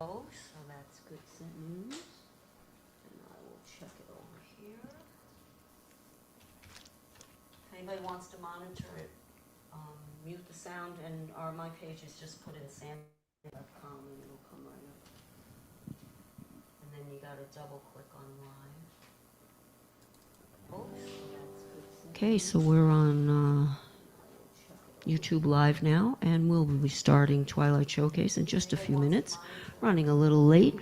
Oh, so that's good news. And I will check it over here. If anybody wants to monitor it, mute the sound, and my page is just put in sandy.com and it'll come right up. And then you gotta double click on live. Oh, so that's good. Okay, so we're on YouTube Live now, and we'll be starting Twilight Showcase in just a few minutes. Running a little late,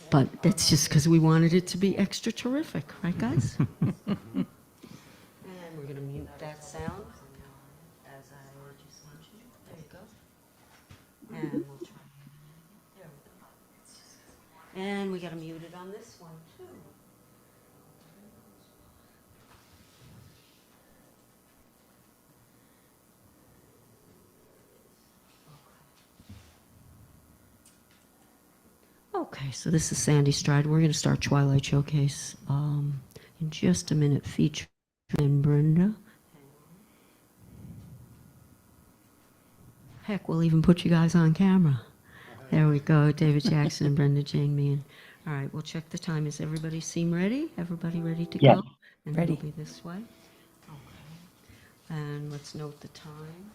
but that's just because we wanted it to be extra terrific, right, guys? And we're going to mute that sound, as I just mentioned. There you go. And we'll try. There we go. And we got to mute it on this one, too. Okay, so this is Sandy Streid. We're going to start Twilight Showcase in just a minute, featuring Brenda. Heck, we'll even put you guys on camera. There we go, David Jackson and Brenda Jane Meehan. All right, we'll check the time. Is everybody seem ready? Everybody ready to go? And ready. It'll be this way. Okay. And let's note the time.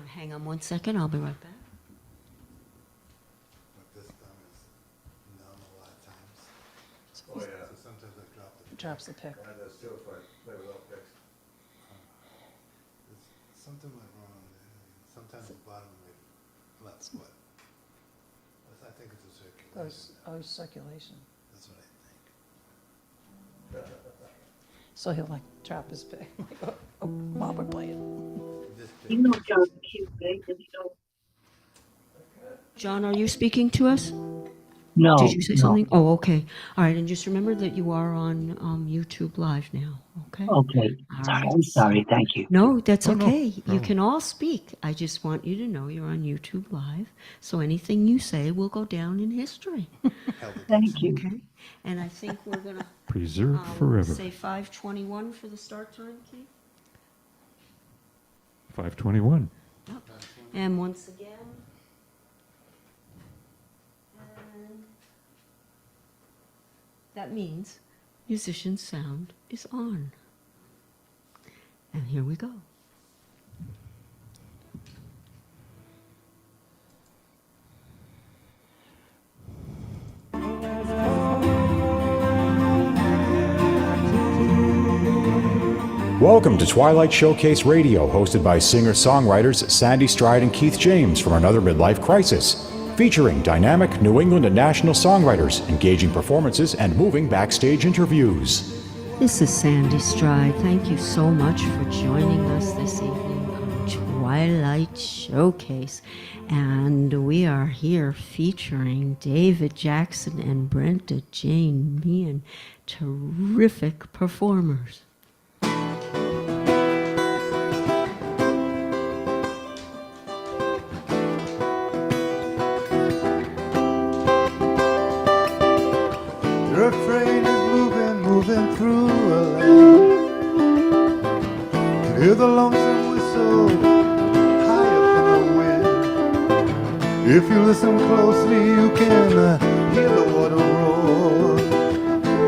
Hang on 1 second, I'll be right back. But this thumb is numb a lot of times. Oh, yeah. So sometimes I drop the pick. Drops the pick. Yeah, that's still fine. Play without picks. Something went wrong there. Sometimes the bottom of my left foot. I think it's a circulation. Oh, circulation. That's what I think. So he'll like drop his pick while we're playing. You know John's cute, right? John, are you speaking to us? No. Did you say something? Oh, okay. All right, and just remember that you are on YouTube Live now, okay? Okay. Sorry, I'm sorry. Thank you. No, that's okay. You can all speak. I just want you to know you're on YouTube Live, so anything you say will go down in history. Thank you. Okay? And I think we're going to Preserved forever. say 5:21 for the start time, Keith. 5:21. Yep. And once again, and that means musician sound is on. And here we go. Welcome to Twilight Showcase Radio, hosted by singer-songwriters Sandy Streid and Keith James from Another Midlife Crisis, featuring dynamic New England and national songwriters, engaging performances, and moving backstage interviews. This is Sandy Streid. Thank you so much for joining us this evening on Twilight Showcase. And we are here featuring David Jackson and Brenda Jane Meehan, terrific performers. Your train is moving through a lane. You hear the lonesome whistle high up in the wind. If you listen closely, you can hear the water roar.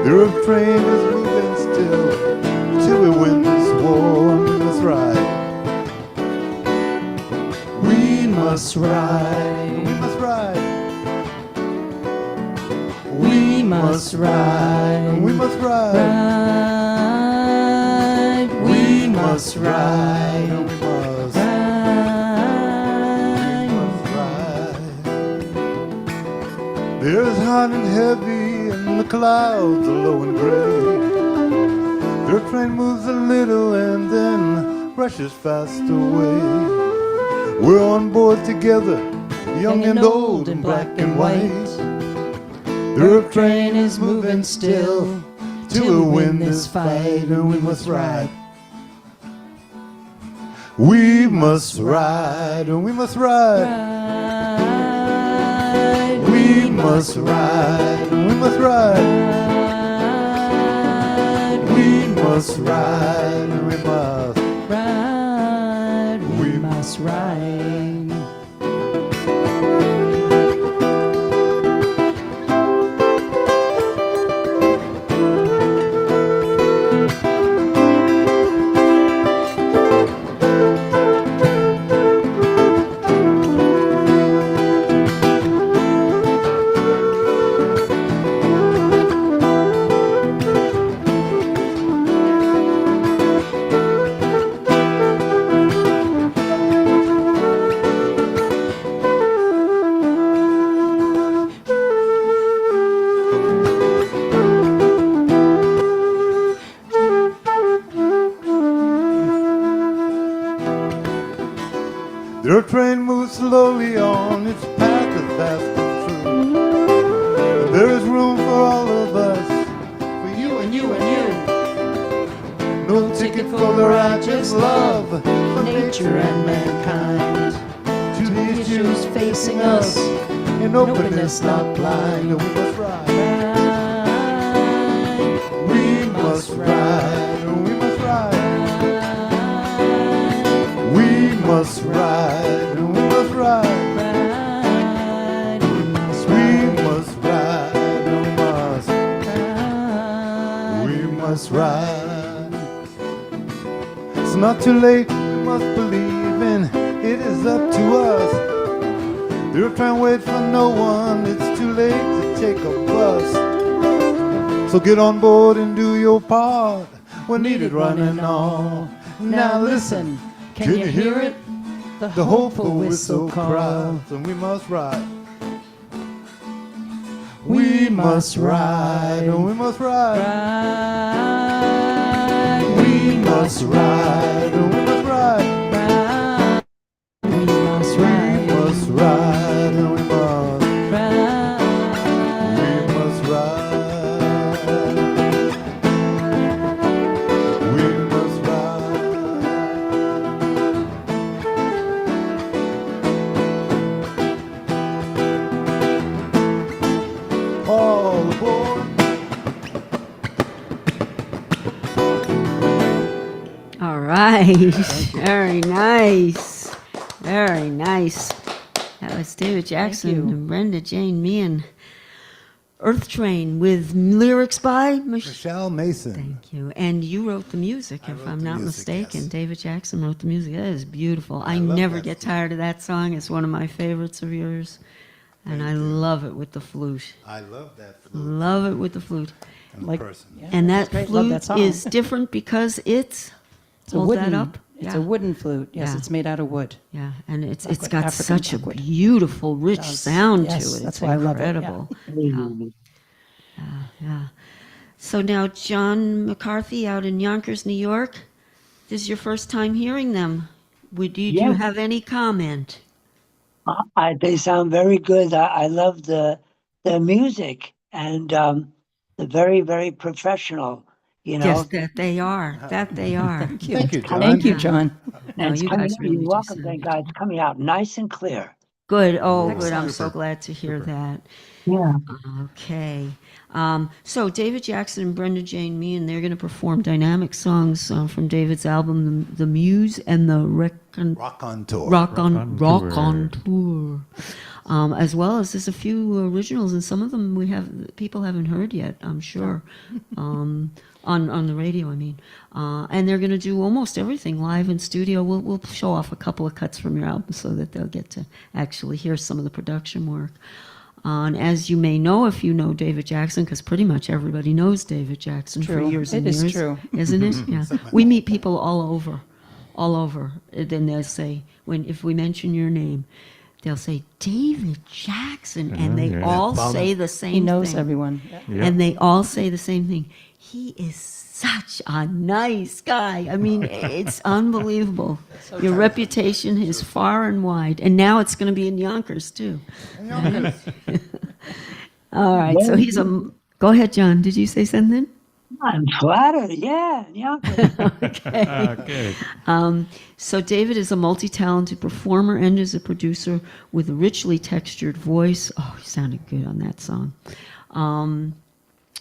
Your train is moving still till we win this war. That's right. We must ride. We must ride. We must ride. We must ride. Ride. We must ride. We must Ride. ride. There's hot and heavy, and the clouds are low and gray. Their train moves a little and then rushes fast away. We're on board together, young and old, and black and white. Their train is moving still till we win this fight, and we must ride. We must ride, and we must ride. We must ride, and we must ride. We must ride, and we must Their train moves slowly on its path as fast as true. There is room for all of us, for you and you and you. No ticket for the righteous love for nature and mankind. To the issues facing us in openness, not blind. We must ride. We must ride. We must ride. We must ride. We must ride. We must ride. We must ride. It's not too late, we must believe in it is up to us. You can't wait for no one, it's too late to take a bus. So get on board and do your part, we're needed running on. Now listen, can you hear it? The hopeful whistle cries, and we must ride. We must ride, we must ride. We must ride, we must ride. We must ride, we must ride, we must ride. We must ride. We must ride. All aboard. All right. Very nice. Very nice. That was David Jackson and Brenda Jane Meehan. Earth Train with lyrics by Michelle Mason. Thank you. And you wrote the music, if wrote I'm the not music, mistaken. yes. David Jackson wrote the music. That is beautiful. I love never that get song. tired of that song. It's one of my favorites of yours. And I love it with the flute. I love that flute Love it with the flute. in Like- person. Yeah, And that's that great. Love flute that song. is different because it's It's a hold wooden. that up. It's Yeah. a wooden flute. Yes, Yeah. it's made out of wood. Yeah, and it's Buckwood, got African such a buckwood. beautiful, rich Does. sound Yes, to it. that's It's why I love it, yeah. incredible. Yeah. So now, John McCarthy out in Yonkers, New York. This is your first time hearing them. Do you Yes. have any comment? They sound very good. I love the music and the very, very professional, you know. Yes, that they are. That they are. Thank you. Thank you, John. Thank you, John. No, And it's you coming guys out, really you're do welcome, sound thank good. God. It's coming out nice and clear. Good. Oh, good. Excellent. I'm so Super. glad to hear that. Yeah. Okay. So David Jackson and Brenda Jane Meehan, they're going to perform dynamic songs from David's album, The Muse and The Raconteur. Rock on tour. Rock on Raconteur. tour. As well as there's a few originals, and some of them people haven't heard yet, I'm sure, on the radio, I mean. And they're going to do almost everything live in studio. We'll show off a couple of cuts from your album so that they'll get to actually hear some of the production work. And as you may know, if you know David Jackson, because pretty much everybody knows David Jackson for True. years It and is years. true. Isn't it? Yeah. We meet people all over. Then they'll say, if we mention your name, they'll say, David Jackson. And they yeah. all Bum. say the same He knows thing. everyone. Yeah. And they all say the same thing. He is such a nice guy. I mean, it's unbelievable. Your reputation is far and wide. And now it's going to be in Yonkers, too. All right. So he's a... Go ahead, John. Did you say something? I'm flattered. Yeah. Okay. So David is a multi-talented performer and is a producer with a richly textured voice. Oh, he sounded good on that song.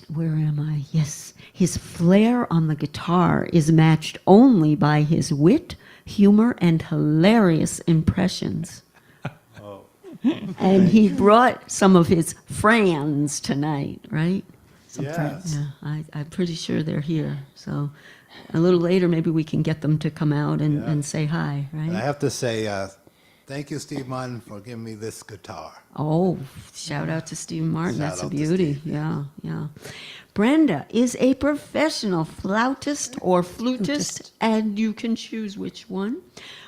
Where am I? Yes. His flair on the guitar is matched only by his wit, humor, and hilarious impressions. And he brought some of his friends tonight, right? Yes. Yeah, I'm pretty sure they're here. So a little later, maybe we can get them to come out and say hi, And I right? have to say, thank you, Steve Martin, for giving me this guitar. Oh, shout out to Steve Martin. Shout That's a out to beauty. Steve. Yeah, yeah. Brenda is a professional flautist or flutist, and you can choose which one,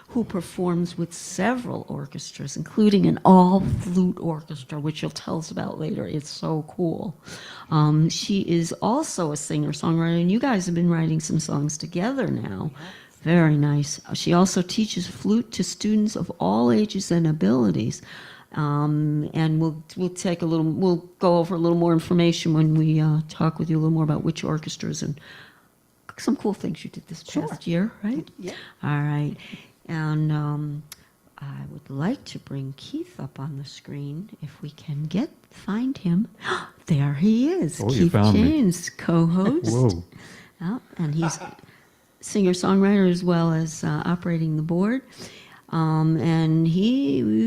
who performs with several orchestras, including an all-flute orchestra, which you'll tell us about later. It's so cool. She is also a singer-songwriter, and you guys have been writing some songs together now Very nice. She also teaches flute to students of all ages and abilities. And we'll take a little. We'll go over a little more information when we talk with you a little more about which orchestras and some cool things you did this past year, right? Yeah. All right. And I would like to bring Keith up on the screen if we can find him. There he is. Oh, you Keith found me. James, co-host. Whoa. And he's singer-songwriter as well as operating the board. And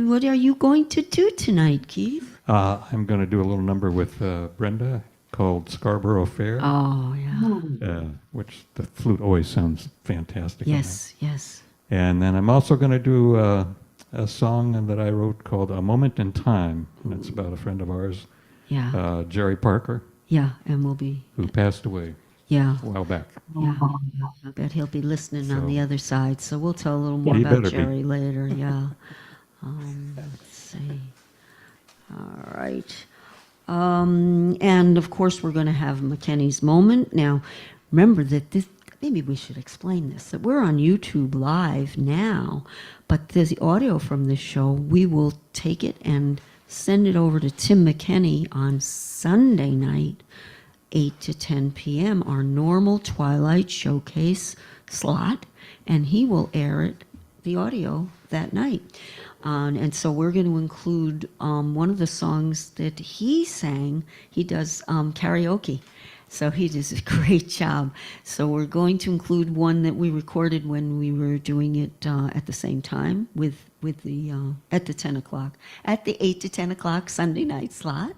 what are you going to do tonight, Keith? I'm going to do a little number with Brenda called Scarborough Fair, Oh, yeah. which the flute always sounds fantastic. on Yes, yes. that. And then I'm also going to do a song that I wrote called A Moment in Time, and it's about a friend of ours, Yeah, Gerald Parker, yeah. And we'll be, who passed away yeah. a while back. Yeah, I bet he'll be listening on So- the other side. So we'll tell a little more He about better be. Jerry later. Yeah. Let's see. All right. And of course, we're going to have McKenney's moment. Now, remember that this. Maybe we should explain this. That we're on YouTube Live now, but the audio from this show, we will take it and send it over to Tim McKenney on Sunday night. 8 to 10 p.m., our normal Twilight Showcase slot, and he will air it, the audio, that night. And so we're going to include one of the songs that he sang. He does karaoke. So he does a great job. So we're going to include one that we recorded when we were doing it at the same time with the at the 10 o'clock, at the 8 to 10 o'clock Sunday night slot.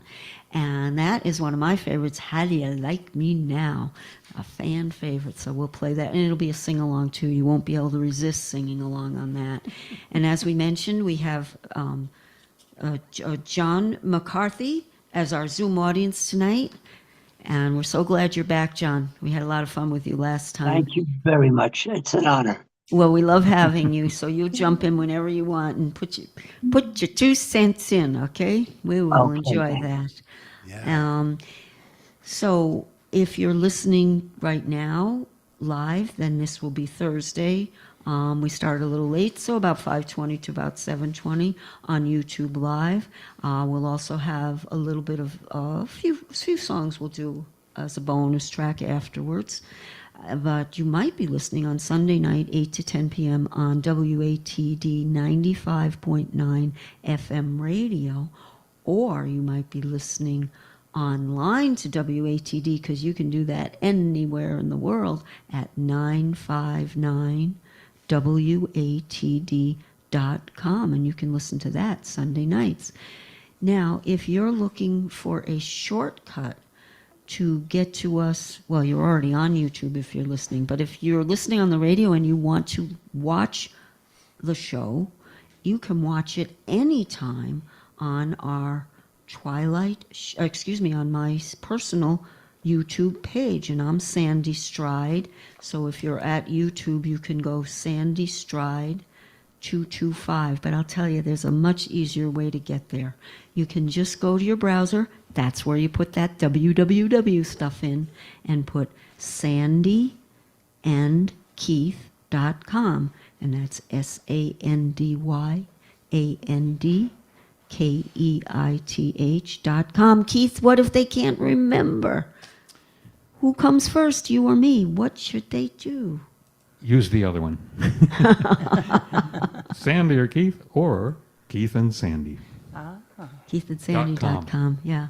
And that is one of my favorites, How Do You Like Me Now? A fan favorite. So we'll play that. And it'll be a sing-along, too. You won't be able to resist singing along on that. And as we mentioned, we have John McCarthy as our Zoom audience tonight. And we're so glad you're back, John. We had a lot of fun with you last time. Thank you very much. It's an honor. Well, we love having you, so you'll jump in whenever you want and put your 2 cents in, okay? We will Okay, enjoy thanks. that. So if you're listening right now live, then this will be Thursday. We started a little late, so about 5:20 to about 7:20 on YouTube Live. We'll also have a little bit of a few songs we'll do as a bonus track afterwards. But you might be listening on Sunday night, 8 to 10 p.m. on WATD 95.9 FM radio, or you might be listening online to WATD, because you can do that anywhere in the world at 959WATD.com, and you can listen to that Sunday nights. Now, if you're looking for a shortcut to get to us, well, you're already on YouTube if you're listening, but if you're listening on the radio and you want to watch the show, you can watch it anytime on our on my personal YouTube page, and I'm Sandy Streid. So if you're at YouTube, you can go Sandy Streid 225, but I'll tell you, there's a much easier way to get there. You can just go to your browser. That's where you put that www stuff in, and put sandyandkeith.com, and that's SANDYANDKEITH.com. Keith, what if they can't remember? Who comes first, you or me? What should they do? Use the other one. Sandy or Keith, or Keith and Sandy. KeithandSandy.com. Yeah,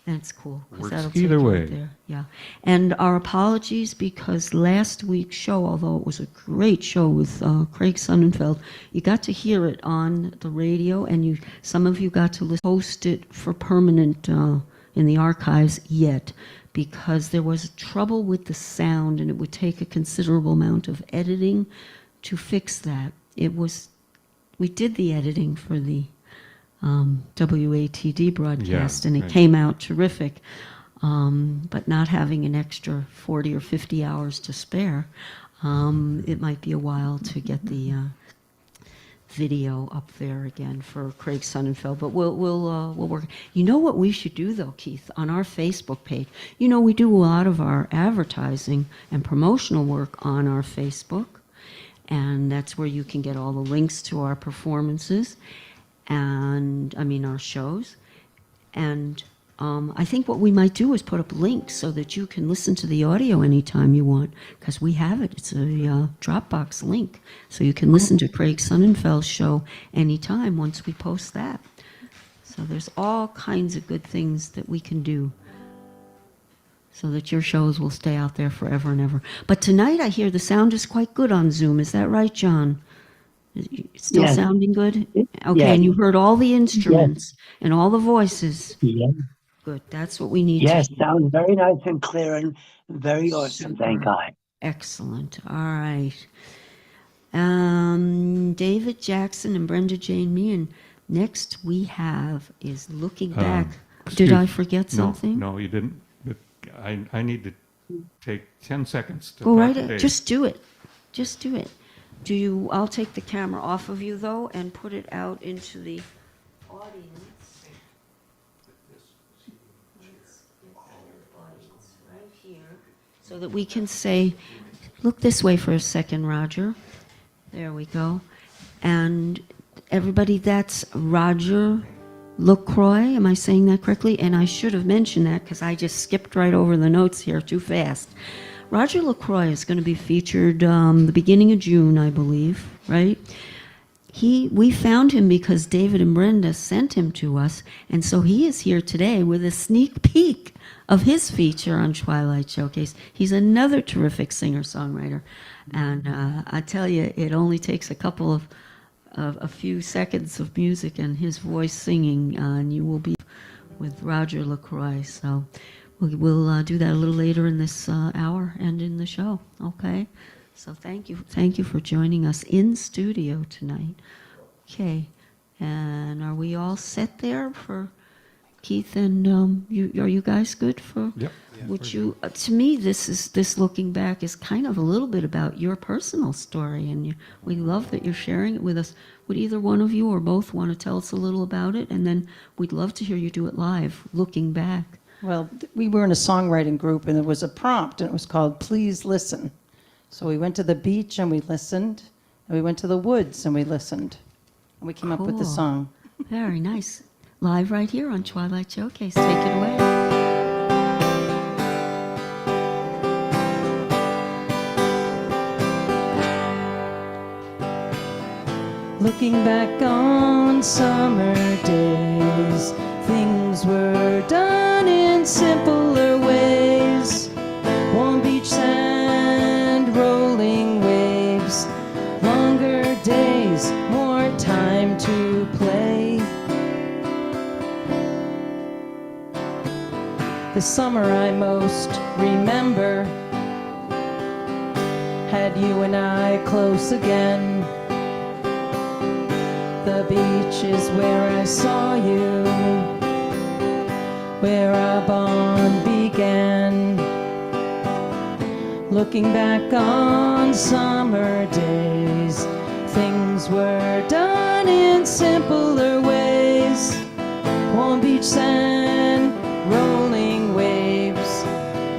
that's cool. 'cause Works that'll take either you right way. there. Yeah, and our apologies, because last week's show, although it was a great show with Craig Sonnenfeld, you got to hear it on the radio, and some of you got to post it for permanent in the archives yet, because there was trouble with the sound, and it would take a considerable amount of editing to fix that. We did the editing for the WATD broadcast, Yeah, and it right. came out terrific. But not having an extra 40 or 50 hours to spare, it might be a while to get the video up there again for Craig Sonnenfeld. But we'll work. You know what we should do, though, Keith, on our Facebook page? You know, we do a lot of our advertising and promotional work on our Facebook. and that's where you can get all the links to our performances, and our shows. And I think what we might do is put up links so that you can listen to the audio anytime you want, because we have it. It's a Dropbox link, so you can listen to Craig Sonnenfeld's show anytime once we post that. So there's all kinds of good things that we can do so that your shows will stay out there forever and ever. But tonight I hear the sound is quite good on Zoom. Is that right, John? It's still Yes. sounding good? Okay, Yes. and you heard all the instruments and all the voices. Yeah. Good, that's what we need Yes, to hear. sounds very nice and clear and very awesome. Thank Super. God. Excellent, all right. David Jackson and Brenda Jane Meehan. Next we have is Looking Back. Did I forget something? No, you didn't. But I need to take 10 seconds to Go talk right to ahead. Dave. Just do it. Just do it. I'll take the camera off of you though and put it out into the audience. Right here, so that we can say, look this way for a second, Roger. There we go. And everybody, that's Roger LaCroix. Am I saying that correctly? And I should have mentioned that because I just skipped right over the notes here too fast. Roger LaCroix is going to be featured the beginning of June, I believe, right? We found him because David and Brenda sent him to us, and so he is here today with a sneak peek of his feature on Twilight Showcase. He's another terrific singer-songwriter, and I tell you, it only takes a few seconds of music and his voice singing, and you will be with Roger LaCroix. So we'll do that a little later in this hour and in the show, okay? So thank you for joining us in studio tonight. Okay, and are we all set there for Keith and are you guys good for? Yep. Would you? To me, this looking back is kind of a little bit about your personal story, and we love that you're sharing it with us. Would either one of you or both want to tell us a little about it, and then we'd love to hear you do it live, looking back. Well, we were in a songwriting group, and there was a prompt, and it was called Please Listen. So we went to the beach and we listened, and we went to the woods and we listened, and we came up with the Cool. song. Very nice. Live right here on Twilight Showcase. Take it away. Looking back on summer days, things were done in simpler ways. Warm beach sand, rolling waves, longer days, more time to play. The summer I most remember had you and I close again. The beach is where I saw you, where our bond began. Looking back on summer days, things were done in simpler ways. Warm beach sand, rolling waves,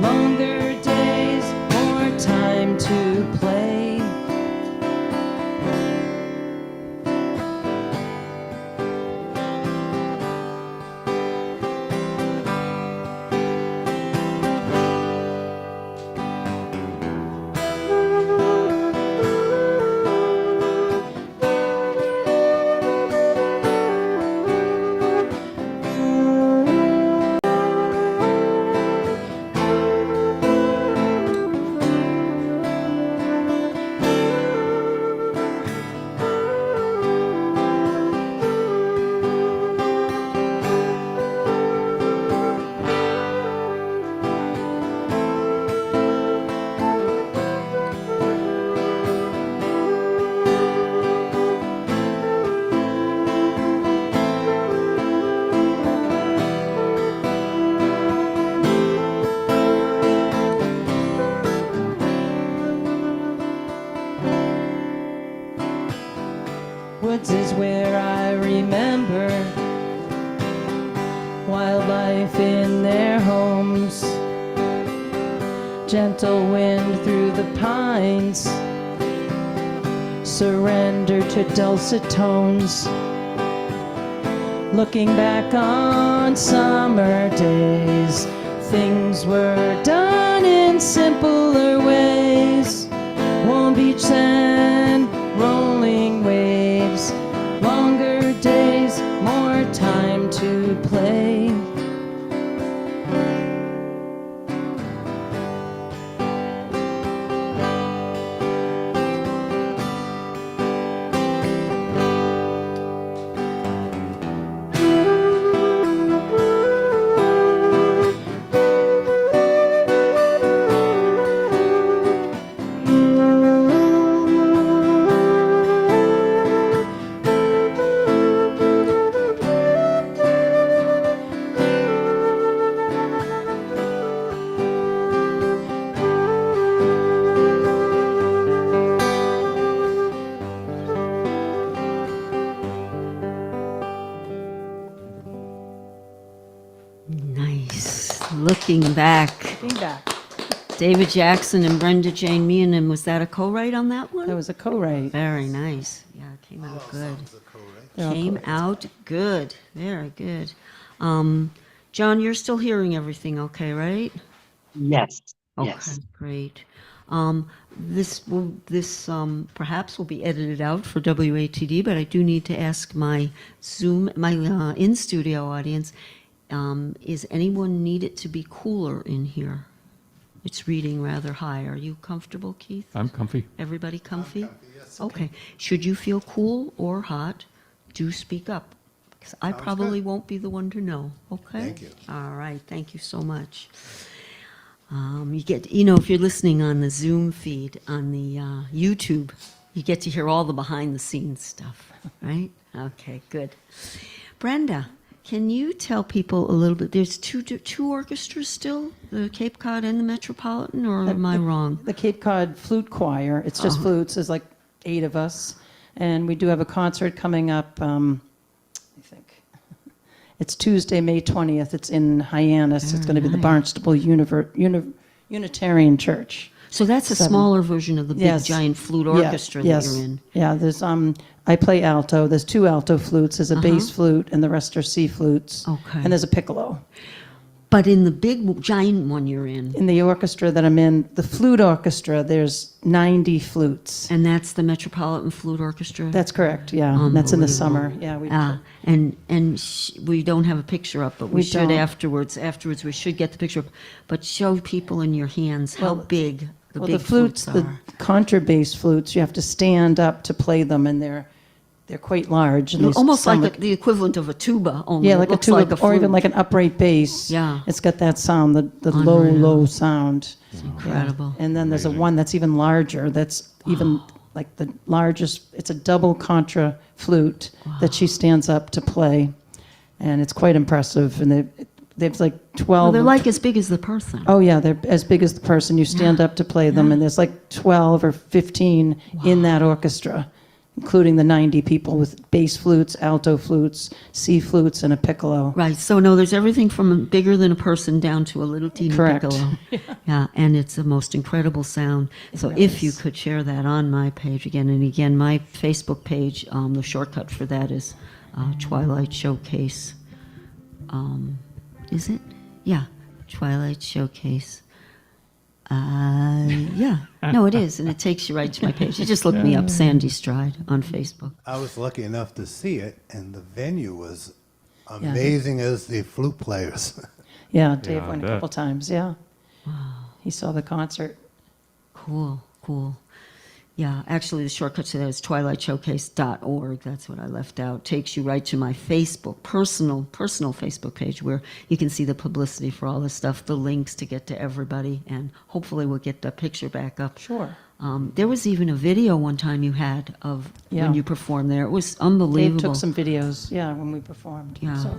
longer days, more time to play. Woods is where I remember wildlife in their homes, gentle wind through the pines, surrender to dulcet tones. Looking back on summer days, things were done in simpler ways. Warm beach sand, rolling waves, longer days, more time to play. Nice. Looking back, Feedback. David Jackson and Brenda Jane Meehan, and was that a co-write on that one? That was a co-write. Very nice. Yeah, it came out good. They're all Came out good. Very good. John, you're still hearing everything okay, right? Yes. Okay, Yes. great. This perhaps will be edited out for WATD, but I do need to ask my in-studio audience, is anyone need it to be cooler in here? It's reading rather high. Are you comfortable, Keith? I'm comfy. Everybody comfy? Okay. Should you feel cool or hot, do speak up, because I probably won't be the one to know, okay? Thank you. All right, thank you so much. If you're listening on the Zoom feed, on the YouTube, you get to hear all the behind-the-scenes stuff, right? Okay, good. Brenda, can you tell people a little bit, there's two orchestras still, the Cape Cod and the Metropolitan, or am I wrong? The Cape Cod Flute Choir. It's just flutes. There's like 8 of us. And we do have a concert coming up, I think. It's Tuesday, May 20th. It's in Hyannis. It's going to be the Barnstable Unitarian Church. So that's a smaller version of the big Yes. giant flute orchestra that you're in. Yeah, there's I play alto. There's 2 alto flutes. There's a bass flute, and the rest are C flutes. Okay. And there's a piccolo. But in the big giant one you're in, The orchestra that I'm in, the flute orchestra, there's 90 flutes. and that's the Metropolitan Flute Orchestra? That's correct, yeah. And that's in the summer. Yeah, We don't have a picture up, but we should don't. afterwards. Afterwards, we should get the picture up. But show people in your hands how big the big flutes the are. contrabass flutes, you have to stand up to play them, and they're quite large. And they Almost sound like the equivalent of a tuba, only yeah, it like a looks tuba, like a or even flute. like an upright bass. Yeah. It's got that sound, the low, low sound. incredible. And then there's a one that's even larger, that's even like the largest, it's a double contra flute that she stands up to play. And it's quite impressive. And they've like 12. Well, they're like as big as the person. Oh, yeah, they're as big as the person. You stand up to play them, and there's like 12 or 15 in that orchestra, including the 90 people with bass flutes, alto flutes, C flutes, and a piccolo. Right. So no, there's everything from bigger than a person down to a little teeny Correct. piccolo. Yeah, and it's the most incredible sound. So if you could share that on my page again and again, my Facebook page, the shortcut for that is Twilight Showcase. Is it? Yeah, Twilight Showcase. Yeah. No, it is, and it takes you right to my page. You just look me up, Sandy Streid, on Facebook. I was lucky enough to see it, and the venue was amazing as the flute players. Yeah, Dave I went a bet. couple times, yeah. He saw the concert. Cool. Yeah, actually, the shortcut to that is twilightshowcase.org. That's what I left out. Takes you right to my Facebook, personal Facebook page, where you can see the publicity for all this stuff, the links to get to everybody, and hopefully we'll get the picture back up. Sure. There was even a video one time you had of Yeah. when you performed there. It was Dave unbelievable. took some videos, yeah, when we performed. Yeah, So.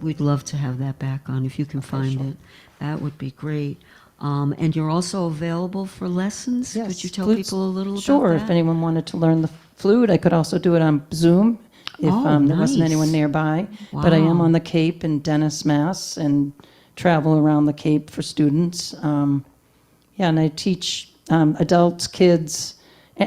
we'd love to have that back on if you can find it. That would be great. And you're also available for lessons. Yes, Could you tell flutes- people a little Sure, about if that? anyone wanted to learn the flute, I could also do it on Zoom if Oh, there wasn't nice. anyone nearby. But I am Wow. on the Cape in Dennis, Mass, and travel around the Cape for students. And I teach adults, kids,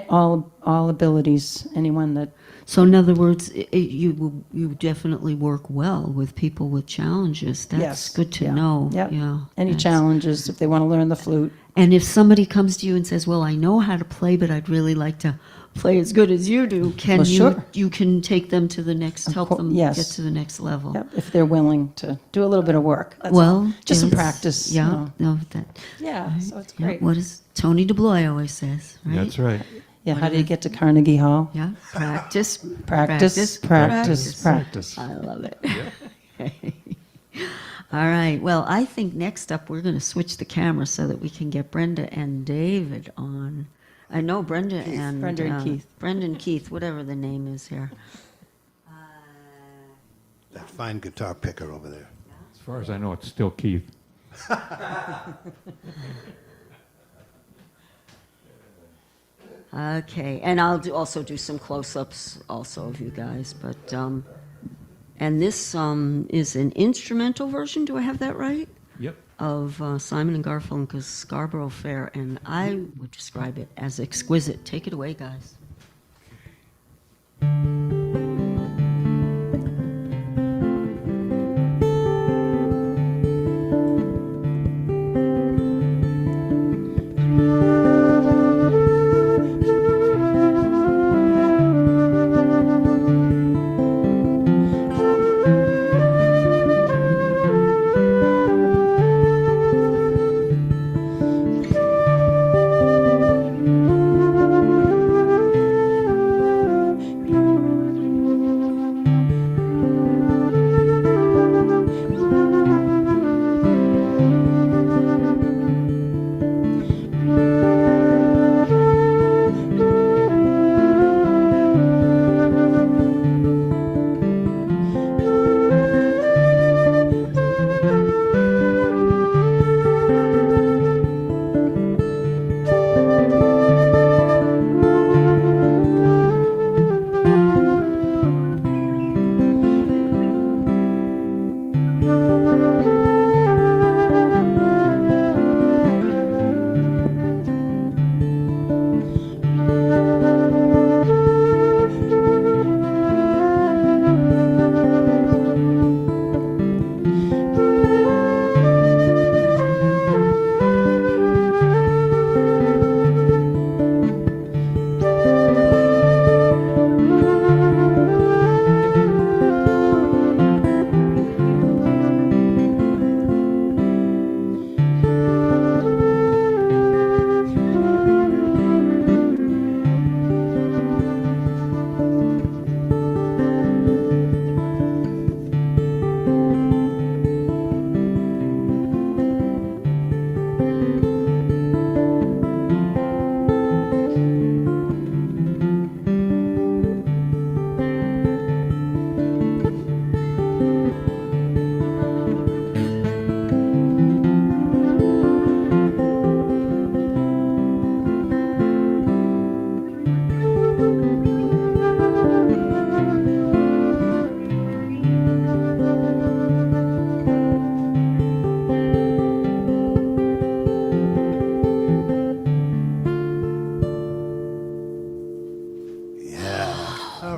All abilities, anyone that, So in other words, you definitely work well with people with challenges. That's yes. good to yeah, know. Yep. Yeah. Any that's- challenges, if they want to learn the flute. And if somebody comes to you and says, "Well, I know how to play, but I'd really like to play as good as you do," can Well, sure. you can take them to the next, help them yes. get to the next level? Yep, if they're willing to do a little bit of work. That's Well, all. Just some yes, practice. Yeah. you know. No, that. Yeah, so it's Yeah, great. what does Tony DeBlois always says, right? That's right. Yeah, how do you get to Carnegie Hall? Yeah. Practice. Practice, practice, practice. I love it. All right. Well, I think next up we're going to switch the camera so that we can get Brenda and David on. I know Brenda and Keith. Brenda and Keith, whatever the name is here. That fine guitar picker over there. As far as I know, it's still Keith. Okay, and I'll also do some close-ups also of you guys, but and this is an instrumental version. Do I have that right? Yep. Of Simon and Garfunkel's Scarborough Fair, and I would describe it as exquisite. Take it away, guys.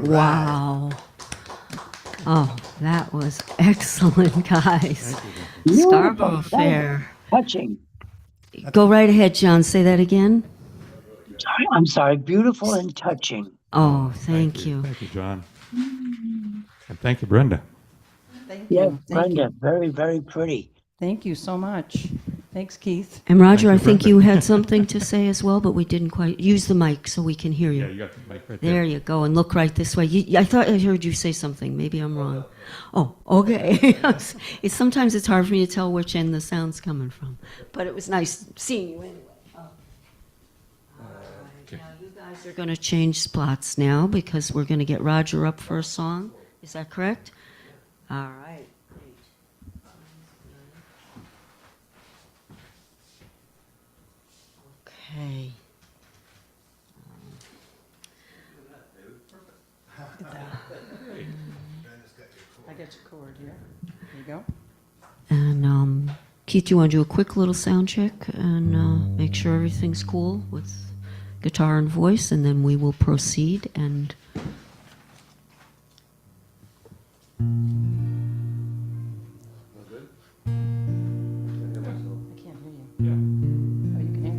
Wow. Oh, that was excellent, guys. Scarborough Fair. Touching. Go right ahead, John. Say that again. I'm sorry. Beautiful and touching. Oh, thank you. Thank you, John. And thank you, Brenda. Thank Yes, you. Thank Brenda. you. Very, very pretty. Thank you so much. Thanks, Keith. And Roger, Thank I you, think Brenda. you had something to say as well, but we didn't quite use the mic so we can hear you. Yeah, you got the mic right There there. you go, and look right this way. I thought I heard you say something. Maybe I'm wrong. Oh, okay. Sometimes it's hard for me to tell which end the sound's coming from. But it was nice seeing you anyway. Okay. Now you guys are going to change spots now because we're going to get Roger up for a song. Is that correct? All right. Great. Okay. I get your cord here. There you go. And Keith, you want to do a quick little sound check and make sure everything's cool with guitar and voice, and then we will proceed. And I can't hear you. Oh, you can hear?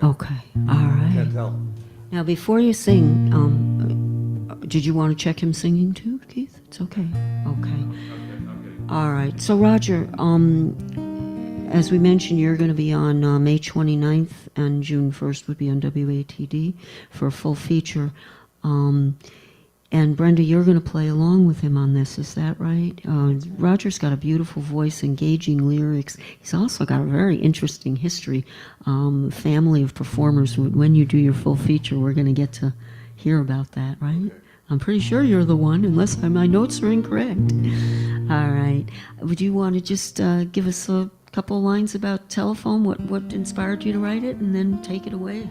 okay, all right. Can't tell. Now, before you sing, did you want to check him singing too, Keith? It's okay. Okay. All right. So, Roger, as we mentioned, you're going to be on May 29th, and June 1st would be on WATD for a full feature. And Brenda, you're going to play along with him on this, is that right? Roger's got a beautiful voice, engaging lyrics. He's also got a very interesting history, family of performers. When you do your full feature, we're going to get to hear about that, right? I'm pretty sure you're the one, unless my notes are incorrect. All right. Would you want to just give us a couple of lines about Telephone, what inspired you to write it, and then take it away?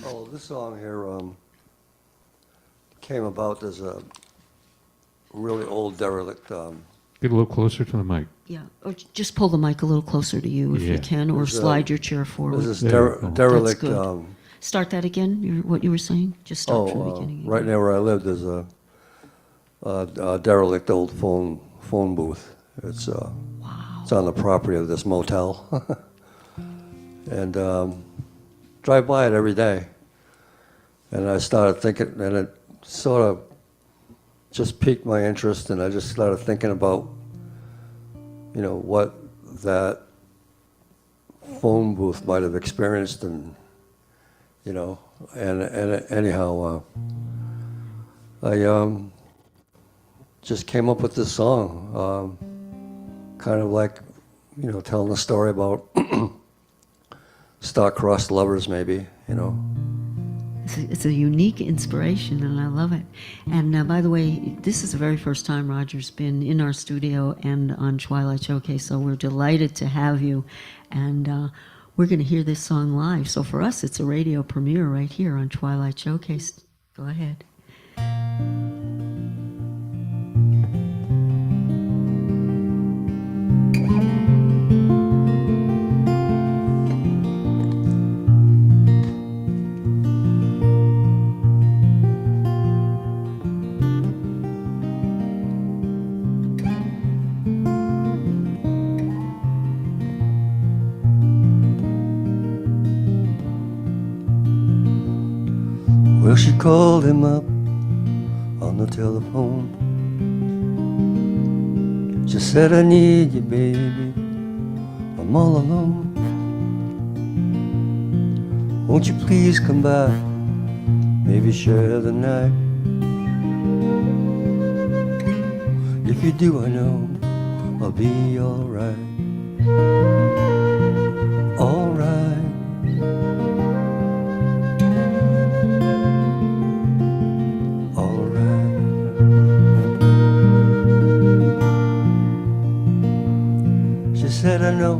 Oh, this song here came about as a really old derelict. Get a little closer to the mic. Yeah, or just pull the mic a little closer to you if you Yeah. can, or There's, slide your chair forward. There's this There you go. derelict. That's good. Start that again, what you were saying? Just start from the beginning. Right now where I live, there's a derelict old phone booth. It's it's on the property of this motel, and drive by it every day. And I started thinking, and it sort of just piqued my interest, and I just started thinking about, what that phone booth might have experienced, and anyhow, I just came up with this song, kind of like, telling a story about star-crossed lovers, maybe, It's a unique inspiration, and I love it. And by the way, this is the very first time Roger's been in our studio and on Twilight Showcase, so we're delighted to have you. And we're going to hear this song live. So for us, it's a radio premiere right here on Twilight Showcase. Go ahead. Well, she called him up on the telephone. She said, I need you, baby, I'm all alone. Won't you please come by, maybe share the night? If you do, I know I'll be alright. Alright. Said, I know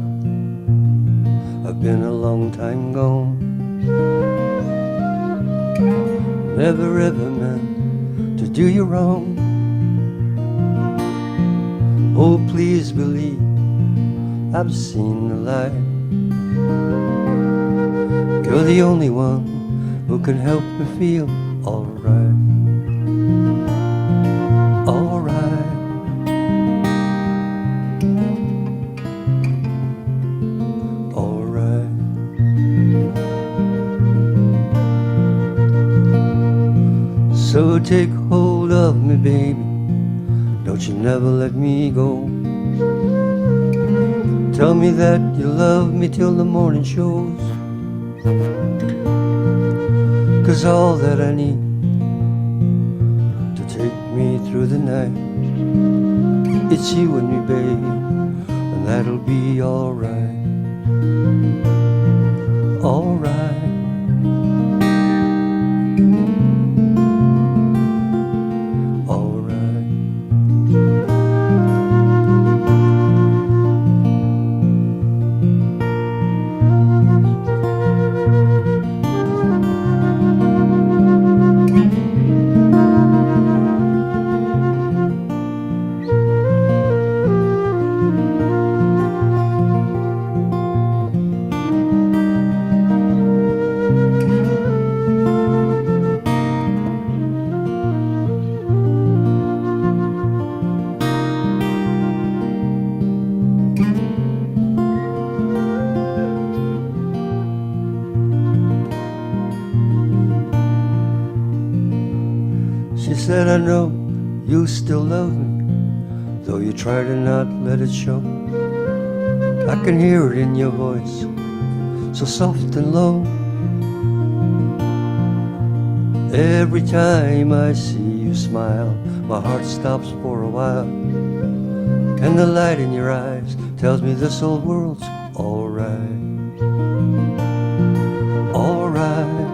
I've been a long time gone, never ever meant to do you wrong. Oh, please believe I've seen the light. You're the only one who can help me feel alright. Alright. So take hold of me, baby, don't you never let me go. Tell me that you love me till the morning shows, 'cause all that I need to take me through the night, it's you and me, baby, and that'll be alright. Alright. said, I know you still love me, though you try to not let it show. I can hear it in your voice, so soft and low. Every time I see you smile, my heart stops for a while, and the light in your eyes tells me this old world's alright. Alright.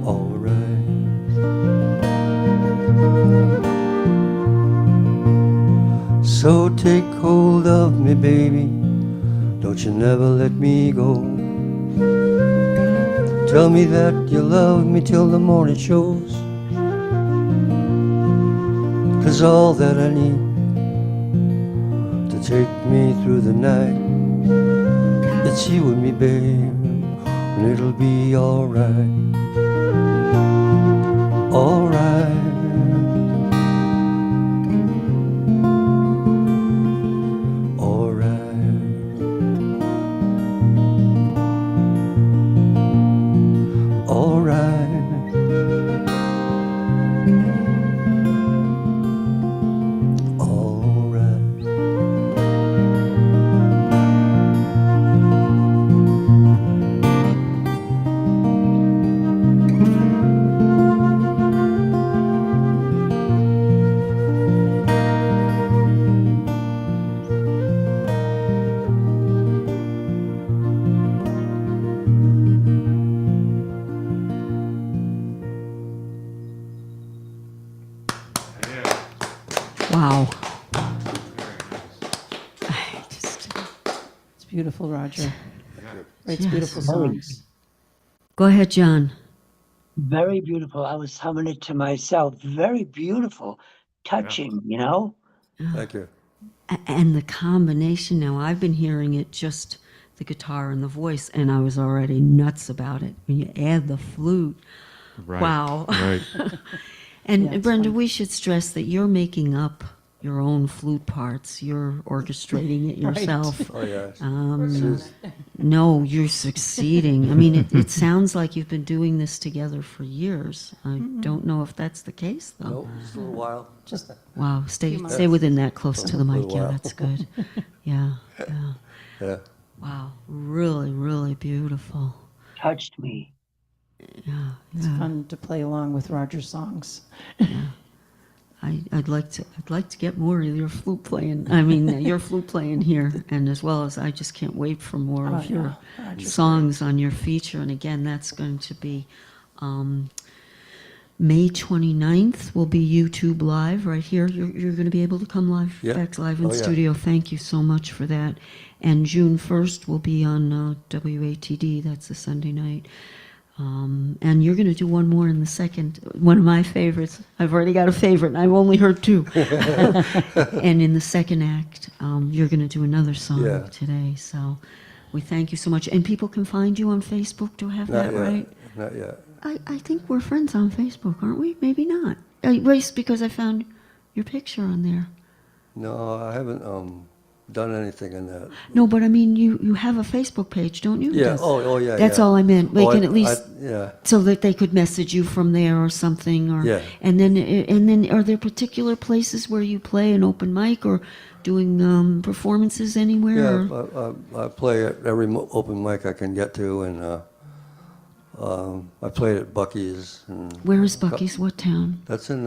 Alright. So take hold of me, baby, don't you never let me go. Tell me that you love me till the morning shows, 'cause all that I need to take me through the night, it's you and me, babe, and it'll be alright. Alright. Wow. It's beautiful, Roger. Writes beautiful songs. Go ahead, John. Very beautiful. I was humming it to myself. Very beautiful, touching, you know? Thank you. And the combination now, I've been hearing it just the guitar and the voice, and I was already nuts about it. When you add the flute, Right. wow. Right. And Yeah, it's Brenda, fun. we should stress that you're making up your own flute parts. You're orchestrating it yourself. Oh, yes. No, you're succeeding. I mean, it sounds like you've been doing this together for years. I don't know if that's the case, though. Nope, just a little while. Just Wow, stay within that close to the mic. little Yeah, while. that's good. Yeah, yeah. Yeah. Wow, really, really beautiful. Touched me. Yeah, it's yeah. fun to play along with Roger's songs. I'd like to get more of your flute playing. I mean, your flute playing here, and as well as I just can't wait for more of your Roger's songs on your feature. And again, that's going to be May 29th. Will be YouTube Live right here. You're going to be able to come live, Yeah. back live in Oh, yeah. studio. Thank you so much for that. And June 1st will be on WATD. That's a Sunday night. And you're going to do one more in the second, one of my favorites. I've already got a favorite, and I've only heard two. And in the second act, you're going to do another song Yeah. today. So we thank you so much. And people can find you on Facebook. Do I have Not that yet. right? Not yet. I think we're friends on Facebook, aren't we? Maybe not. Race, because I found your picture on there. No, I haven't done anything in that. No, but I mean, you have a Facebook page, don't you? Yeah. Does- Oh, yeah. That's yeah. all I meant. They Oh, can at least yeah. so that they could message you from there or something, or Yeah. and then are there particular places where you play an open mic or doing performances anywhere? Yeah, or- I play at every open mic I can get to, and I played at Bucky's. And Where is Bucky's? What town? that's in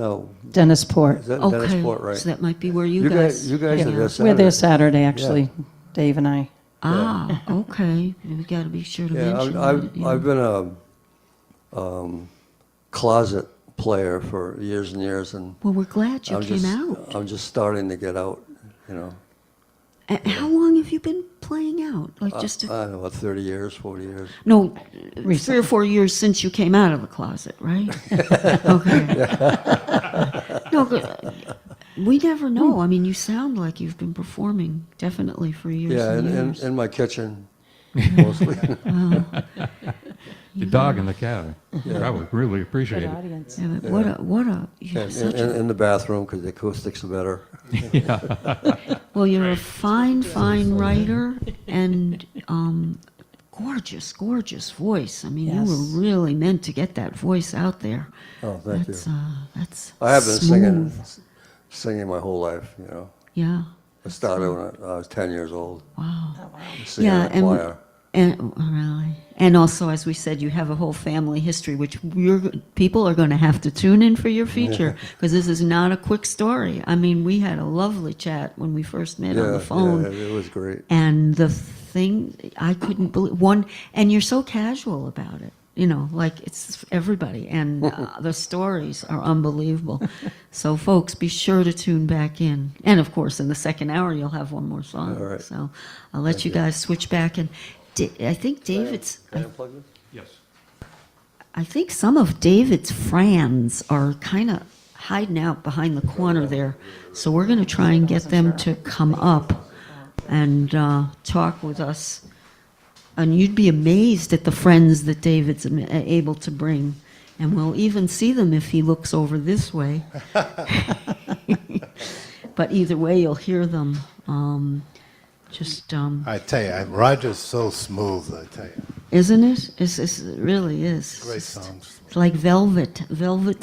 Dennisport. is that in Okay, Dennisport, right? so that might be where you You guys. guys are Yeah. there We're Saturday. there Saturday, actually, Dave and I. Ah, okay. We got to be sure to Yeah, mention I've that. Yeah. I've been a closet player for years and years, and Well, we're glad you I'm came just out. I'm just starting to get out, you know. How long have you been playing out? Like just I don't know, about 30 years, 40 years. no, 3 or 4 years since you came out of the closet, right? Okay. No, we never know. I mean, you sound like you've been performing definitely for years Yeah, and in, years. in my kitchen, mostly. The dog and the cat. I would really appreciate Good it. audience. Yeah, but what a you're And such a in the bathroom, because the acoustics are better. well, you're a fine writer and gorgeous, gorgeous voice. I mean, Yes. you were really meant to get that voice out there. Oh, thank That's, you. That's I have been smooth. singing my whole life, you know. Yeah. I started when I was 10 years old. Wow. Singing in the choir. And really, and also, as we said, you have a whole family history, which people are going to have to tune in for your feature, because this is not a quick story. I mean, we had a lovely chat when we first met on the phone. Yeah, it was great. And the thing, I couldn't believe, and you're so casual about it, you know, like it's everybody, and the stories are unbelievable. So folks, be sure to tune back in. And of course, in the second hour, you'll have one more song. All right. So I'll let you guys switch back. And I think David's, Can I unplug this? Yes. I think some of David's friends are kind of hiding out behind the corner there. So we're going to try and get them to come up and talk with us. And you'd be amazed at the friends that David's able to bring. And we'll even see them if he looks over this way. But either way, you'll hear them. I tell you, Roger's so smooth, I tell you. Isn't it? It really is. Great songs. It's like velvet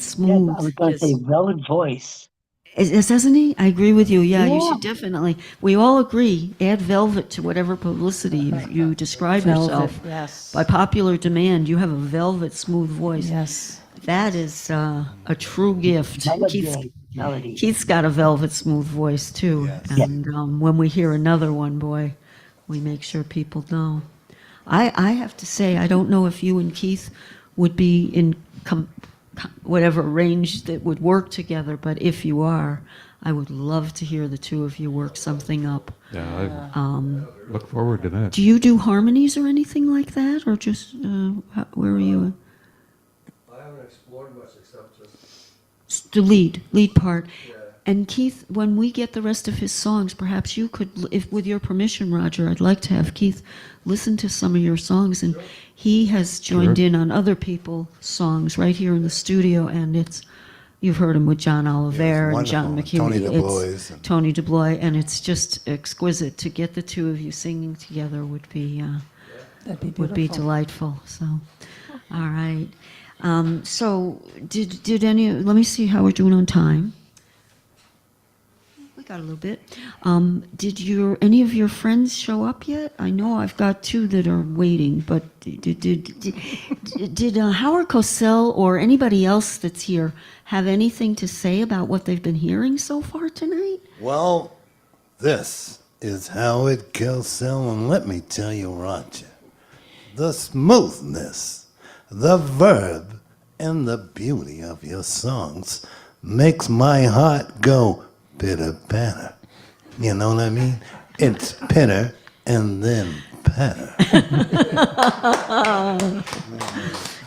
smooth. Yes, I was going to say velvet voice. Isn't he? I agree with you. Yeah, you should definitely. We all agree. Add velvet to whatever publicity you describe yourself. Velvet, yes. By popular demand, you have a velvet smooth voice. Yes. That is a true gift. Melody. Keith's got a velvet smooth voice too. Yes. And when we hear another one, boy, we make sure people know. I have to say, I don't know if you and Keith would be in whatever range that would work together, but if you are, I would love to hear the two of you work something up. Yeah, I look forward to that. Do you do harmonies or anything like that, or just where are you? I haven't explored much except just... The lead part. And Keith, when we get the rest of his songs, perhaps you could, if with your permission, Roger, I'd like to have Keith listen to some of your songs. And he has joined in on other people's songs right here in the studio, and you've heard him with John Oliver and John wonderful. McKenney. Tony DuBois and- Tony DuBois, and it's just exquisite. To get the two of you singing together would be That'd be delightful. So, all right. So did any? Let me see how we're doing on time. We got a little bit. Did any of your friends show up yet? I know I've got two that are waiting, but did Howard Cosell or anybody else that's here have anything to say about what they've been hearing so far tonight? Well, this is Howard Cosell, and let me tell you, Roger, the smoothness, the verb, and the beauty of your songs makes my heart go pitter-patter. You know what I mean? It's pitter and then patter.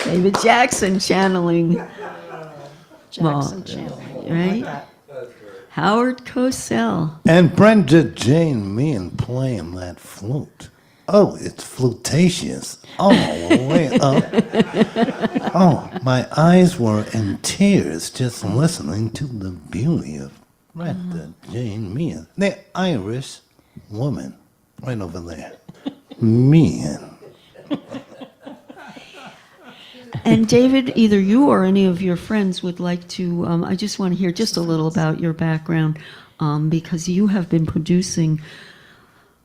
David Jackson channeling, Jackson channeling. right? Howard Cosell. And Brenda Jane Meehan playing that flute. Oh, it's flutacious all the way up. Oh, my eyes were in tears just listening to the beauty of Brenda Jane Meehan, the Irish woman, right over there. Meehan. And David, either you or any of your friends would like to, I just want to hear just a little about your background, because you have been producing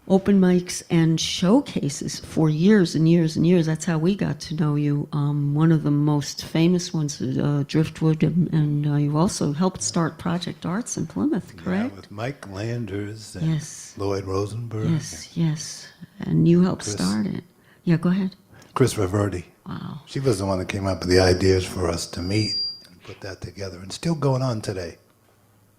open mics and showcases for years and years and years. That's how we got to know you. One of the most famous ones is Driftwood, and you've also helped start Project Arts in Plymouth, correct? Yeah, with Mike Landers and Yes. Lloyd Rosenberg. Yes. And you helped Chris. start it. Yeah, go ahead. Chris Reverdy. Wow. She was the one that came up with the ideas for us to meet and put that together. And still going on today.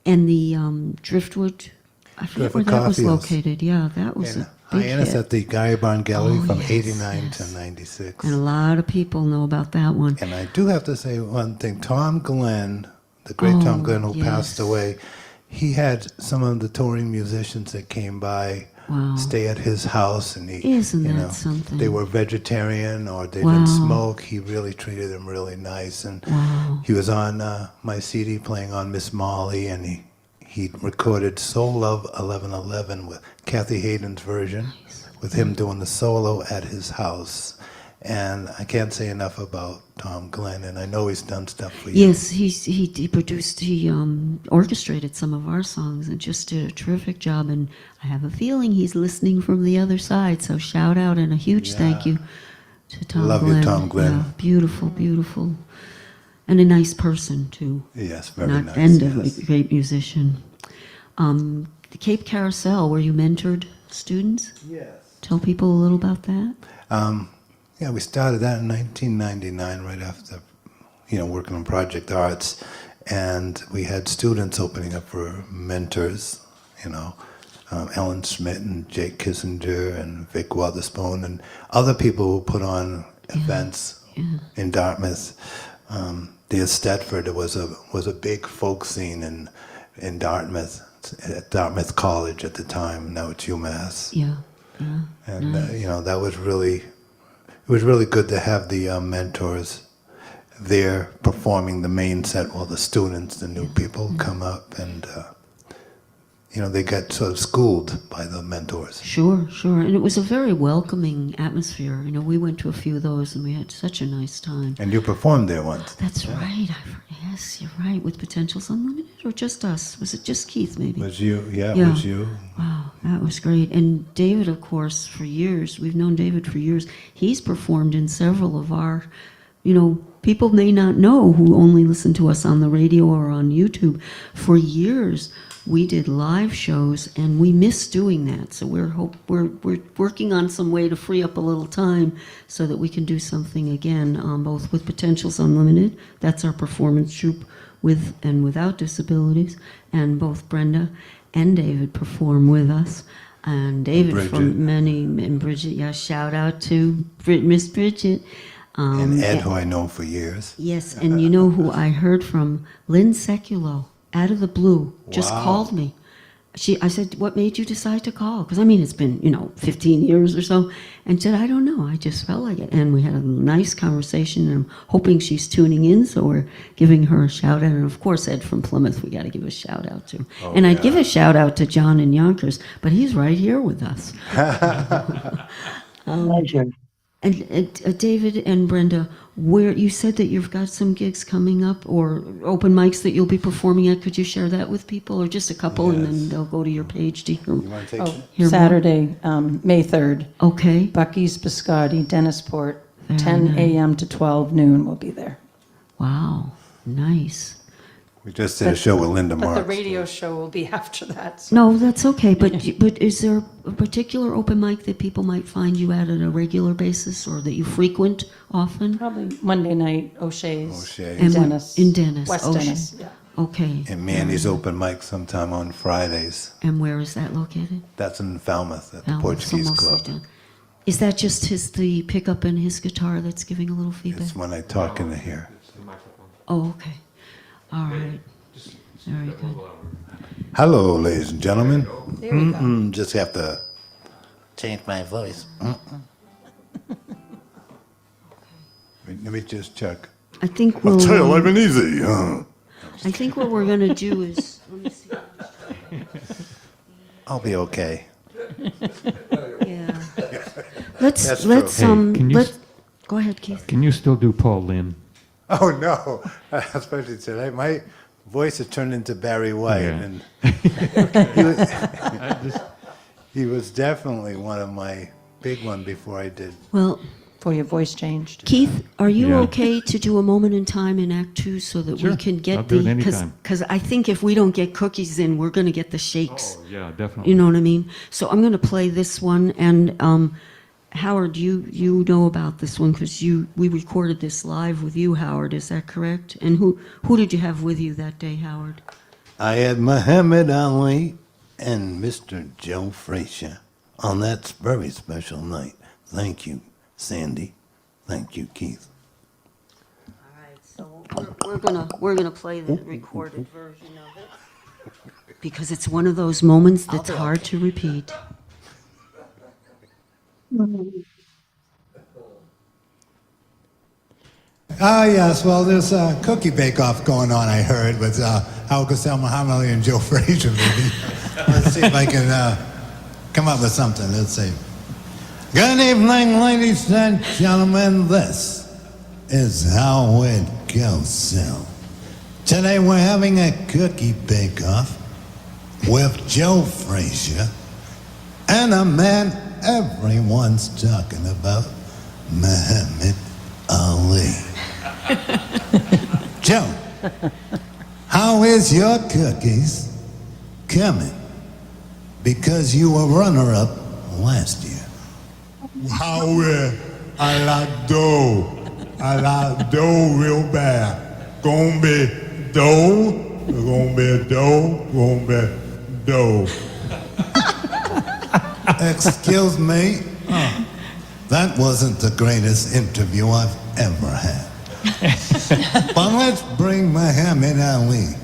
And the Driftwood, I forget where Driftwood that was Coffee House. located. Yeah, that was And a big Hyannis hit. at the Guy Barn Gallery Oh, from yes, 89 yes. to 96. And a lot of people know about that one. And I do have to say one thing. Tom Glenn, the great Tom Glenn who passed yes. away, he had some of the touring musicians that came by Wow. stay at his house. And he, Isn't you that know, something? they were vegetarian or they Wow. didn't smoke. He really treated them really nice. And Wow. he was on my CD playing on Miss Molly, and he recorded Soul Love 1111 with Kathy Hayden's version with him doing the solo at his house. And I can't say enough about Tom Glenn, and I know he's done stuff for you. Yes, he produced, he orchestrated some of our songs and just did a terrific job. And I have a feeling he's listening from the other side. So shout out and a huge thank you to Tom Love Glenn. you, Tom Glenn. Yeah, beautiful, beautiful. And a nice person, too. Yes, very nice. And yes. a great musician. The Cape Carousel, where you mentored students? Yes. Tell people a little about that. Yeah, we started that in 1999, right after, working on Project Arts, and we had students opening up for mentors, Ellen Schmidt and Jake Kissinger and Vic Witherspoon and other people who put on events in Dartmouth. The Stedford was a big folk scene in Dartmouth, at Dartmouth College at the time. Now it's UMass. Yeah. And that was really. It was really good to have the mentors there performing the main set while the students, the new people, come up and, they get sort of schooled by the mentors. Sure. And it was a very welcoming atmosphere. We went to a few of those and we had such a nice time. And you performed there once. That's right. Yes, you're right. With Potentials Unlimited or just us? Was it just Keith, maybe? Was you? Yeah, it was you. Wow, that was great. And David, of course, for years, we've known David for years. He's performed in several of our, people may not know who only listen to us on the radio or on YouTube. For years, we did live shows, and we miss doing that. So we're working on some way to free up a little time so that we can do something again, both with Potentials Unlimited. That's our performance troupe with and without disabilities, and both Brenda and David perform with us. And David and Bridget, yeah, shout out to Miss Bridget. And Ed, who I know for years. Yes, and you know who I heard from? Lynn Seculo, out of the blue, just called me. I said, what made you decide to call? Because, it's been, 15 years or so. And said, I don't know, I just felt like it. And we had a nice conversation, and I'm hoping she's tuning in, so we're giving her a shout out. And of course, Ed from Plymouth, we got to give a shout out to. I'd give a shout out to John in Yonkers, but he's right here with us. Pleasure. And David and Brenda, where you said that you've got some gigs coming up or open mics that you'll be performing at, could you share that with people, or just a couple, and then they'll go to your page to hear? You want to take hear Saturday, May 3rd. Okay. Bucky's Biscotti, Dennisport, Very 10 nice. a.m. to 12 noon. We'll be there. Wow, nice. We just did a show with Linda But Marks. the radio show will be after that. So. No, that's okay. But is there a particular open mic that people might find you at a regular basis, or that you frequent often? Probably Monday night, O'Shea's. O'Shea. And Dennis. in Dennis. West O'Shea. Dennis, yeah. Okay. And Manny's open mic sometime on Fridays. And where is that located? That's in Falmouth at the Falmouth, Portuguese so mostly Club. done. Is that just the pickup and his guitar that's giving a little feedback? It's when I talk into here. Oh, okay. All right. Very good. Hello, ladies and gentlemen. There we go. Just have to change my voice. Let me just check. I think I'll tell you, we'll. I've been easy. I think what we're gonna do is. Let me see. I'll be okay. Yeah. Let's That's let's true. Hey, can you go ahead, Keith. Can you still do Paul Lynn? Oh no! Especially today, my voice has turned into Barry White, Yeah. and he was definitely one of my big one before I did. Well, Before your voice changed. Keith, are you Yeah. okay to do a moment in time in Act 2 so that we Sure. can get I'll do it the anytime. because I think if we don't get cookies in, we're going to get the shakes. Oh, yeah, definitely. You know what I mean? So I'm going to play this one, and Howard, you know about this one because we recorded this live with you, Howard. Is that correct? And who did you have with you that day, Howard? I had Muhammad Ali and Mr. Joe Frazier on that very special night. Thank you, Sandy. Thank you, Keith. All right, so we're gonna play the recorded version of it because it's one of those moments that's hard to repeat. Ah, yes. Well, there's a cookie bake-off going on, I heard, with Howard Cosell, Muhammad Ali, and Joe Frazier, maybe. Let's see if I can come up with something. Let's see. Good evening, ladies and gentlemen. This is how it goes. So, today we're having a cookie bake-off with Joe Frazier and a man everyone's talking about, Muhammad Ali. Joe, how is your cookies coming? Because you were runner-up last year. How I like dough. I like dough real bad. Gonna be dough, gonna be dough, gonna be dough. Excuse me? That wasn't the greatest interview I've ever had. But let's bring Muhammad Ali.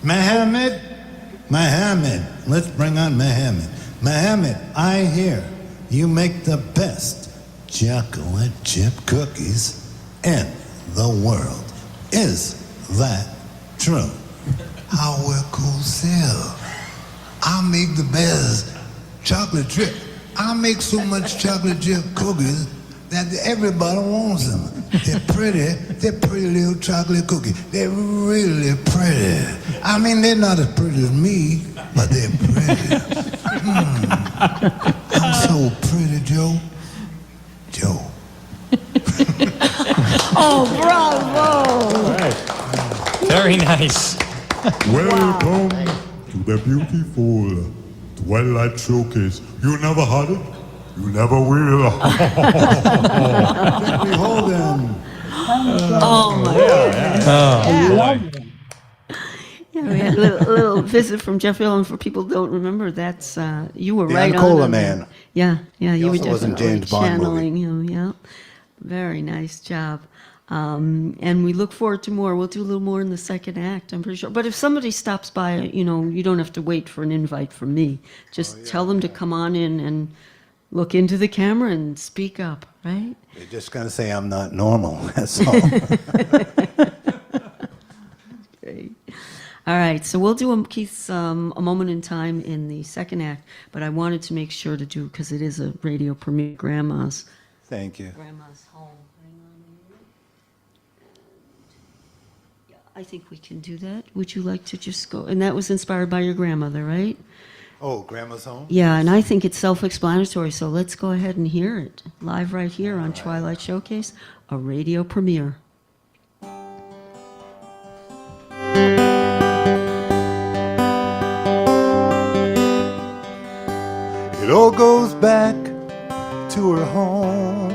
Muhammad, let's bring on Muhammad. Muhammad, I hear you make the best chocolate chip cookies in the world. Is that true? How cool sell? I make the best chocolate chip. I make so much chocolate chip cookies that everybody wants them. They're pretty little chocolate cookies. They're really pretty. I mean, they're not as pretty as me, but they're pretty. I'm so pretty, Joe. Joe. Oh, bravo! Very nice. Welcome to the beautiful Twilight Showcase. You never had it? You never will. Behold them. Oh, my goodness. Yeah, we had a little visit from Jeff Hill, and for people who don't remember, that's, you were The right Ancola on. Man. Yeah, you were also was in definitely James Bond channeling him, yeah. Very nice job. And we look forward to more. We'll do a little more in the second act, I'm pretty sure. But if somebody stops by, you don't have to wait for an invite from me. Just tell them to come on in and look into the camera and speak up, right? They're just going to say I'm not normal, that's all. Great. All right, so we'll do Keith's A Moment in Time in the second act, but I wanted to make sure to do, because it is a radio premiere, Grandma's Thank you. home. Hang on a minute. Yeah, I think we can do that. Would you like to just go? And that was inspired by your grandmother, right? Oh, Grandma's home? Yeah, and I think it's self-explanatory, so let's go ahead and hear it live right here on Twilight Showcase, a radio premiere. It all goes back to her home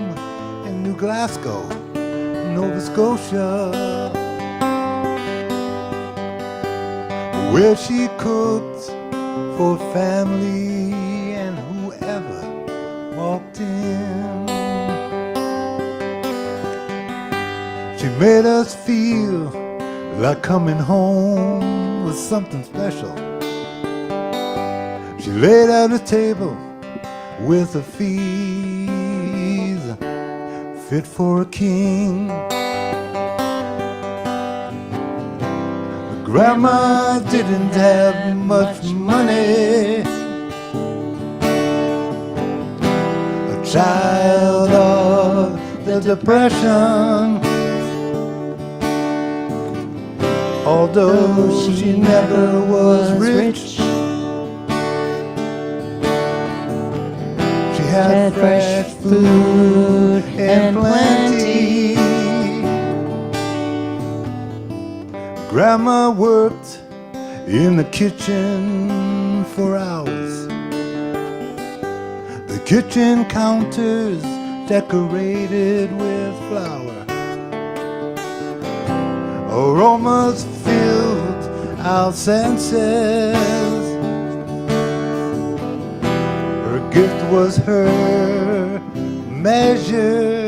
in New Glasgow, Nova Scotia, where she cooked for family and whoever walked in. She made us feel like coming home was something special. She laid out a table with a feast fit for a king. But Grandma didn't have much money, a child of the Depression. Although she never was rich, she had fresh food and plenty. Grandma worked in the kitchen for hours. The kitchen counters decorated with flower. Aromas filled our senses. Her gift was her measure.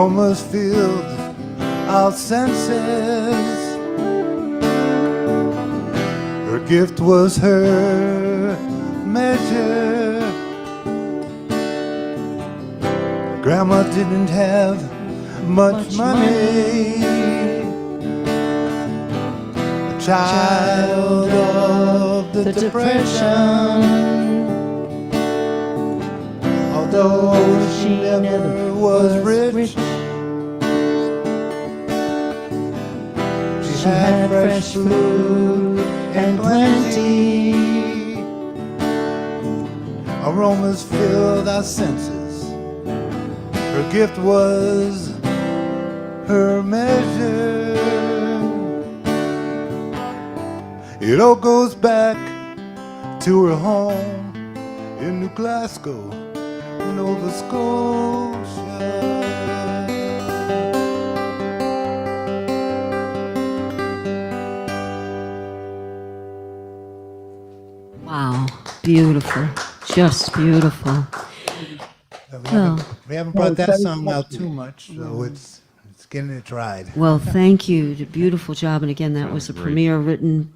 aromas filled our senses. Her gift was her measure. Grandma didn't have much money. A child of the Depression. Although she never was rich, she had fresh food and plenty. Aromas filled our senses. Her gift was her measure. It all goes back to her home in New Glasgow, Nova Scotia. Wow, beautiful, just beautiful. We haven't brought that song out too much, so it's getting it tried. Well, thank you. Did a beautiful job. And again, that was a premiere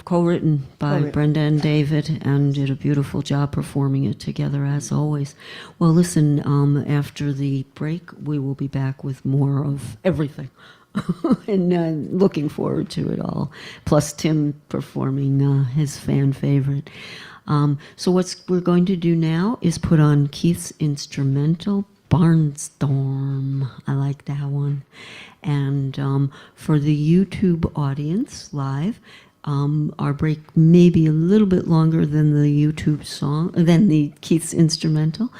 co-written by Brenda and David, and did a beautiful job performing it together as always. Well, listen, after the break, we will be back with more of everything. And looking forward to it all. Plus Tim performing his fan favorite. So what we're going to do now is put on Keith's instrumental, Barnstorm. I like that one. And for the YouTube audience live, our break may be a little bit longer than the YouTube song, than the Keith's instrumental.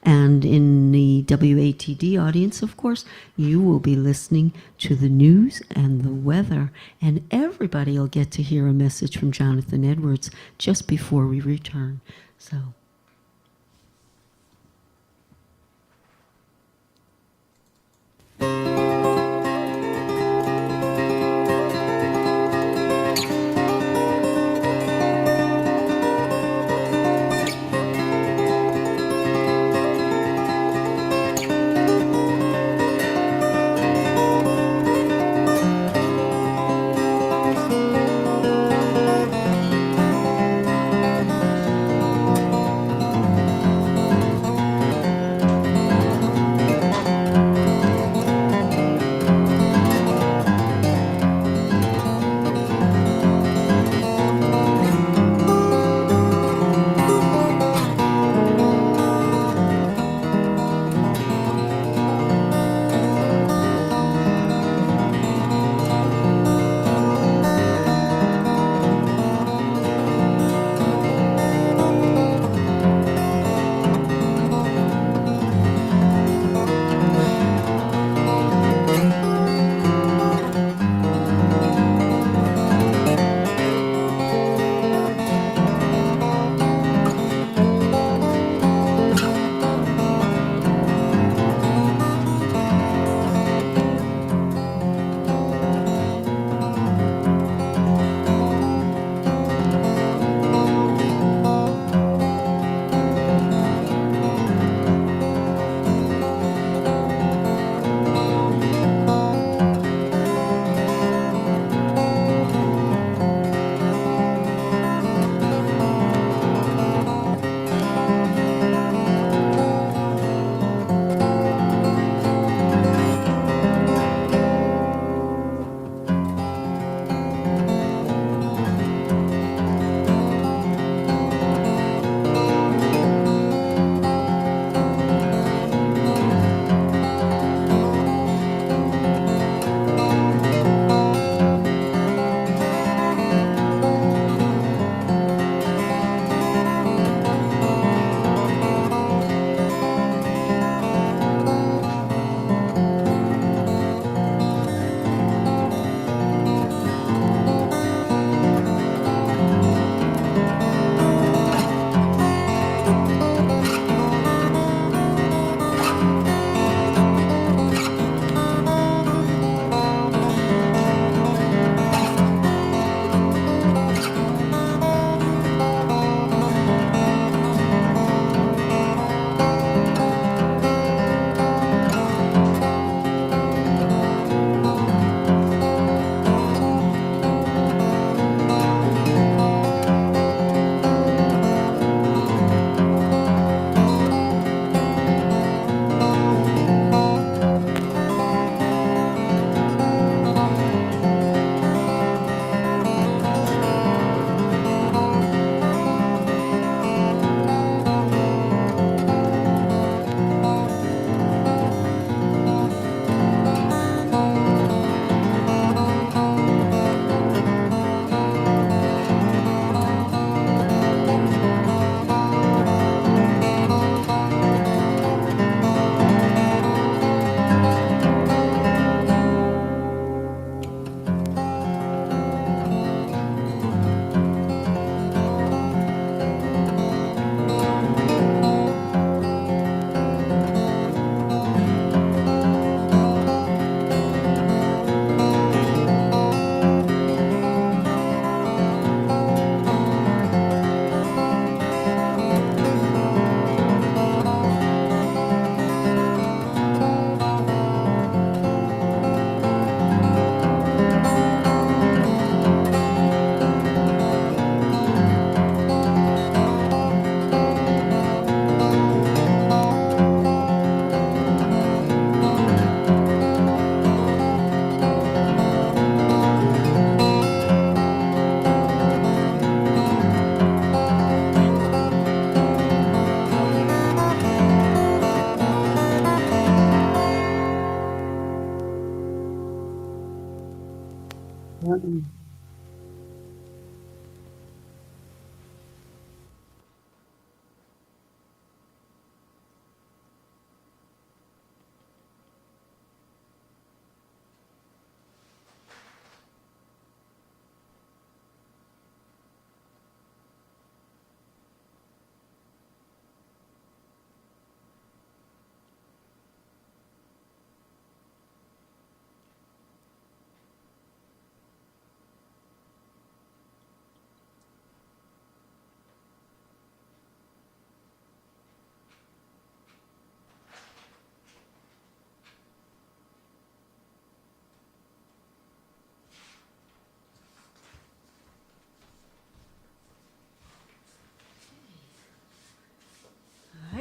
And in the WATD audience, of course, you will be listening to the news and the weather. And everybody will get to hear a message from Jonathan Edwards just before we return. So...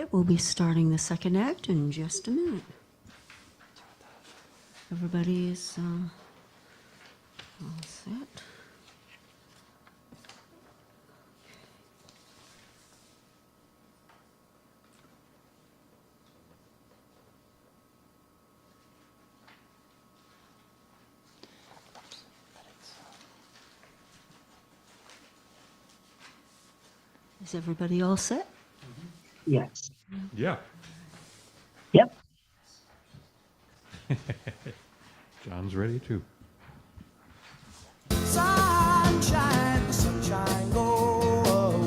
right, we'll be starting the second act in just a minute. Everybody is all set. Is everybody all set? Yes. Yeah. Yep. John's ready too. Sunshine, sunshine, go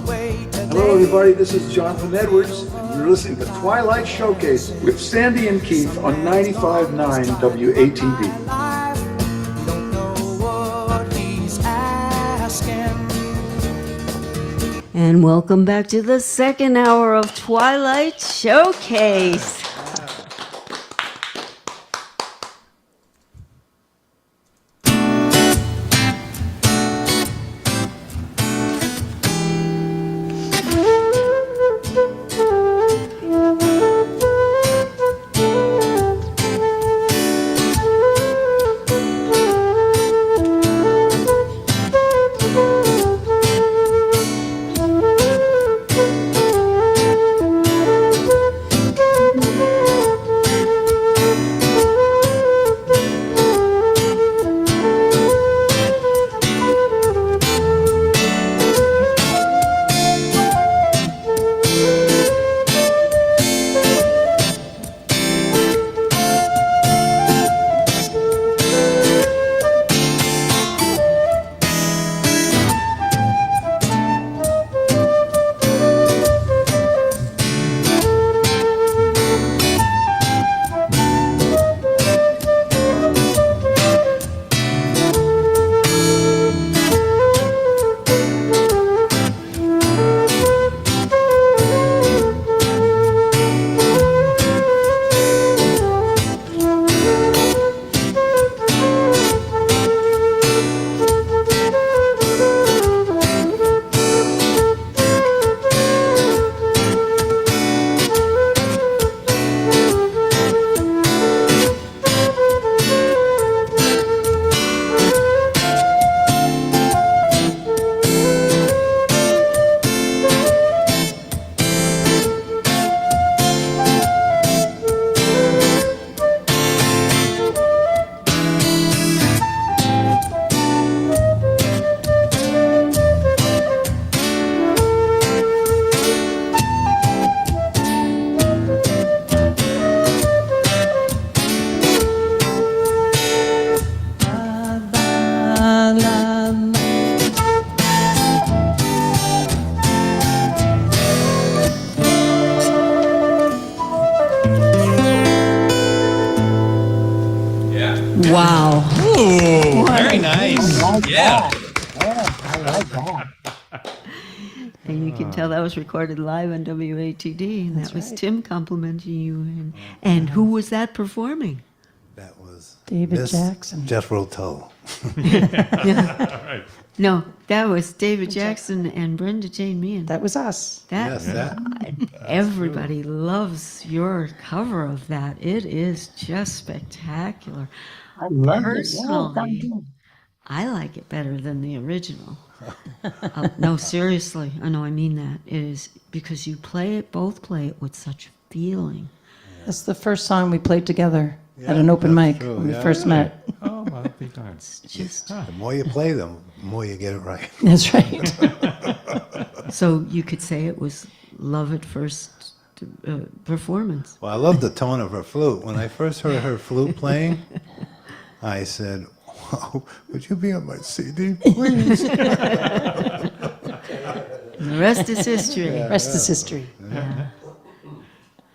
away today. Hello, everybody. This is Jonathan Edwards, and you're listening to Twilight Showcase with Sandy and Keith on 95.9 WATD. You don't know what he's asking. And welcome back to the second hour of Twilight Showcase. Wow. Ooh, very nice. Yeah. I like that. And you can tell that was recorded live on WATD, and that was Tim complimenting you. And who was that performing? That was David Miss Jackson. Jethro Tull. Right. No, that was David Jackson and Brenda Jane Meehan. That was us. Yes, that. Everybody loves your cover of that. It is just spectacular. I love it. Yeah, Personally, thank you. I like it better than the original. No, seriously. I know, I mean that. It is because you both play it with such feeling. That's the first song we played together at an open that's mic true, when we yeah. first met. Oh, I'll be darned. It's just The more you play them, the more you get it right. That's right. so you could say it was love at first performance. Well, I love the tone of her flute. When I first heard her flute playing, I said, "Wow, would you be on my CD, please?" And the rest is history. Rest is history. Yeah.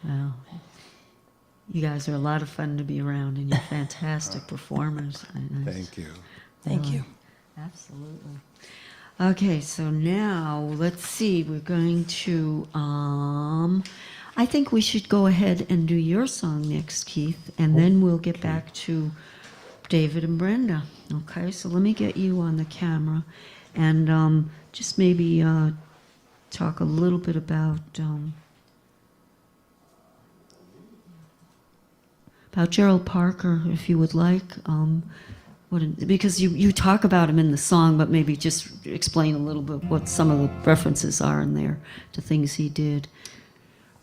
Well, you guys are a lot of fun to be around, and you're fantastic performers. Thank you. Thank you. Absolutely. Okay, so now let's see. We're going to. I think we should go ahead and do your song next, Keith, and then we'll get back to David and Brenda. Okay, so let me get you on the camera, and just maybe talk a little bit about about Gerald Parker, if you would like. Because you talk about him in the song, but maybe just explain a little bit what some of the references are in there to things he did.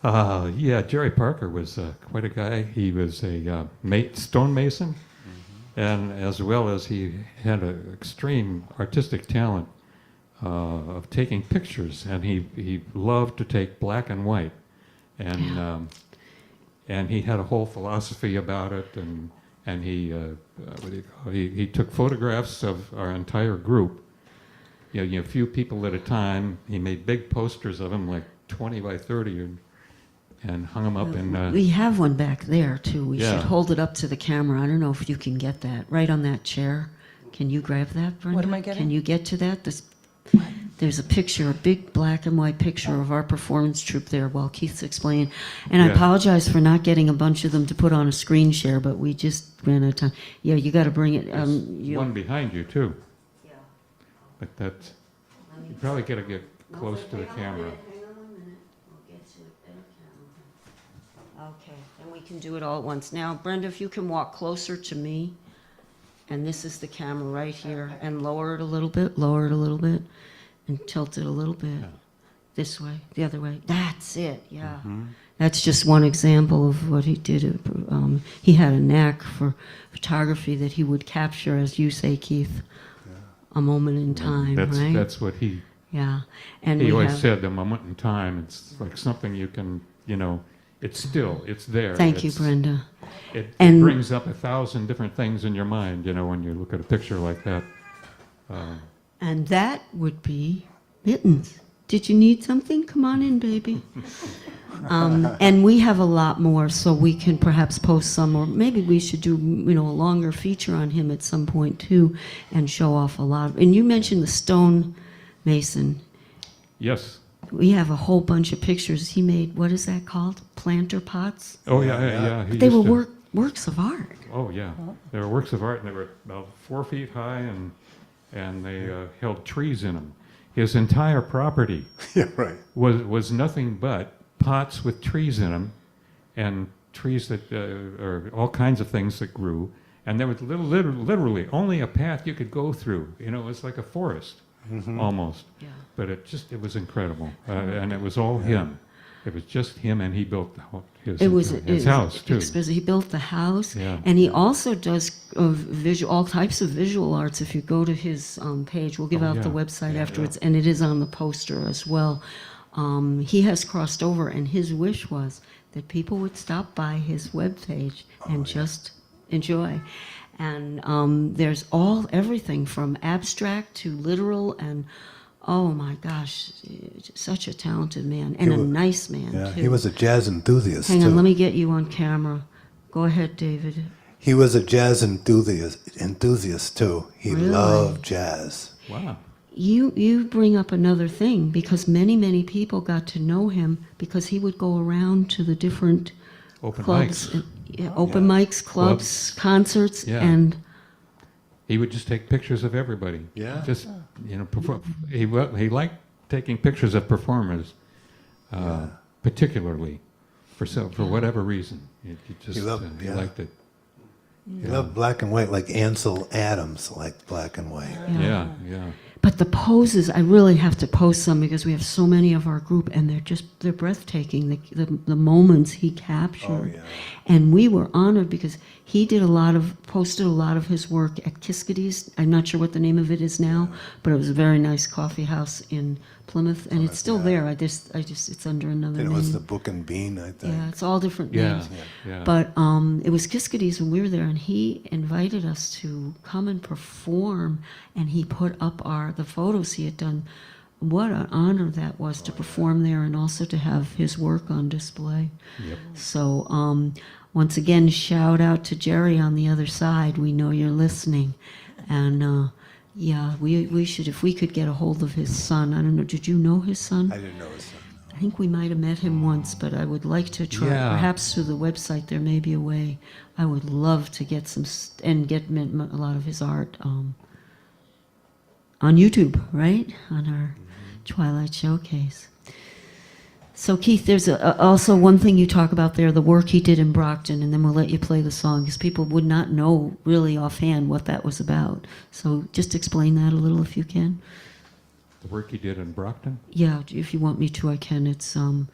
Yeah, Jerry Parker was quite a guy. He was a stonemason, and as well as he had an extreme artistic talent of taking pictures, and he loved to take black and white, and he had a whole philosophy about it, and he took photographs of our entire group, a few people at a time. He made big posters of them, like 20 by 30, and hung them up in... We have one back there, too. We Yeah. should hold it up to the camera. I don't know if you can get that. Right on that chair. Can you grab that, Brenda? What am I getting? Can you get to that? There's a picture, a big black and white picture of our performance troupe there while Keith's explaining. And I Yeah. apologize for not getting a bunch of them to put on a screen share, but we just ran out of time. Yeah, you got to bring it. There's one behind you, too. Yeah. But that's... You probably got to get close to the camera. Hang on 1 minute. We'll get to it there, camera. Okay, and we can do it all at once. Now, Brenda, if you can walk closer to me, and this is the camera right here, and lower it a little bit, and tilt it a little bit. Yeah. This way, the other way. That's it, yeah. That's just one example of what he did. He had a knack for photography that he would capture, as you say, Keith, a moment in time, right? That's what he... Yeah. And He we always have, said, the moment in time, it's like something you can, it's there. Thank you, Brenda. It And- brings up 1,000 different things in your mind, when you look at a picture like that. And that would be Mittens. Did you need something? Come on in, baby. And we have a lot more, so we can perhaps post some, or maybe we should do, a longer feature on him at some point too, and show off a lot. And you mentioned the stone mason. Yes. We have a whole bunch of pictures he made. What is that called? Planter pots. Oh, yeah. He They used were to- works of art. Oh, yeah. They were works of art, and they were about 4 feet high, and they held trees in them. His entire property Yeah, right. was nothing but pots with trees in them, and trees that or all kinds of things that grew, and there was literally only a path you could go through. It was like a forest almost. Yeah. But it was incredible, and it was all him. It was just him, and he built his house too. He built the house, Yeah. and he also does all types of visual arts. If you go to his page, we'll give Oh, out yeah. the website Yeah, afterwards, and it is on the poster as well. He has crossed over, and his wish was that people would stop by his webpage and just enjoy. And there's everything from abstract to literal, and oh my gosh, such a talented man and a nice man Yeah, too. he was a jazz enthusiast Hang too. on, let me get you on camera. Go ahead, David. He was a jazz enthusiast too. He Really? loved jazz. Wow. You bring up another thing, because many people got to know him because he would go around to the different Open clubs, mics. open mics, clubs, concerts, Yeah. and He would just take pictures of everybody. Yeah. Just he liked taking pictures of performers, particularly for whatever reason. He just He loved- he yeah. liked it. He loved black and white, like Ansel Adams liked black and white. Yeah. but the poses, I really have to post some because we have so many of our group, and they're breathtaking. The moments he captured, and we were honored because he posted a lot of his work at Kiskadee's. I'm not sure what the name of it is now, but it was a very nice coffee house in Plymouth, and it's still there. I just it's under another And it name. was the Book and Bean, I think. Yeah, it's all different Yeah. names. Yeah. But it was Kiskadee's when we were there, and he invited us to come and perform, and he put up the photos he had done. What an honor that was to perform there, and also to have his work on display. Yep. So once again, shout out to Jerry on the other side. We know you're listening, and yeah, we should, if we could get a hold of his son. I don't know. Did you know his son? I didn't know his son. I think we might have met him once, but I would like to try. Yeah. Perhaps through the website, there may be a way. I would love to get and get a lot of his art on YouTube, right? On our Twilight Showcase. So Keith, there's also one thing you talk about there, the work he did in Brockton, and then we'll let you play the song, because people would not know really offhand what that was about. So just explain that a little if you can. The work he did in Brockton? Yeah, if you want me to, I can. It's I'm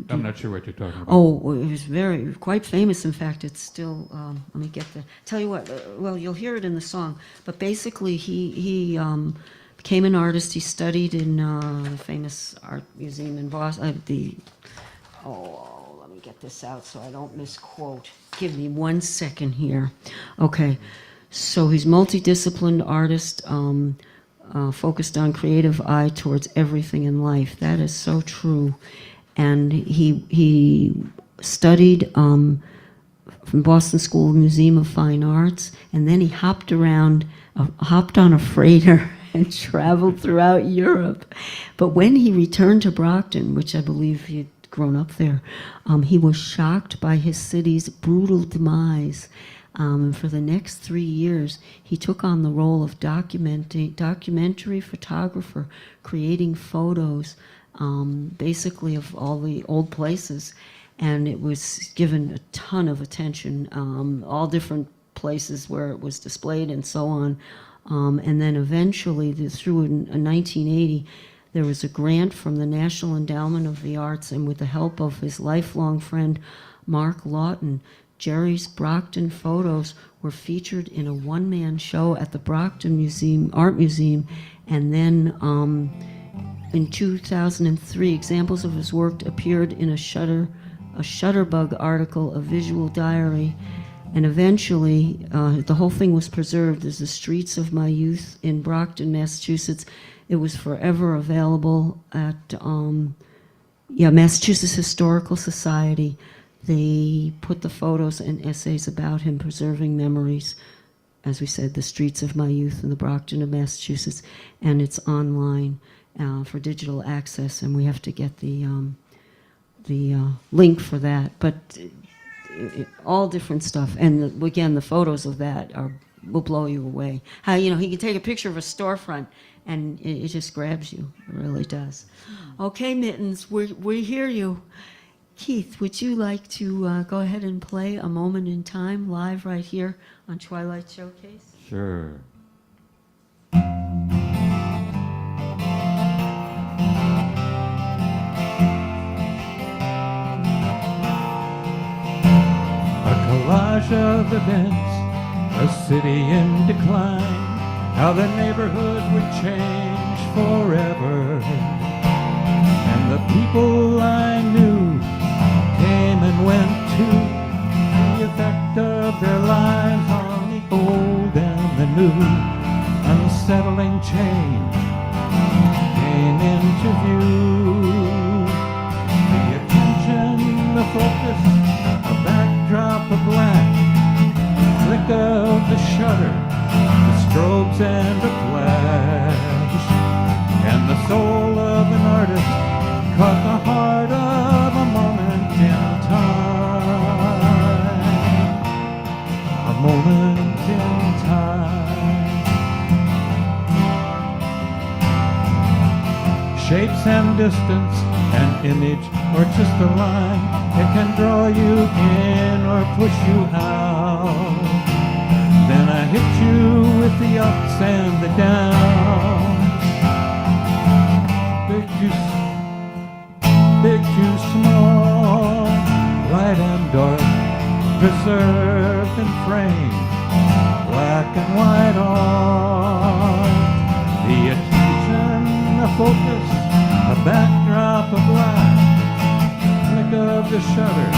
not sure what you're talking about. Oh, it was quite famous. In fact, it's still. Let me get the. Tell you what. Well, you'll hear it in the song. But basically, he became an artist. He studied in the famous art museum in Boston. Let me get this out so I don't misquote. Give me 1 second here. Okay, so he's multidisciplined artist. Focused on creative eye towards everything in life. That is so true. And he studied from Boston School Museum of Fine Arts, and then he hopped on a freighter and traveled throughout Europe. But when he returned to Brockton, which I believe he'd grown up there, he was shocked by his city's brutal demise. And for the next 3 years, he took on the role of documentary photographer, creating photos, basically of all the old places. And it was given a ton of attention, all different places where it was displayed and so on. And then eventually, through in 1980, there was a grant from the National Endowment of the Arts, and with the help of his lifelong friend, Mark Lawton, Jerry's Brockton photos were featured in a one-man show at the Brockton Art Museum, and then in 2003, examples of his work appeared in a Shutterbug article, a visual diary, and eventually the whole thing was preserved as The Streets of My Youth in Brockton, Massachusetts. It was forever available at Massachusetts Historical Society. They put the photos and essays about him, preserving memories, as we said, The Streets of My Youth in the Brockton of Massachusetts, and it's online for digital access, and we have to get the link for that. But all different stuff, and again, the photos of that will blow you away. How he can take a picture of a storefront, and it just grabs you. It really does. Okay, Mittens, we hear you. Keith, would you like to go ahead and play A Moment in Time live right here on Twilight Showcase? Sure. A collage of events, a city in decline, how the neighborhood would change forever, and the people I knew came and went too, the effect of their lives on the old and the new. Unsettling change came into view. The attention, the focus, a backdrop of black, flick of the shutter, the strobes and a flash, and the soul of an artist caught the heart of a moment in time. A moment in time. Shapes and distance, an image or just a line, it can draw you in or push you out. Then I hit you with the ups and the downs. Big too small, light and dark, preserved and framed, black and white art. The attention, a focus, a backdrop of black, flick of the shutter,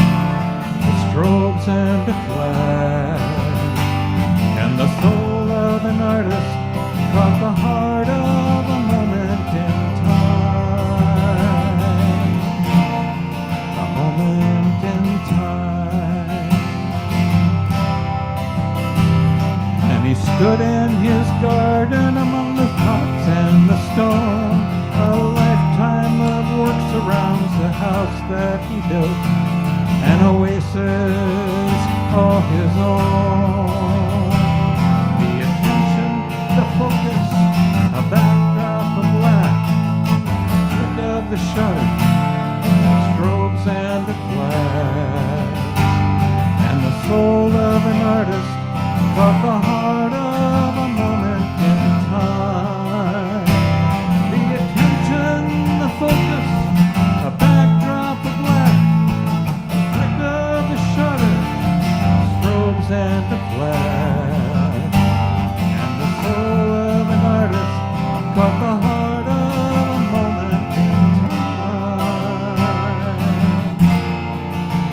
the strobes and a flash, and the soul of an artist caught the heart of a moment in he stood in his garden among the pots and the stone. A lifetime of work surrounds the house that he built, an oasis all his own. The attention, the focus, a backdrop of black, flick of the shutter, flag. And the soul of an artist caught the heart of a moment in time. The attention, the focus, a backdrop of black, a flick of the shutter, strobes and a flash. And the soul of an artist caught the heart of a moment in time.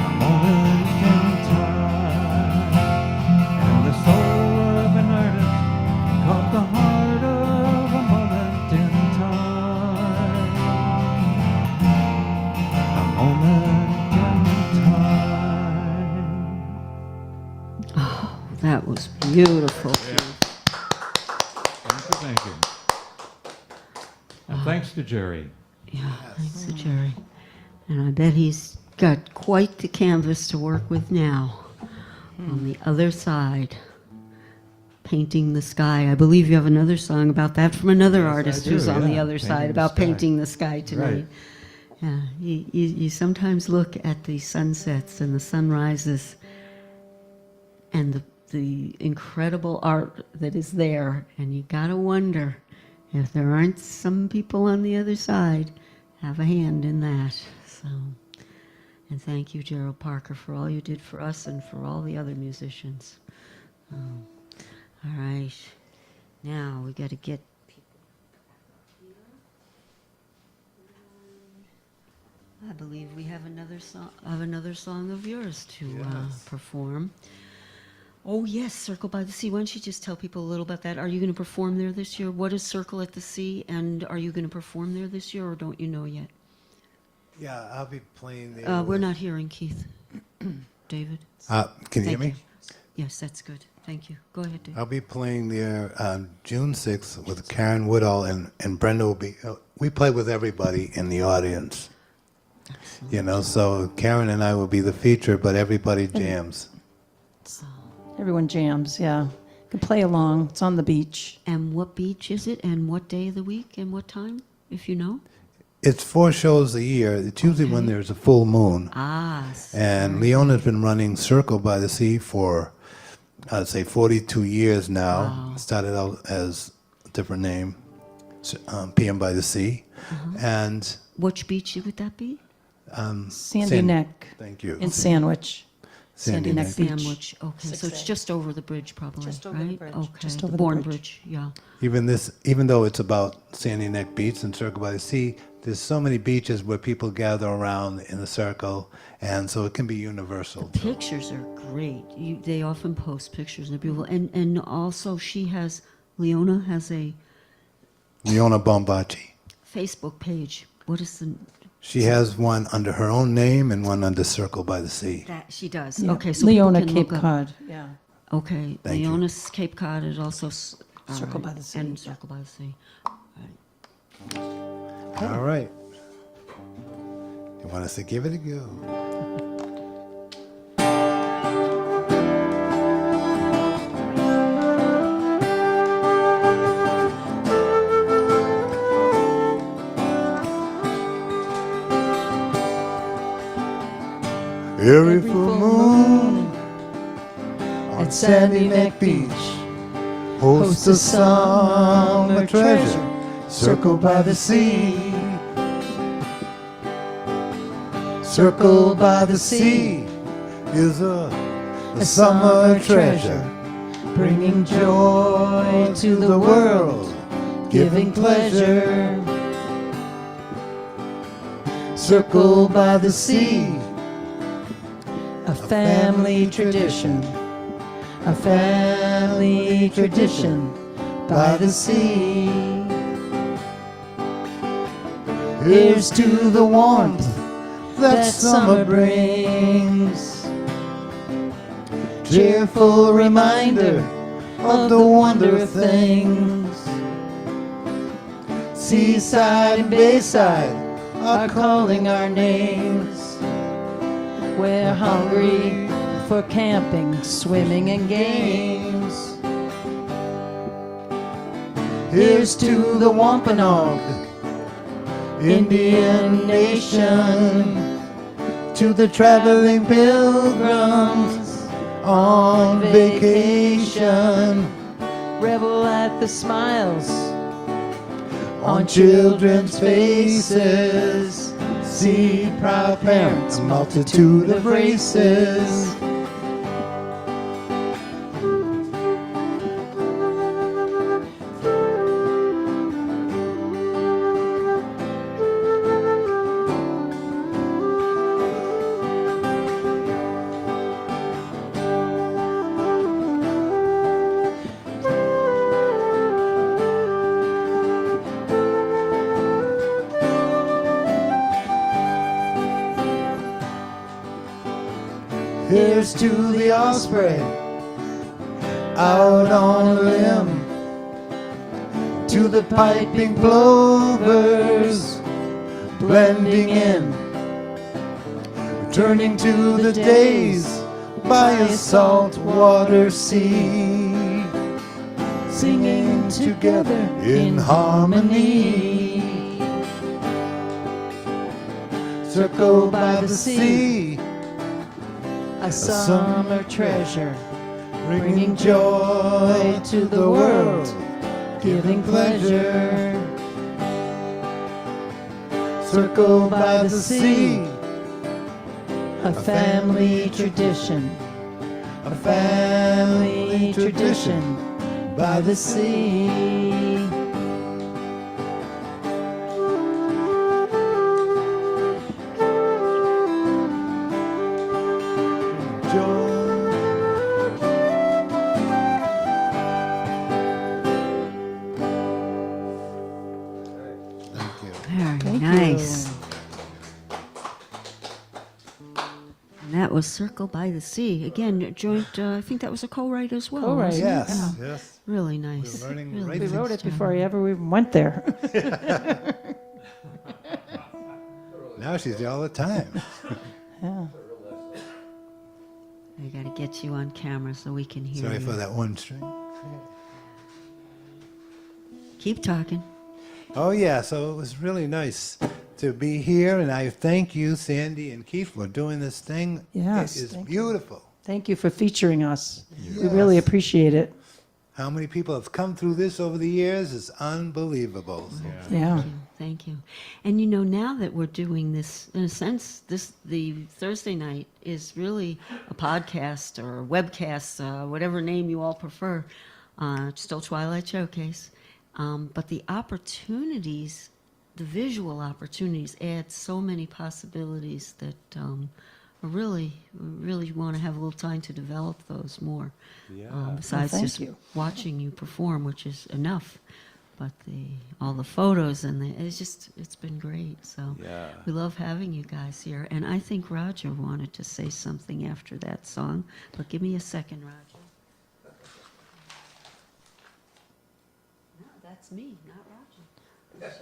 A moment in time. And the soul of an artist caught the heart of a moment in time. A moment in time. Oh, that was beautiful. Thank you. And thanks to Jerry. Yeah, thanks to Jerry. And I bet he's got quite the canvas to work with now. On the other side, painting the sky. I believe you have another song about that from another Yes, I artist do, who's on the yeah. other Painting side the about sky. painting the sky tonight. Right. Yeah, you sometimes look at the sunsets and the sunrises and the incredible art that is there, and you gotta wonder if there aren't some people on the other side have a hand in that. So, and thank you, Gerald Parker, for all you did for us and for all the other musicians. All right, now we got to get people. I believe we have another song of yours to perform. Oh yes, Circle by the Sea. Why don't you just tell people a little about that? Are you going to perform there this year? What is Circle at the Sea, and are you going to perform there this year, or don't you know yet? Yeah, I'll be playing there. We're not hearing Keith. David? Can you hear Thank me? you. Yes, that's good. Thank you. Go ahead, David. I'll be playing there on June 6th with Karen Woodall, and Brenda will be. We play with everybody in the audience. You know, so Karen and I will be the feature, but everybody jams. Everyone jams, yeah. You can play along. It's on the beach. And what beach is it, and what day of the week, and what time, if you know? It's 4 shows a year. It's usually when there's a full moon. Ah. And Leona's been running Circle by the Sea for, I'd say, 42 years now. Wow. Started out as a different name, PM by the Sea. And Which beach would that be? Sandy Neck. Thank you. In Sandwich. Sandy Neck. Beach. Sandwich. Okay, so it's just over the bridge, probably, Just over right? the bridge. Okay, Just the over the Bourne bridge. Yeah. Even though it's about Sandy Neck Beach and Circle by the Sea, there's so many beaches where people gather around in a circle, and so it can be universal. Pictures are great. They often post pictures, and they're beautiful. And also, Leona has a Leona Bombaci. Facebook page. What is the... She has one under her own name and one under Circle by the Sea. That she does. Yeah. Okay, so Leona people can Cape look up. Cod. Yeah. Okay, Thank you. Leona's Cape Cod is also Circle by the Sea, and yeah. Circle by the Sea. All right. You want us to give it a go? Every full moon on Sandy Neck Beach hosts a summer treasure, Circle by the Sea. Circle by the Sea is a summer treasure, bringing joy to the world, giving pleasure. Circle by the Sea, A family tradition. A family tradition by the sea. Here's to the warmth that summer brings. Cheerful reminder of the wonder of things. Seaside and bayside are calling our names. We're hungry for camping, swimming, and games. Here's to the Wampanoag, Indian nation. to the traveling pilgrims on vacation, Revel at the smiles on children's faces, see proud parents, a multitude of races. Here's to the osprey out on a limb, to the piping plovers blending in, returning to the days by a saltwater sea, singing together in harmony. Circled by the sea, a summer treasure, bringing joy to the world, giving pleasure. Circled by the sea, a family tradition, a family tradition by the sea. Very nice. And that was Circle by the Sea. Again, a joint, I think that was a co-write as well. Co-write, wasn't it? Yes, Yeah. yes. Really nice. We're learning Really right we nice wrote it job. before I ever even went there. Now she's there all the time. Yeah. I got to get you on camera so we can hear Sorry you. for that one string. Keep talking. Oh yeah, so it was really nice to be here, and I thank you, Sandy and Keith, for doing this thing. Yes, It is thank you. beautiful. Thank you for featuring us. We Yes. really appreciate it. How many people have come through this over the years is unbelievable. Yeah. Thank you. And you know, now that we're doing this, in a sense, the Thursday night is really a podcast or a webcast, whatever name you all prefer. It's still Twilight Showcase. But the opportunities, the visual opportunities add so many possibilities that we really want to have a little time to develop those more. Besides Well, thank just you. watching you perform, which is enough. But all the photos and it's been great. So we love having you guys here. And I think Roger wanted to say something after that song. But give me a second, Roger. No, that's me, not Roger.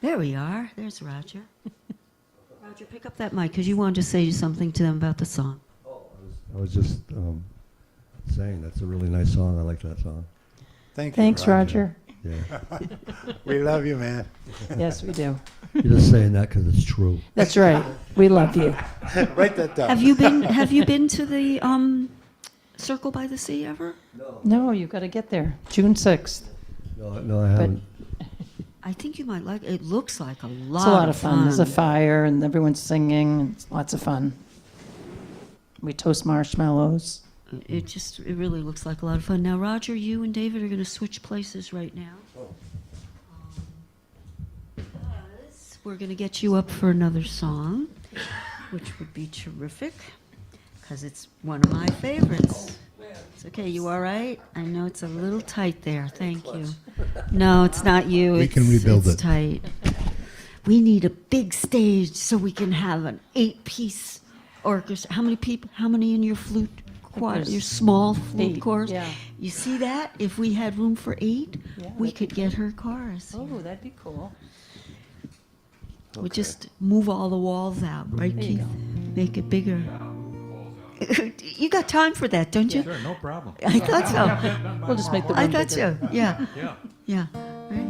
There we are. There's Roger. Roger, pick up that mic because you wanted to say something to them about the song. I was just saying that's a really nice song. I like that song. Thank you. Thanks, Roger. Yeah. We love you, man. Yes, we do. You're just saying that because it's true. That's right. We love you. Write that down. Have you been to the Circle by the Sea ever? No, you've got to get there. June 6th. No, I haven't. I think you might like it. It looks like a lot, It's a lot of fun. There's a fire and everyone's singing. And it's lots of fun. We toast marshmallows. It really looks like a lot of fun. Now, Roger, you and David are going to switch places right now. Because we're going to get you up for another song, which would be terrific, because it's one of my favorites. It's okay. You all right? I know it's a little tight there. Thank you. No, it's not you. We can rebuild it's it. tight. We need a big stage so we can have an 8-piece orchestra. How many people? How many in your flute choir? Your small flute 8, chorus? yeah. You see that? If we had room for 8, Yeah, we that'd could get her chorus. Oh, that'd be cool. We just move all the walls out, right, There you Keith? go. Make it bigger. You got time for that, don't you? Sure, no problem. I thought so. We'll just make the room I thought bigger. so. Yeah. Yeah. Yeah. Right.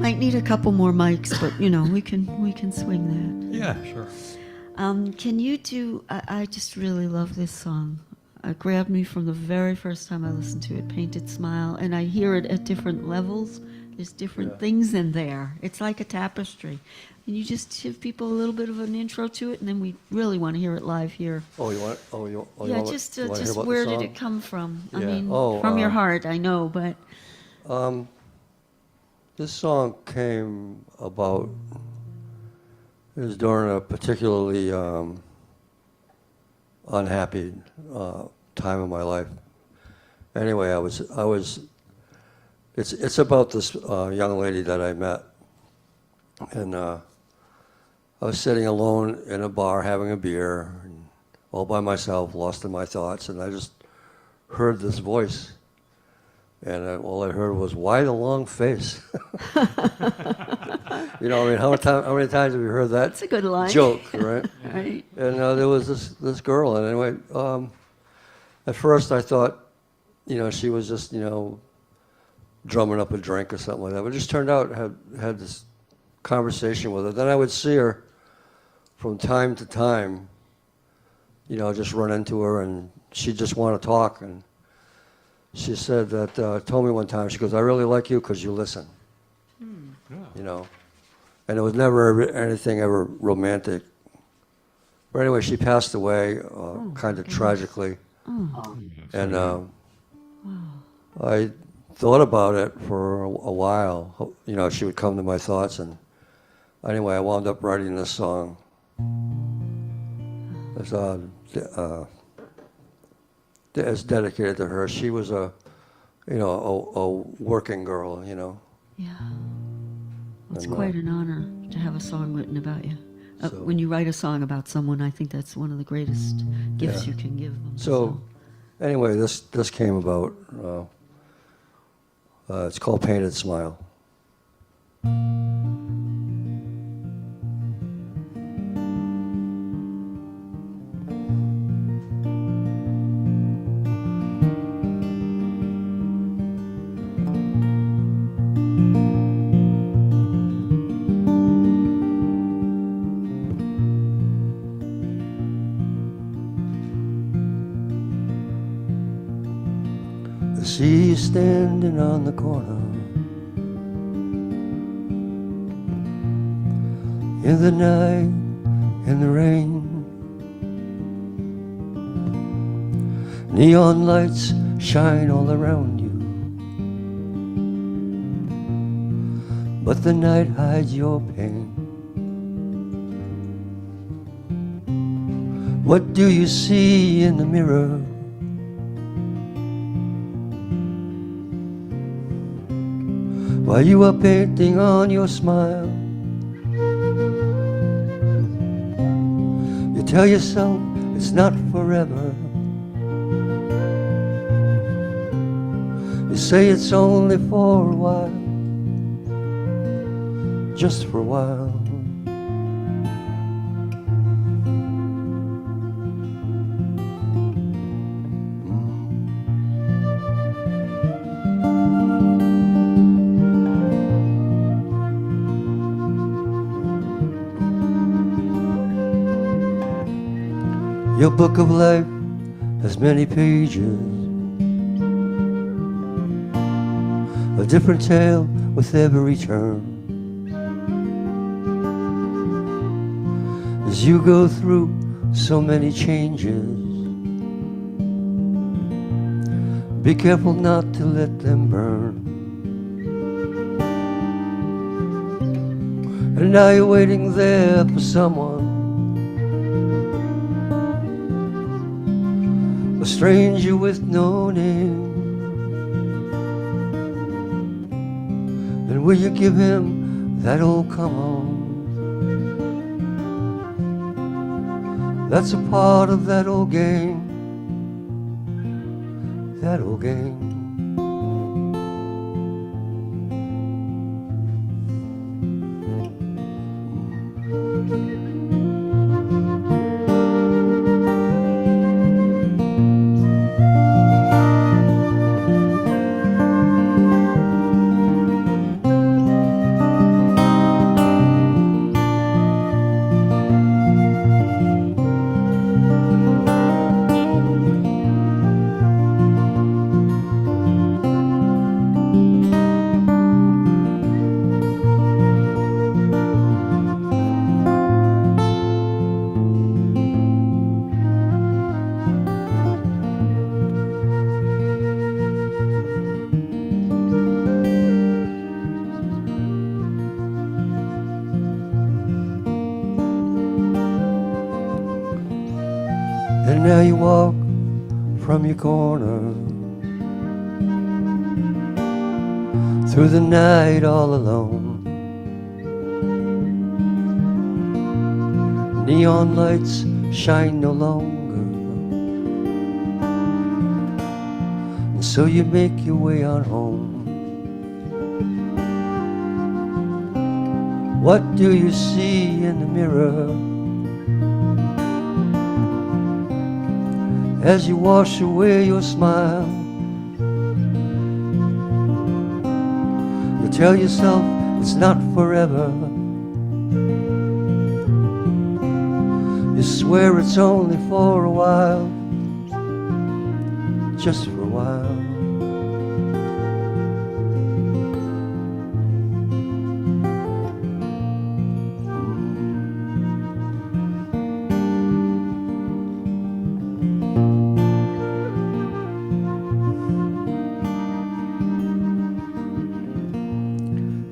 Might need a couple more mics, but you know, we can swing that. Yeah, sure. Can you do? I just really love this song. It grabbed me from the very first time I listened to it. Painted Smile, and I hear it at different levels. There's different things in there. It's like a tapestry. Can you just give people a little bit of an intro to it, and then we really want to hear it live here. Oh, you want? Oh, you. Oh, you Yeah, want, just you want to hear just about where the did song? it come from? I Yeah. mean, Oh, from your heart, I know, but This song came about. It was during a particularly unhappy time in my life. Anyway, I was. It's about this young lady that I met, and I was sitting alone in a bar having a beer, and all by myself, lost in my thoughts, and I just heard this voice, and all I heard was, "Why the long face?" You know, I mean, how many times have you heard that? That's a good line. Joke, right? Right. And there was this girl, and anyway, at first I thought, you know, she was just, you know, drumming up a drink or something like that. But it just turned out I had this conversation with her. Then I would see her from time to time, you know, just run into her, and she'd just want to talk. And she said that, told me one time, she goes, "I really like you because you listen." You know, and it was never anything ever romantic. But anyway, she passed away kind of tragically. And I thought about it for a while. You know, she would come to my thoughts, and anyway, I wound up writing this song. It's dedicated to her. She was a working girl, you know. Yeah. It's And, quite an honor to have a song written about you. So- When you write a song about someone, I think that's one of the greatest gifts you can give them. So, anyway, this came about. It's called Painted Smile. I see you standing on the corner in the night, in the rain. Neon lights shine all around you, but the night hides your pain. What do you see in the mirror? While you are painting on your smile, you tell yourself it's not forever. You say it's only for a while, just for a while. Your book of life has many pages, a different tale with every turn. As you go through so many changes, be careful not to let them burn. And now you're waiting there for someone, a stranger with no name. And will you give him that old come on? That's a part of that old game, that old game. now you walk from your corner through the night all alone. Neon lights shine no longer, and so you make your way on home. What do you see in the mirror as you wash away your smile? You tell yourself it's not forever. You swear it's only for a while, just for a while.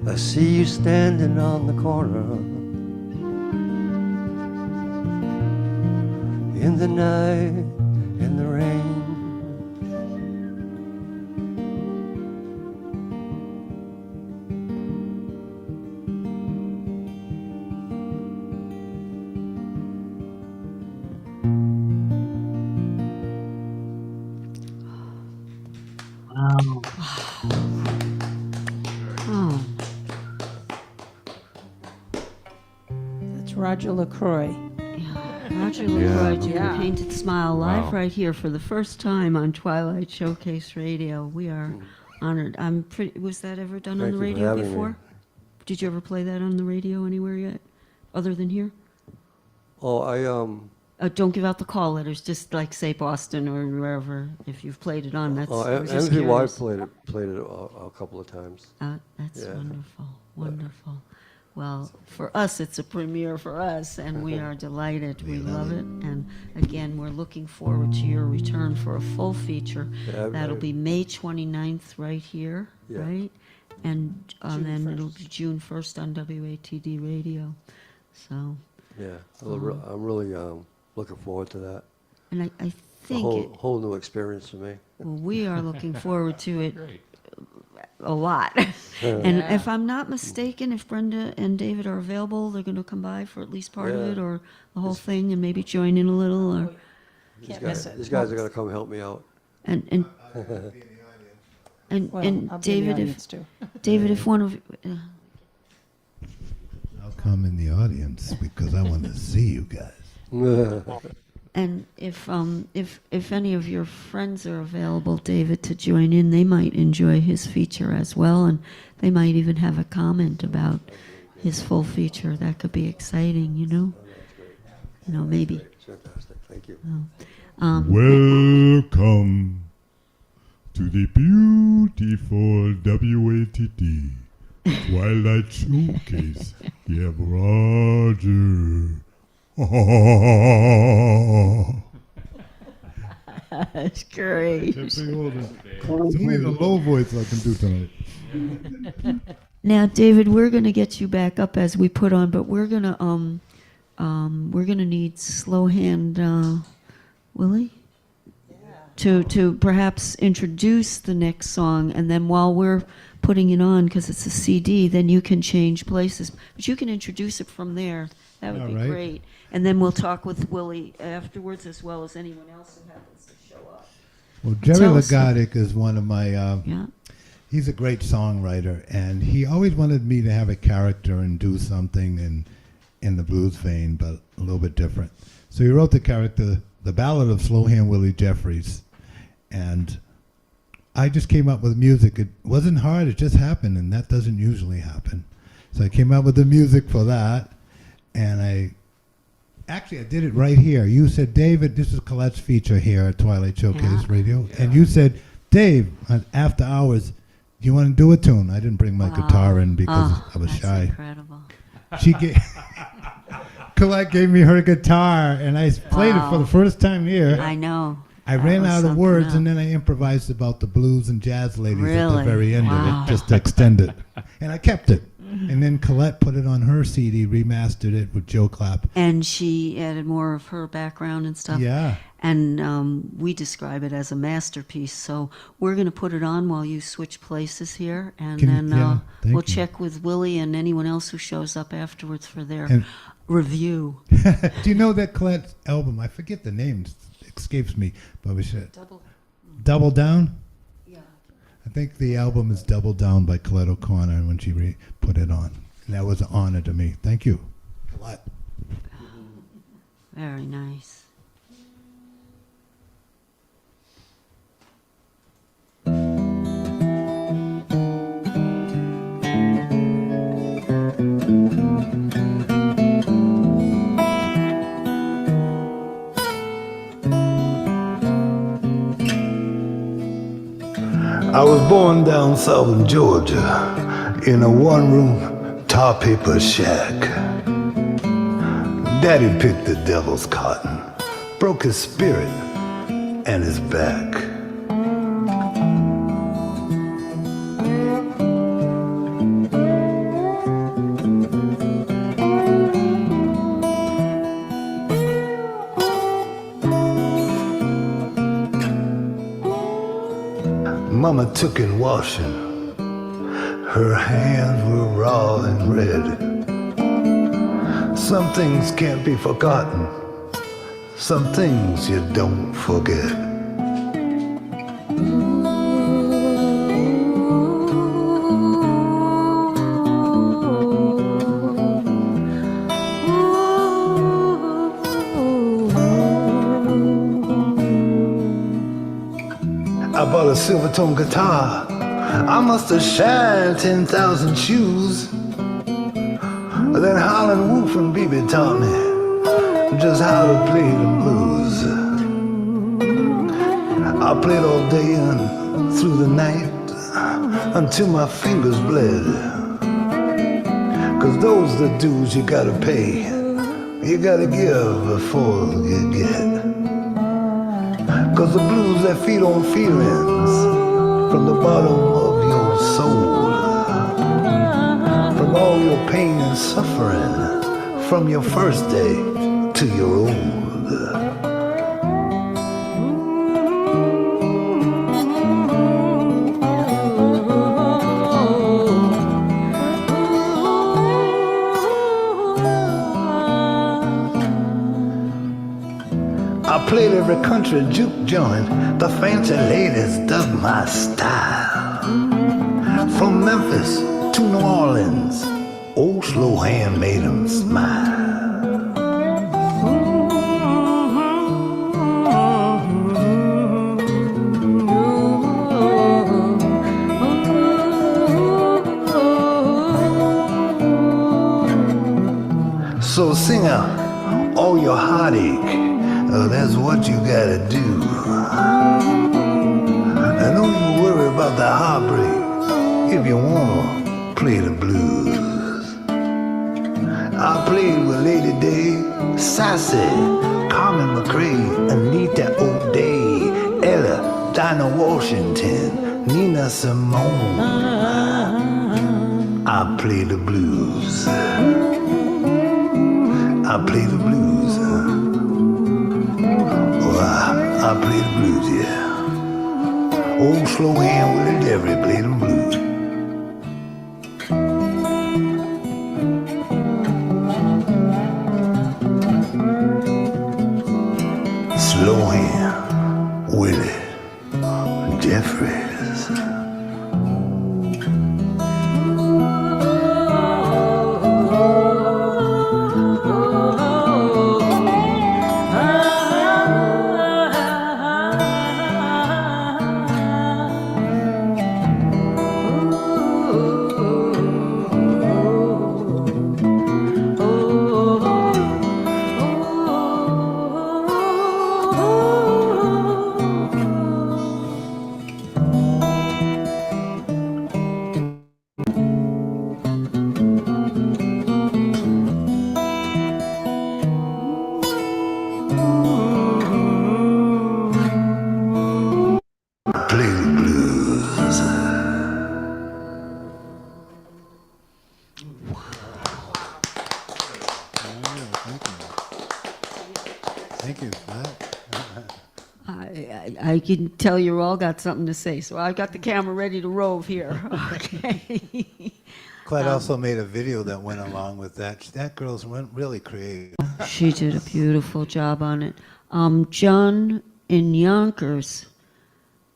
I see you standing on the corner in the night, in the rain. Wow. Oh, That's Roger LaCroix. Roger LaCroix doing Yeah. Painted Smile live Wow. right here for the first time on Twilight Showcase Radio. We are honored. Was that ever done on Thank the you for radio having me. before? Did you ever play that on the radio anywhere yet, other than here? Oh, Don't give out the call letters. Just like say Boston or wherever. If you've played it on, that's. I was just MTY curious. played it a couple of times. That's Yeah. wonderful, wonderful. Well, for us, it's a premiere for us, and we are delighted. We love it, and again, we're looking forward to your return for a full feature. Yeah, That'll be May 29th right here, Yeah. right? And June then 1st. it'll be June 1st on WATD radio. So, Yeah, I'm really looking forward to that. and I A think whole new experience for me. we are looking forward to it Great. a lot. And if I'm not mistaken, if Brenda and David are available, they're going to come by for at least part of Yeah. it or the whole thing and maybe join in a little. Or These guys are going to come help me out. and Well, and I'll be in the David, audience too. David, if one of I'll come in the audience because I want to see you guys. and if any of your friends are available, David, to join in, they might enjoy his feature as well, and they might even have a comment about his full feature. That could be exciting, you know. You know, maybe. Fantastic, thank you. Welcome to the beautiful WATD Twilight Showcase. You have Roger. That's great. It's only the low voice I can do tonight. Now, David, we're going to get you back up as we put on, but we're going to need slow hand Willie to perhaps introduce the next song, and then while we're putting it on, because it's a CD, then you can change places, but you can introduce it from there. That would be All right. great, and then we'll talk with Willie afterwards, as well as anyone else who happens to show up. Well, Jerry Tell us- Lagodic is one of my, Yeah. he's a great songwriter, and he always wanted me to have a character and do something in the blues vein, but a little bit different. So he wrote the character, the Ballad of Slowhand Willie Jeffries, and I just came up with music. It wasn't hard, it just happened, and that doesn't usually happen. So I came up with the music for that, and I did it right here. You said, David, this is Colette's feature here at Twilight Showcase Radio, and you said, Dave, on After Hours, do you want to do a tune? I didn't bring my guitar in because I was That's shy. incredible. She gave Colette gave me her guitar, and I played it for the first time here. I know. I That ran was out of something words, else. and then I improvised about the blues and jazz ladies at Really? the very end of Wow. it, just to extend it. And I kept it. And then Colette put it on her CD, remastered it with Joe Clapp. And she added more of her background and stuff. Yeah. And we describe it as a masterpiece. So we're going to put it on while you switch places here. And then thank we'll you. check with Willie and anyone else who shows up afterwards for their And- review. Do you know that Colette's album? I forget the name. It escapes me. But we should. Double Down? Yeah. I think the album is Double Down by Colette O'Connor when she put it on. And that was an honor to me. Thank you. Colette. Very nice. I was born down south in Georgia in a one-room tar paper shack. Daddy picked the devil's cotton, broke his spirit and his back. Mama took in washing. Her hands were raw and red. Some things can't be forgotten. Some things you don't forget. I bought a silver tone guitar. I must have shined 10,000 shoes. Then Holland Wolf and BB taught me just how to play the blues. I played all day and through the night until my fingers bled. 'Cause those the dues you gotta pay. You gotta give before you get. 'Cause the blues that feed on feelings from the bottom of your soul, from all your pain and suffering, from your first day to your old. I played every country juke joint. The fancy ladies dug my style. From Memphis to New Orleans, old slow hand made them smile. So sing out all your heartache. That's what you gotta do. And don't you worry about the heartbreak if you wanna play the blues. I played with Lady Day, Sassy, Carmen McRae, Anita O'Day, Ella, Dinah Washington, Nina Simone. I play the blues. I play the blues. I play the blues, yeah. Old slow hand Willie Devery played them blues. Slow hand Willie Jeffries. Thank you for that. I can tell you all got something to say, so I've got the camera ready to rove here. Okay. Clyde also made a video that went along with that. That girl's really creative. She did a beautiful job on it. John in Yonkers,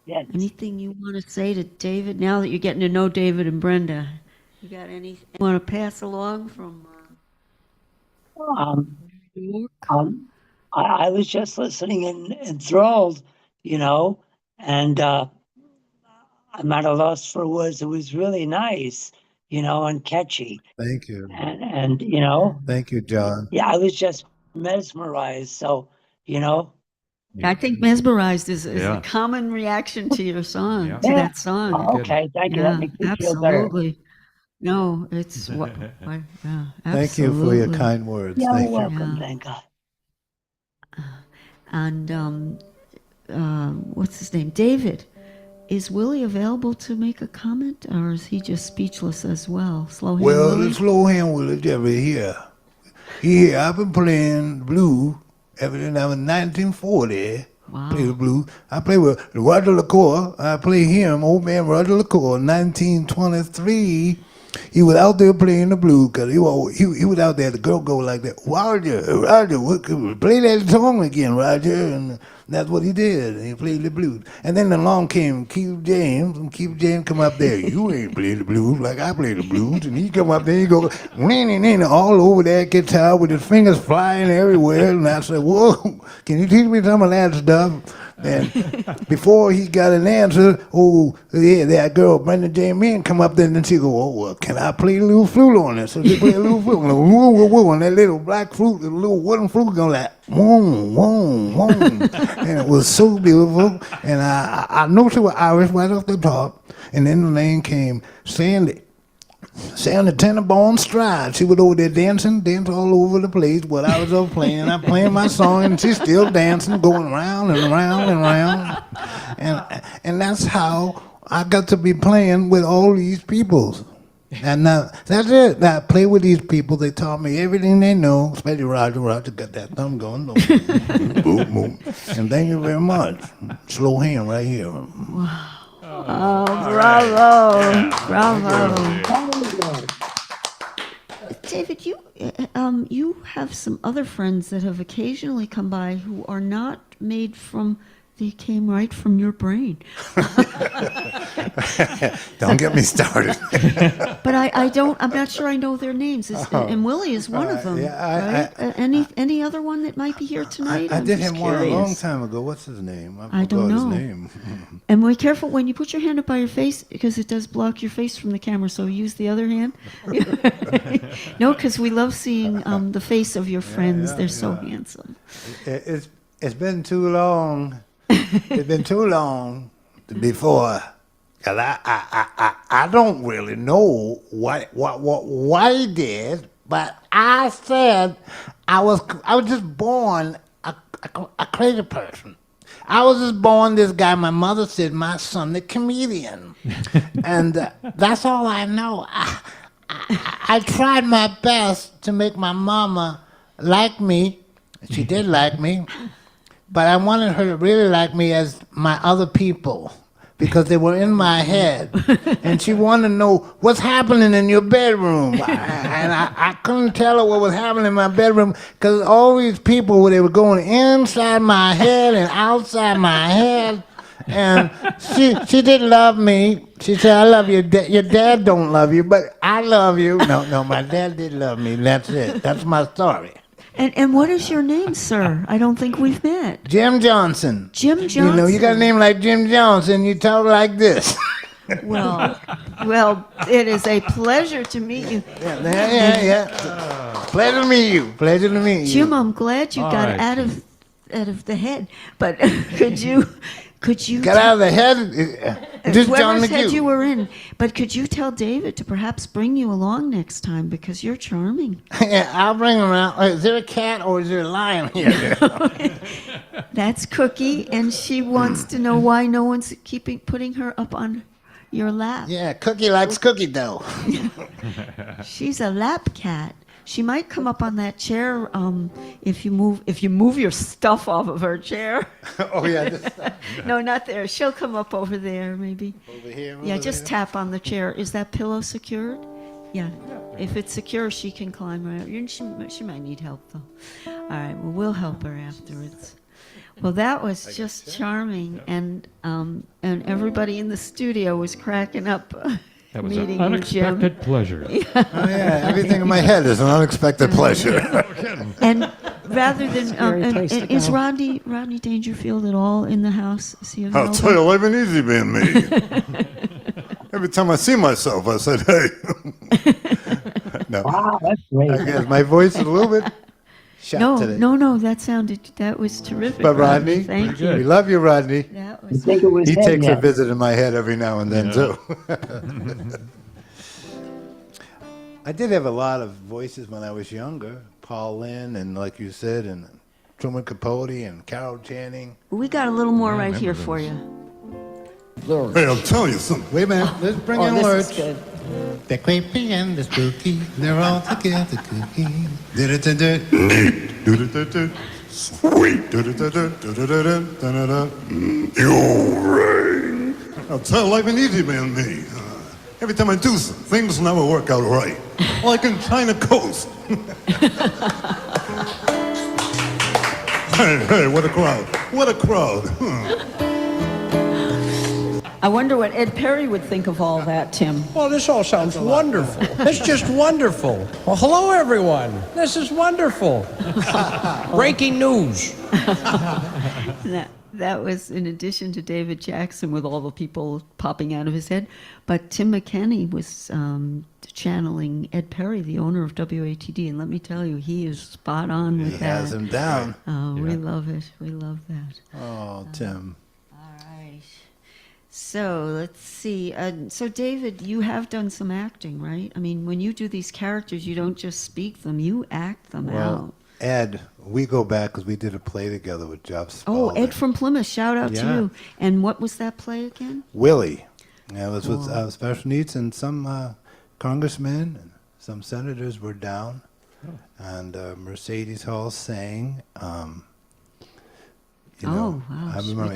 Yes. anything you want to say to David now that you're getting to know David and Brenda? You got anything you want to pass along from Um, New York? I was just listening and enthralled, and I'm at a loss for words. It was really nice, and catchy. Thank you. And Thank you, John. yeah, I was just mesmerized. So, I think mesmerized is Yeah. a common reaction to your song, Yeah. to that song. oh, okay, thank you. Yeah, That makes me feel better. absolutely. No, it's what. Yeah, Thank you for your absolutely. kind words. You're Thank you. welcome. Yeah. Thank God. And what's his name? David. Is Willie available to make a comment, or is he just speechless as well? Slow hand Well, Willie? the slow hand Willie Jeffrey here. Here, I've been playing blues ever since I was 1940. Wow. Play the blues. I play with Roger LaCroix. I play him, old man Roger LaCroix, 1923. He was out there playing the blues because he was out there. The girl go like that. Roger, play that song again, Roger. And that's what he did. And he played the blues. And then along came Keith James, and Keith James come up there. You ain't play the blues like I play the blues. And he come up there, he go all over that guitar with his fingers flying everywhere. And I said, whoa, can you teach me some of that stuff? And before he got an answer, that girl, Brenda Jane Meehan, come up there and she go, oh, well, can I play a little flute on it? So she play a little flute, and that little black flute, the little wooden flute, going like, whoom, whoom, whoom. And it was so beautiful. And I know she was Irish right off the top. And then the name came Sandy tenor bone Streid. She was over there dancing all over the place while I was up playing. I'm playing my song and she's still dancing, going round and round and round. And that's how I got to be playing with all these people. And now, that's it. I play with these people. They taught me everything they know, especially Roger. Roger got that thumb going. Boom, boom. And thank you very much. Slow hand right here. Oh, bravo, bravo. David, you have some other friends that have occasionally come by who are not made from. They came right from your brain. Don't get me started. But I'm not sure I know their names. And Willie is one of them. Yeah, right? Any other one that might be here tonight? I I'm did just him one a long curious. time ago. What's his name? I don't forgot know. his name. And be careful when you put your hand up by your face, because it does block your face from the camera, so use the other hand. No, because we love seeing the face of your friends. They're so handsome. It's been too long. It's been too long before, cause I don't really know what he did, but I said I was just born a crazy person. I was just born this guy. My mother said my son the comedian, and that's all I know. I tried my best to make my mama like me. She did like me. But I wanted her to really like me as my other people because they were in my head. And she wanted to know what's happening in your bedroom. And I couldn't tell her what was happening in my bedroom because all these people, they were going inside my head and outside my head. And she didn't love me. She said, I love you. Your dad don't love you, but I love you. No, my dad did love me. That's it. That's my story. And what is your name, sir? I don't think we've met. Jim Johnson. Jim Johnson. You know, you got a name like Jim Johnson, you talk like this. Well, it is a pleasure to meet you. Yeah. Pleasure to meet you. Pleasure to meet you. Jim, I'm glad you got right. out of the head. But could you Get out of the head. Just John whoever's head you McHugh. were in? But could you tell David to perhaps bring you along next time, because you're charming. Yeah, I'll bring him out. Is there a cat or is there a lion here? That's Cookie, and she wants to know why no one's putting her up on your lap. Yeah, Cookie likes cookie dough. She's a lap cat. She might come up on that chair if you move your stuff off of her chair. Oh, yeah. This, No, not there. She'll come up over there, maybe. over here. Yeah, over just there. tap on the chair. Is that pillow secured? Yeah. If it's secure, she can climb right up. She might need help, though. All right, well, we'll help her afterwards. Well, that was just charming, and everybody in the studio was cracking up. That was an meeting you, Jim. unexpected pleasure. Oh, yeah. Everything in my head is an unexpected pleasure. And rather than, Scary place to is go. Rodney Dangerfield at all in the house? Is he I'll available? tell you, life ain't easy being me. Every time I see myself, I said, hey. No. Wow, that's great. I guess my voice is a little bit shot today. No, that was terrific. But Rodney, Thank we you. love you, Rodney. That I was think it was He him, takes yeah. a visit in my head every now and then, too. I did have a lot of voices when I was younger. Paul Lynn, and like you said, and Truman Capote, and Carol Channing. We got a little more right remember here those. for you. Hey, I'll tell you something. Wait a minute. Let's bring in This words. is good. The creepy and the spooky, they're all together cookie. Do-do-do-do. Sweet. Do-do-do-do. You rain. I'll tell life ain't easy being me. Every time I do something, things never work out right. Like in China Coast. Hey, what a crowd. What a crowd. I wonder what Ed Perry would think of all that, Tim. Well, this all sounds wonderful. It's just wonderful. Well, hello, everyone. This is wonderful. Breaking news. That was in addition to David Jackson with all the people popping out of his head. But Tim McKenney was channeling Ed Perry, the owner of WATD. And let me tell you, he is spot on with He that. has him down. Oh, we love it. We love that. Oh, Tim. All right. So let's see. So David, you have done some acting, right? I mean, when you do these characters, you don't just speak them; you act them out. Ed, we go back because we did a play together with Jeff Oh, Spalding. Ed from Plymouth! Shout out to Yeah. you. And what was that play again? Willie. Yeah, it was with special needs, and some congressmen and some senators were down, and Mercedes Hall sang. Oh, wow. I remember.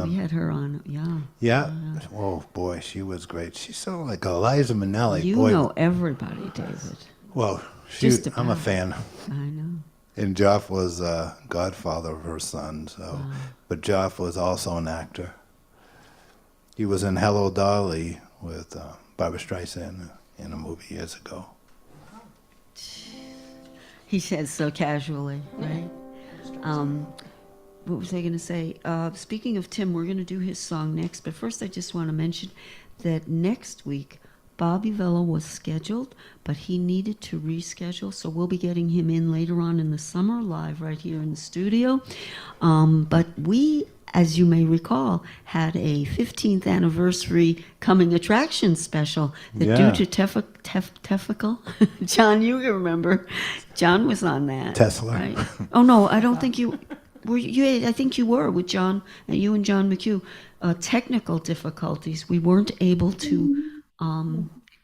We had her on. Yeah. Yeah. Oh boy, she was great. She's sort of like Eliza Minnelli. You boy. know everybody, David. Well, Just I'm a about. fan. I know. And Joff was godfather of her son. So, but Joff was also an actor. He was in Hello, Dolly with Barbra Streisand in a movie years ago. He says so casually, right? What was I going to say? Speaking of Tim, we're going to do his song next. But first, I just want to mention that next week, Bobby Vella was scheduled, but he needed to reschedule. So we'll be getting him in later on in the summer, live right here in the studio. But we, as you may recall, had a 15th anniversary coming attraction special that Yeah. due to Tefical, John, you remember, John was on that. Tesla. Right? Oh, no, I don't think you were. I think you were with John, you and John McHugh. Technical difficulties. We weren't able to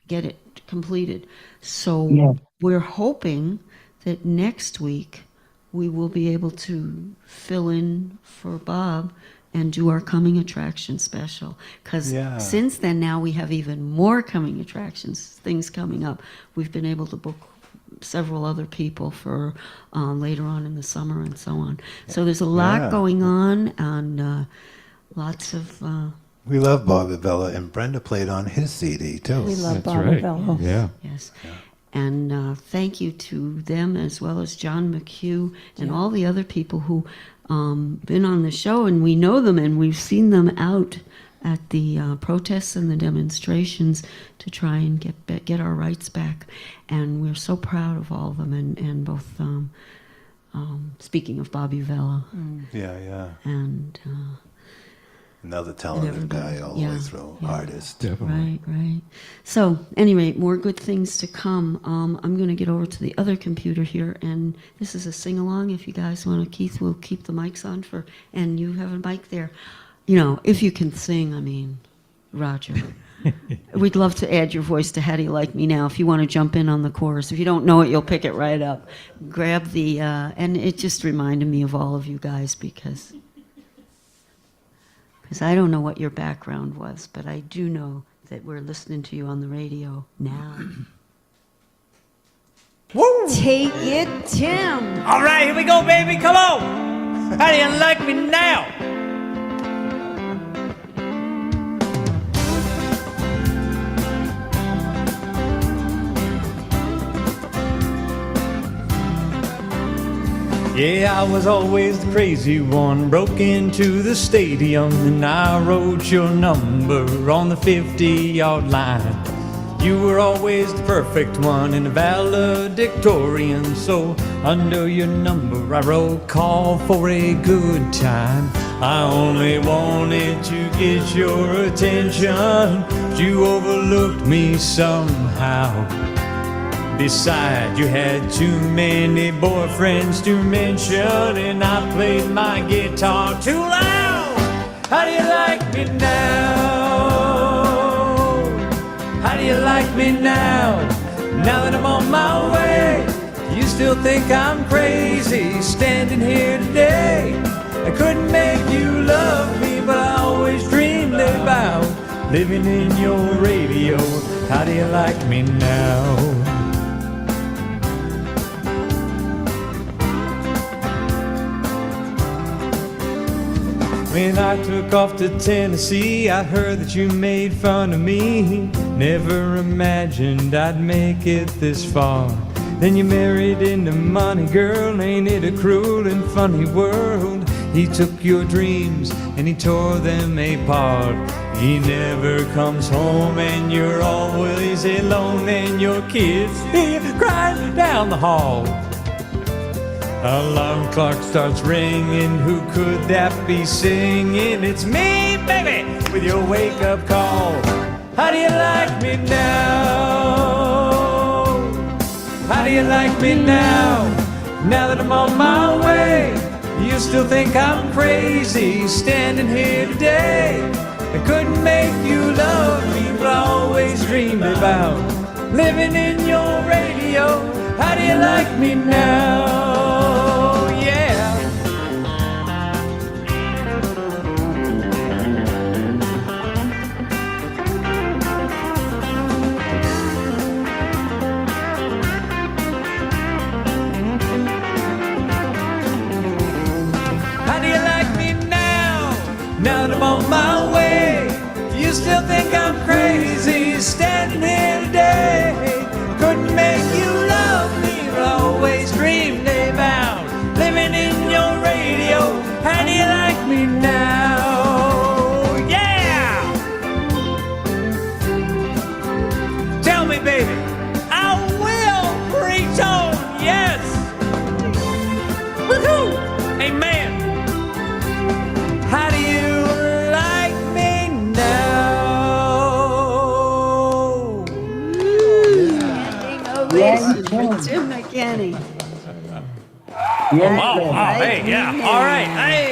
get it completed. So Yeah. we're hoping that next week we will be able to fill in for Bob and do our coming attraction special. Because Yeah. since then, now we have even more coming attractions, things coming up. We've been able to book several other people for later on in the summer and so on. So there's a lot Yeah. going on, and lots of... We love Bobby Vella, and Brenda played on his CD too. We love That's Bobby right. Vella. Yeah. Yes. And thank you to them as well as John McHugh and all the other people who been on the show, and we know them and we've seen them out at the protests and the demonstrations to try and get our rights back. And we're so proud of all of them, and both, speaking of Bobby Vella, Yeah. and Another talented guy everybody. all the way through, artist. Definitely. right. So anyway, more good things to come. I'm going to get over to the other computer here, and this is a sing-along. If you guys want to, Keith, we'll keep the mics on and you have a mic there. You know, if you can sing, I mean, Roger. We'd love to add your voice to How Do You Like Me Now if you want to jump in on the chorus. If you don't know it, you'll pick it right up. Grab the, and it just reminded me of all of you guys because I don't know what your background was, but I do know that we're listening to you on the radio now. Woo! Take it, Tim. All right, here we go, baby. Come on. How do you like me now? Yeah, I was always the crazy one. Broke into the stadium and I wrote your number on the 50-yard line. You were always the perfect one in a valedictorian, so under your number I wrote call for a good time. I only wanted to get your attention, but you overlooked me somehow. Besides, you had too many boyfriends to mention, and I played my guitar too loud. How do you like me now? How do you like me now? Now that I'm on my way, you still think I'm crazy standing here today. I couldn't make you love me, but I always dreamed about living in your radio. How do you like me now? When I took off to Tennessee, I heard that you made fun of me. Never imagined I'd make it this far. Then you married into money, girl. Ain't it a cruel and funny world? He took your dreams and he tore them apart. He never comes home and you're always alone, and your kids hear you crying down the hall. Alarm clock starts ringing, who could that be singing? It's me, baby, with your wake-up call. How do you like me now? How do you like me now? Now that I'm on my way, you still think I'm crazy standing here today. I couldn't make you love me, but I always dreamed about living in your radio. How do you like me now? Now that I'm on my way, you still think I'm crazy standing here today. Couldn't make you love me, but I always dreamed about living in your radio. How do you like me now? Yeah! Tell me, baby, I will preach on, yes! Woohoo! Amen! How do you like me now? Standing ovation for Tim McKenney. Wow. Oh, hey, yeah. All right. Hey.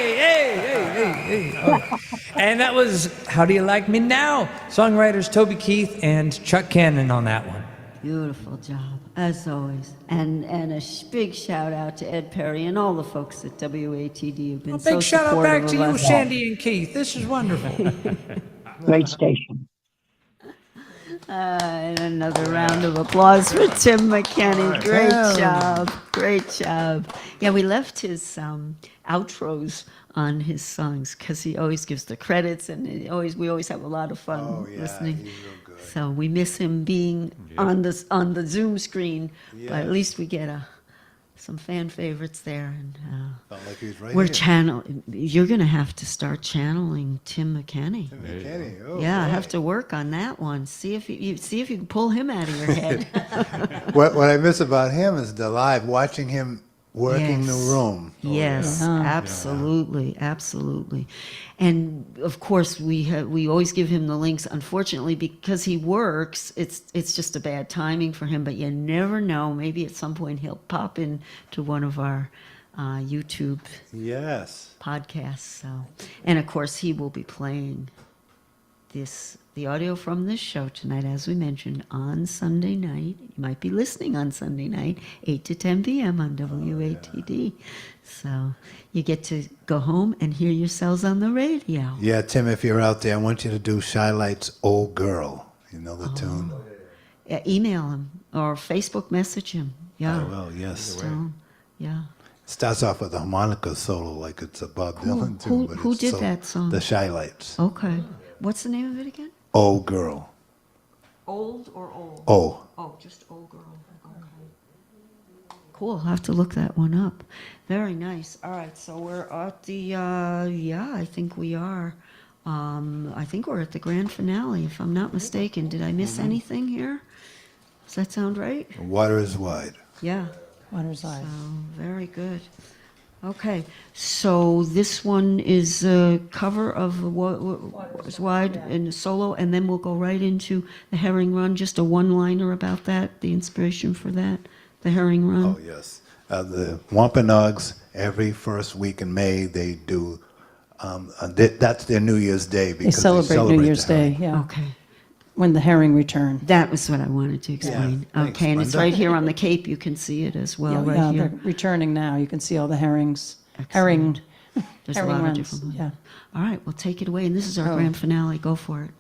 And that was How Do You Like Me Now? Songwriters Toby Keith and Chuck Cannon on that one. Beautiful job, as always. And a big shout out to Ed Perry and all the folks at WATD who've been so Big shout out supportive back to of you, us. Sandy and Keith. This is wonderful. Great station. And another round of applause for Tim McKenney. Great job. Great job. Yeah, we left his outros on his songs because he always gives the credits, and we always have a lot of fun listening. He's real good. So we miss him being on the Zoom screen, but at least we get some fan favorites there. And Felt like he was right we're here. You're going to have to start channeling Tim McKenney. Tim McKenney. Oh, Yeah, I boy. have to work on that one. See if you can pull him out of your head. What I miss about him is the live, watching him working Yes. the room. Yes, absolutely, absolutely. And of course, we always give him the links. Unfortunately, because he works, it's just a bad timing for him. But you never know. Maybe at some point he'll pop in to one of our YouTube Yes. podcasts. So, and of course, he will be playing this the audio from this show tonight, as we mentioned, on Sunday night. You might be listening on Sunday night, 8 to 10 p.m. on WATD. So you get to go home and hear yourselves on the radio. Yeah, Tim, if you're out there, I want you to do Shy Light's Old Girl. You know the tune? Email him or Facebook message him. Yeah. I will, yes. So, yeah. Starts off with a harmonica solo like it's a Bob Dylan tune. But Who it's did that song? The Shy Lights. Okay. What's the name of it again? Old Girl. Old or old? Oh. Oh, just Old Girl. Okay. Cool. I'll have to look that one up. Very nice. All right. So we're at the, I think we are. I think we're at the grand finale, if I'm not mistaken. Did I miss anything here? Does that sound right? Water is Wide. Yeah. Water's Eye. So, very good. Okay, so this one is a cover of Water's Wide and a solo, and then we'll go right into the Herring Run. Just a one-liner about that, the inspiration for that, the Herring Run. Oh, yes. The Wampanoags, every first week in May, they do, that's their New Year's Day. They Because celebrate New Year's the herring. Day, yeah. Okay, When the herring return. that was what I wanted to explain. Thanks, Okay, and it's Brenda. right here on the Cape. You can see it as well, Yeah, right yeah, here. they're returning now. You can see all the herrings. Excellent. There's herring a lot runs, of different ones. yeah. All right, well, take it away, and this is our Oh. grand finale. Go for it.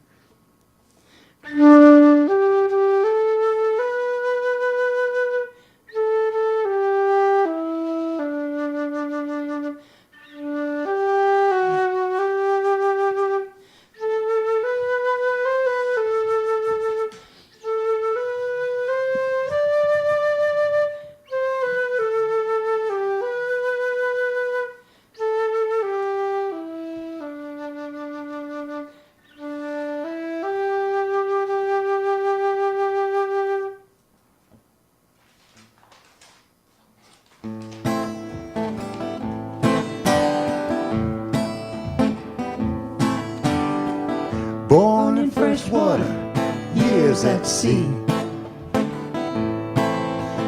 Born in fresh water, years at sea.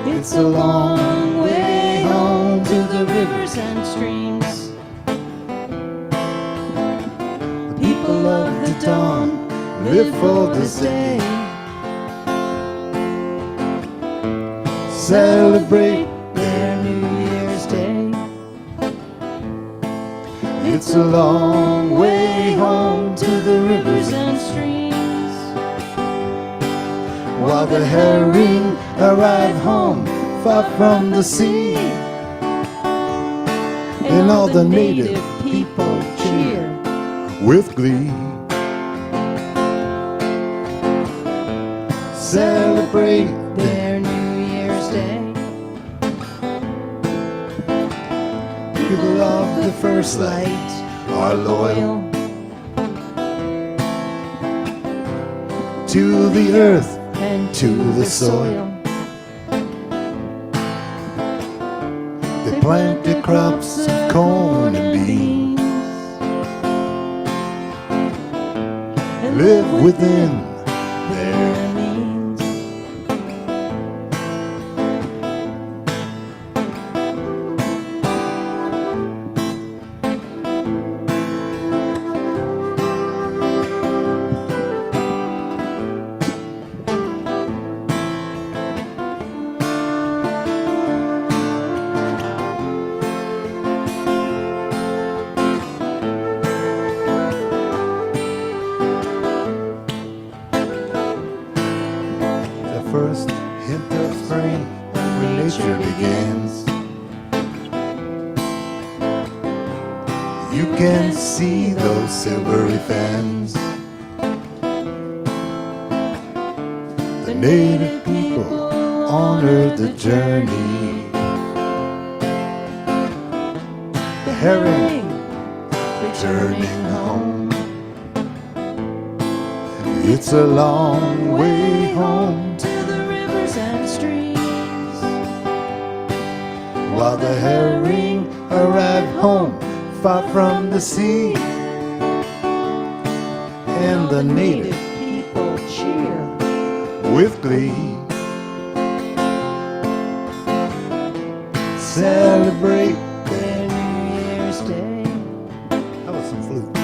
It's a long way home to the rivers and streams. The people of the dawn live for this day. Celebrate Their New Year's Day. It's a long way home to the rivers And streams. while the herring arrive home far from the sea. And all the native people cheer. with glee. Celebrate Their New Year's Day. people of the first light are loyal to the earth And to the soil. They plant the crops of corn and beans and live within their means. the first hint of spring when nature begins. You can see those silvery fens. The native people honor the journey. The herring returning home. It's a long way home To the rivers and streams. while the herring arrive home far from the sea. And the native People cheer. with glee celebrate Their New Year's Day. That was some flute.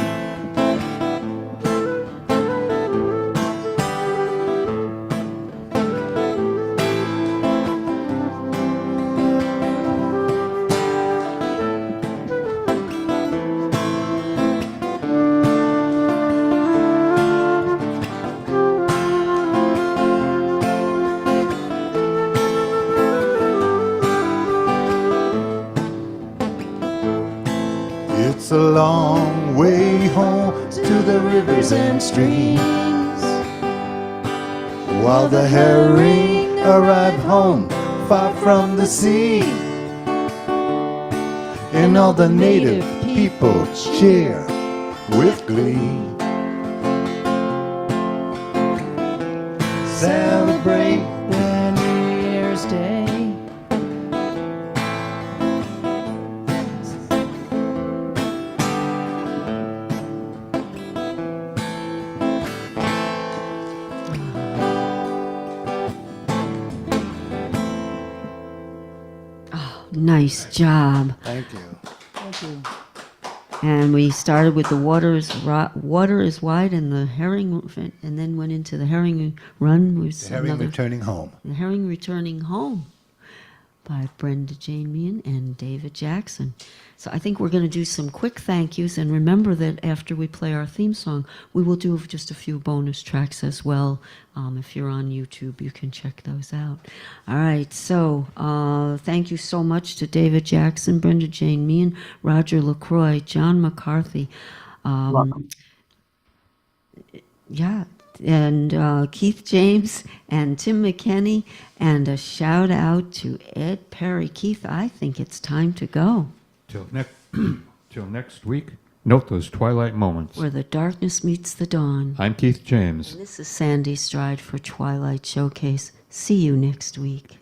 It's a long way home to the rivers and streams. While the herring arrive home far from the sea, and all the native people cheer with glee. Celebrate New Year's Day. Nice job. Thank you. Thank you. And we started with the water is wide and the herring, and then went into the herring run. Was The herring returning home. The Herring Returning Home by Brenda Jane Meehan and David Jackson. So I think we're going to do some quick thank yous, and remember that after we play our theme song, we will do just a few bonus tracks as well. If you're on YouTube, you can check those out. All right, so thank you so much to David Jackson, Brenda Jane Meehan, Roger LaCroix, John McCarthy. Yeah, and Keith James and Tim McKenney, and a shout out to Ed Perry. Keith, I think it's time to go. Till next week, note those twilight moments. Where the darkness meets the dawn. I'm Keith James. And this is Sandy Streid for Twilight Showcase. See you next week.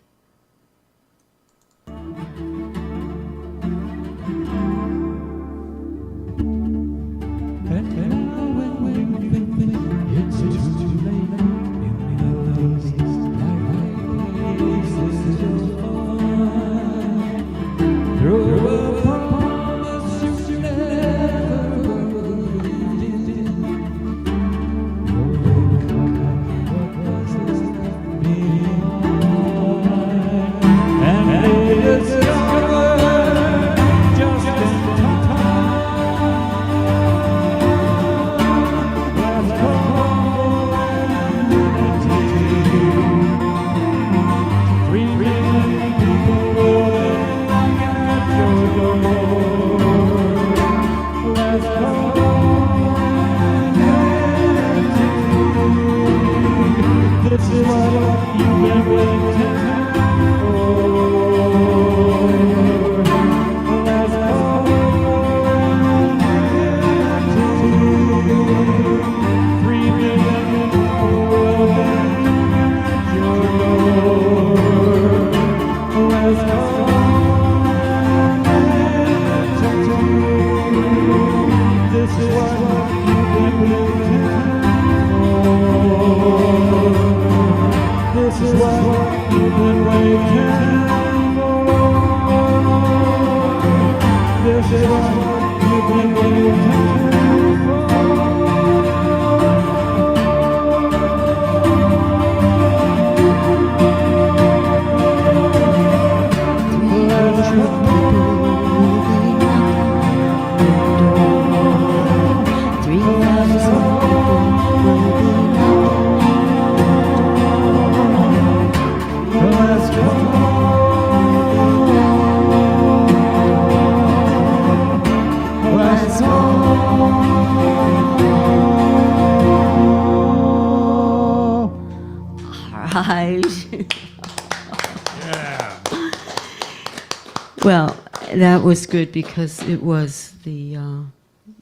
Well, that was good because it was the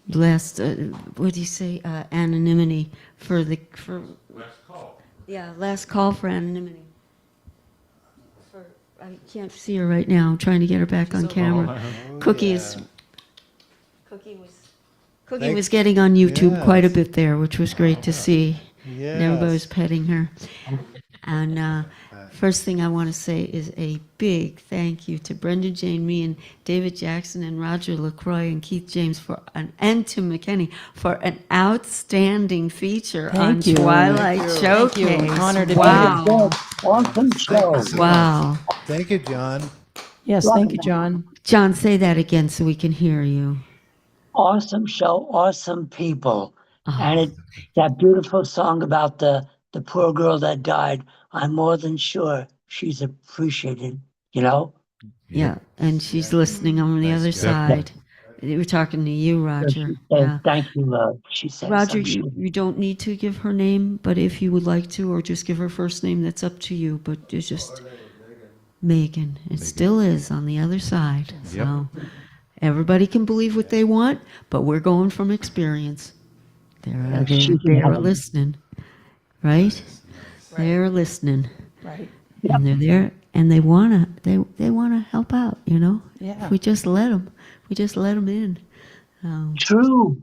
last, what do you say, anonymity for last call. Yeah, last call for anonymity. I can't see her right now. I'm trying to get her back on camera. Cookie was getting on YouTube quite a bit there, which was great to see. And everybody was petting her. And first thing I want to say is a big thank you to Brenda Jane Meehan, David Jackson, and Roger LaCroix, and Keith James and Tim McKenney for an outstanding feature on Twilight Showcase. Thank you. Honored to be Wow. Awesome show. Wow. Thank you, John. Yes, thank you, John. John, say that again so we can hear you. Awesome show, awesome people. And that beautiful song about the poor girl that died, I'm more than sure she's appreciated, you know? Yeah, and she's listening on the other side. They were talking to you, So Roger. she said, Yeah. thank you, love. She says, Roger, I'm sure. you don't need to give her name, but if you would like to, or just give her first name, that's up to you. But it's just Megan. It still is on the other side. So everybody can believe what they want, but we're going from experience. They're listening, right? They're listening, Right. and they're there, and they wanna help out. Yeah. If we just let them in. True.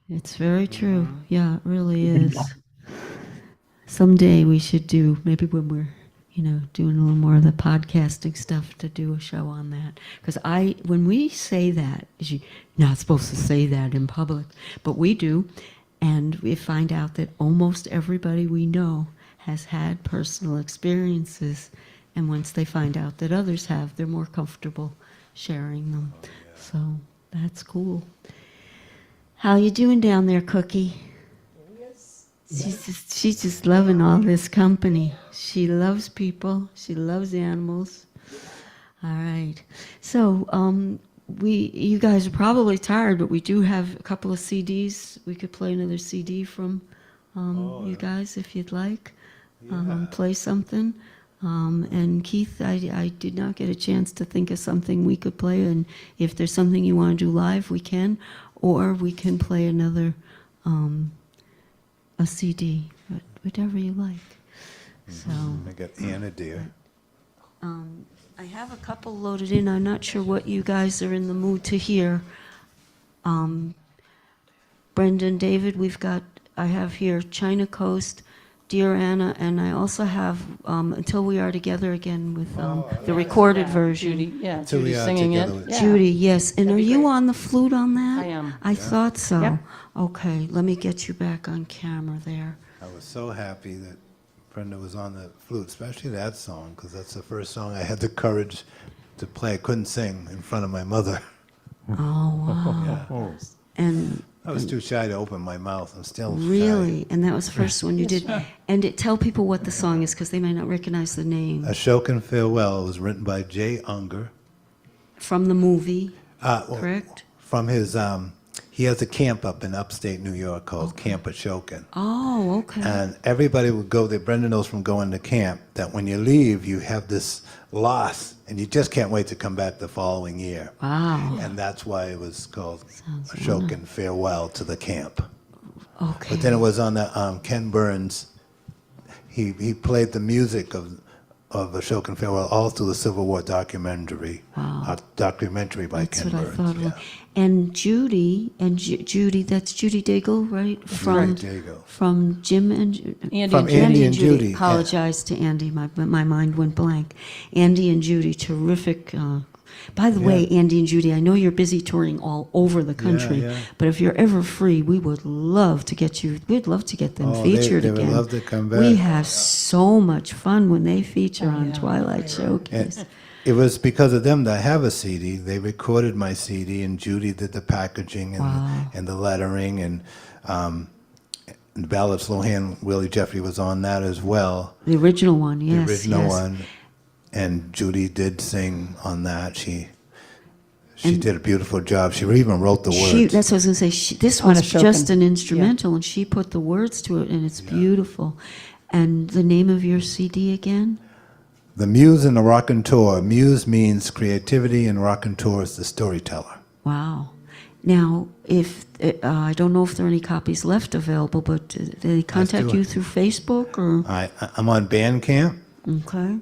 It's very true. Yeah, it really is. Someday we should do, maybe when we're, doing a little more of the podcasting stuff, to do a show on that. Because when we say that, you're not supposed to say that in public, but we do, and we find out that almost everybody we know has had personal experiences, and once they find out that others have, they're more comfortable sharing them. So that's cool. How you doing down there, Cookie? She's just loving all this company. She loves people. She loves animals. All right. So you guys are probably tired, but we do have a couple of CDs. We could play another CD from you guys if you'd like. Play something. And Keith, I did not get a chance to think of something we could play, and if there's something you want to do live, we can, or we can play another a CD, but whatever you like. So I got Anna Dear. I have a couple loaded in. I'm not sure what you guys are in the mood to hear. Brenda and David, I have here China Coast, Dear Anna, and I also have Until We Are Together Again with the recorded version. Judy, yeah, Till We Judy Are singing it. Together. Yeah. Judy, yes. And are you on the flute on that? I am. I thought so. Yep. Okay, let me get you back on camera there. I was so happy that Brenda was on the flute, especially that song, because that's the first song I had the courage to play. I couldn't sing in front of my mother. Oh, wow. And I was too shy to open my mouth. I'm still really? shy. And that was the first one you did. And tell people what the song is, because they might not recognize the name. Ashokan Farewell was written by Jay Unger. From the movie, Well, correct? From his, he has a camp up in upstate New York called Camp Ashokan. Oh, okay. And everybody would go there. Brenda knows from going to camp that when you leave, you have this loss, and you just can't wait to come back the following year. Wow. And that's why it was called Sounds Ashokan Farewell to the Camp. Okay. But then it was on the Ken Burns. He played the music of Ashokan Farewell all through the Civil War documentary. Wow. Documentary by That's Ken what Burns. I thought. yeah. And Judy, that's Judy Daigle, right? From Right, Daigle. From Jim and Andy From and Judy. Andy and Judy. Apologize to Andy, my mind went blank. Andy and Judy, terrific. By the way, Andy and Judy, I know you're busy touring all over the country, yeah. but if you're ever free, we would love to get you. We'd love to get them Oh, featured they would again. love to come back. We have so much fun when they feature on Twilight Showcase. And it was because of them that I have a CD. They recorded my CD, and Judy did the packaging and the lettering, and the Ballad of Slow Hand, Willie Jeffrey was on that as well. The original one, yes. The original yes. one. And Judy did sing on that. She did a beautiful job. She even wrote the words. That's what I was going to say. This On was Ashokan. just an instrumental, and she put the words to it, and it's beautiful. And the name of your CD again? The Muse and The Raconteur. Muse means creativity, and Raconteur is the storyteller. Wow. Now, if I don't know if there are any copies left available, but did they contact you through Facebook or? I'm on Bandcamp. Okay.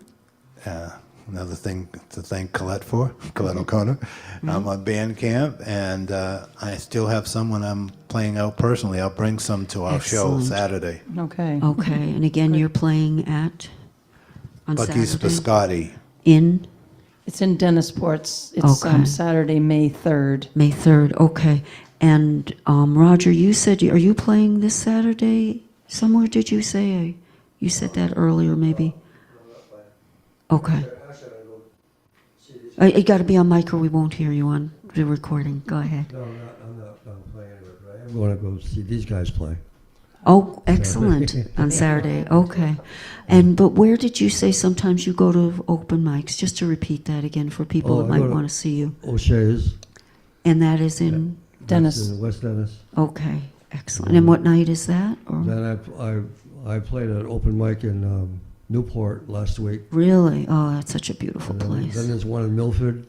Another thing to thank Colette for, Colette O'Connor. I'm on Bandcamp, and I still have some when I'm playing out personally. I'll bring some to our show Excellent. Saturday. Okay. Okay. And again, you're playing on Bucky's Saturday? Biscotti. In It's in Dennisport. It's Okay. Saturday, May 3rd. May 3rd. Okay. And Roger, you said, are you playing this Saturday somewhere? Did you say? You said that earlier, maybe. Okay. You got to be on mic or we won't hear you on the recording. Go ahead. No, I'm not playing anywhere, but I am going to go see these guys play. Oh, excellent. On Saturday. Okay. But where did you say sometimes you go to open mics? Just to repeat that again for people that I might go to want to see you. O'Shea's. And that is in, Dennis. It's in West Dennis. okay, excellent. And what night is that? Or Then I played an open mic in Newport last week. really? Oh, that's such a beautiful And then place. there's one in Milford.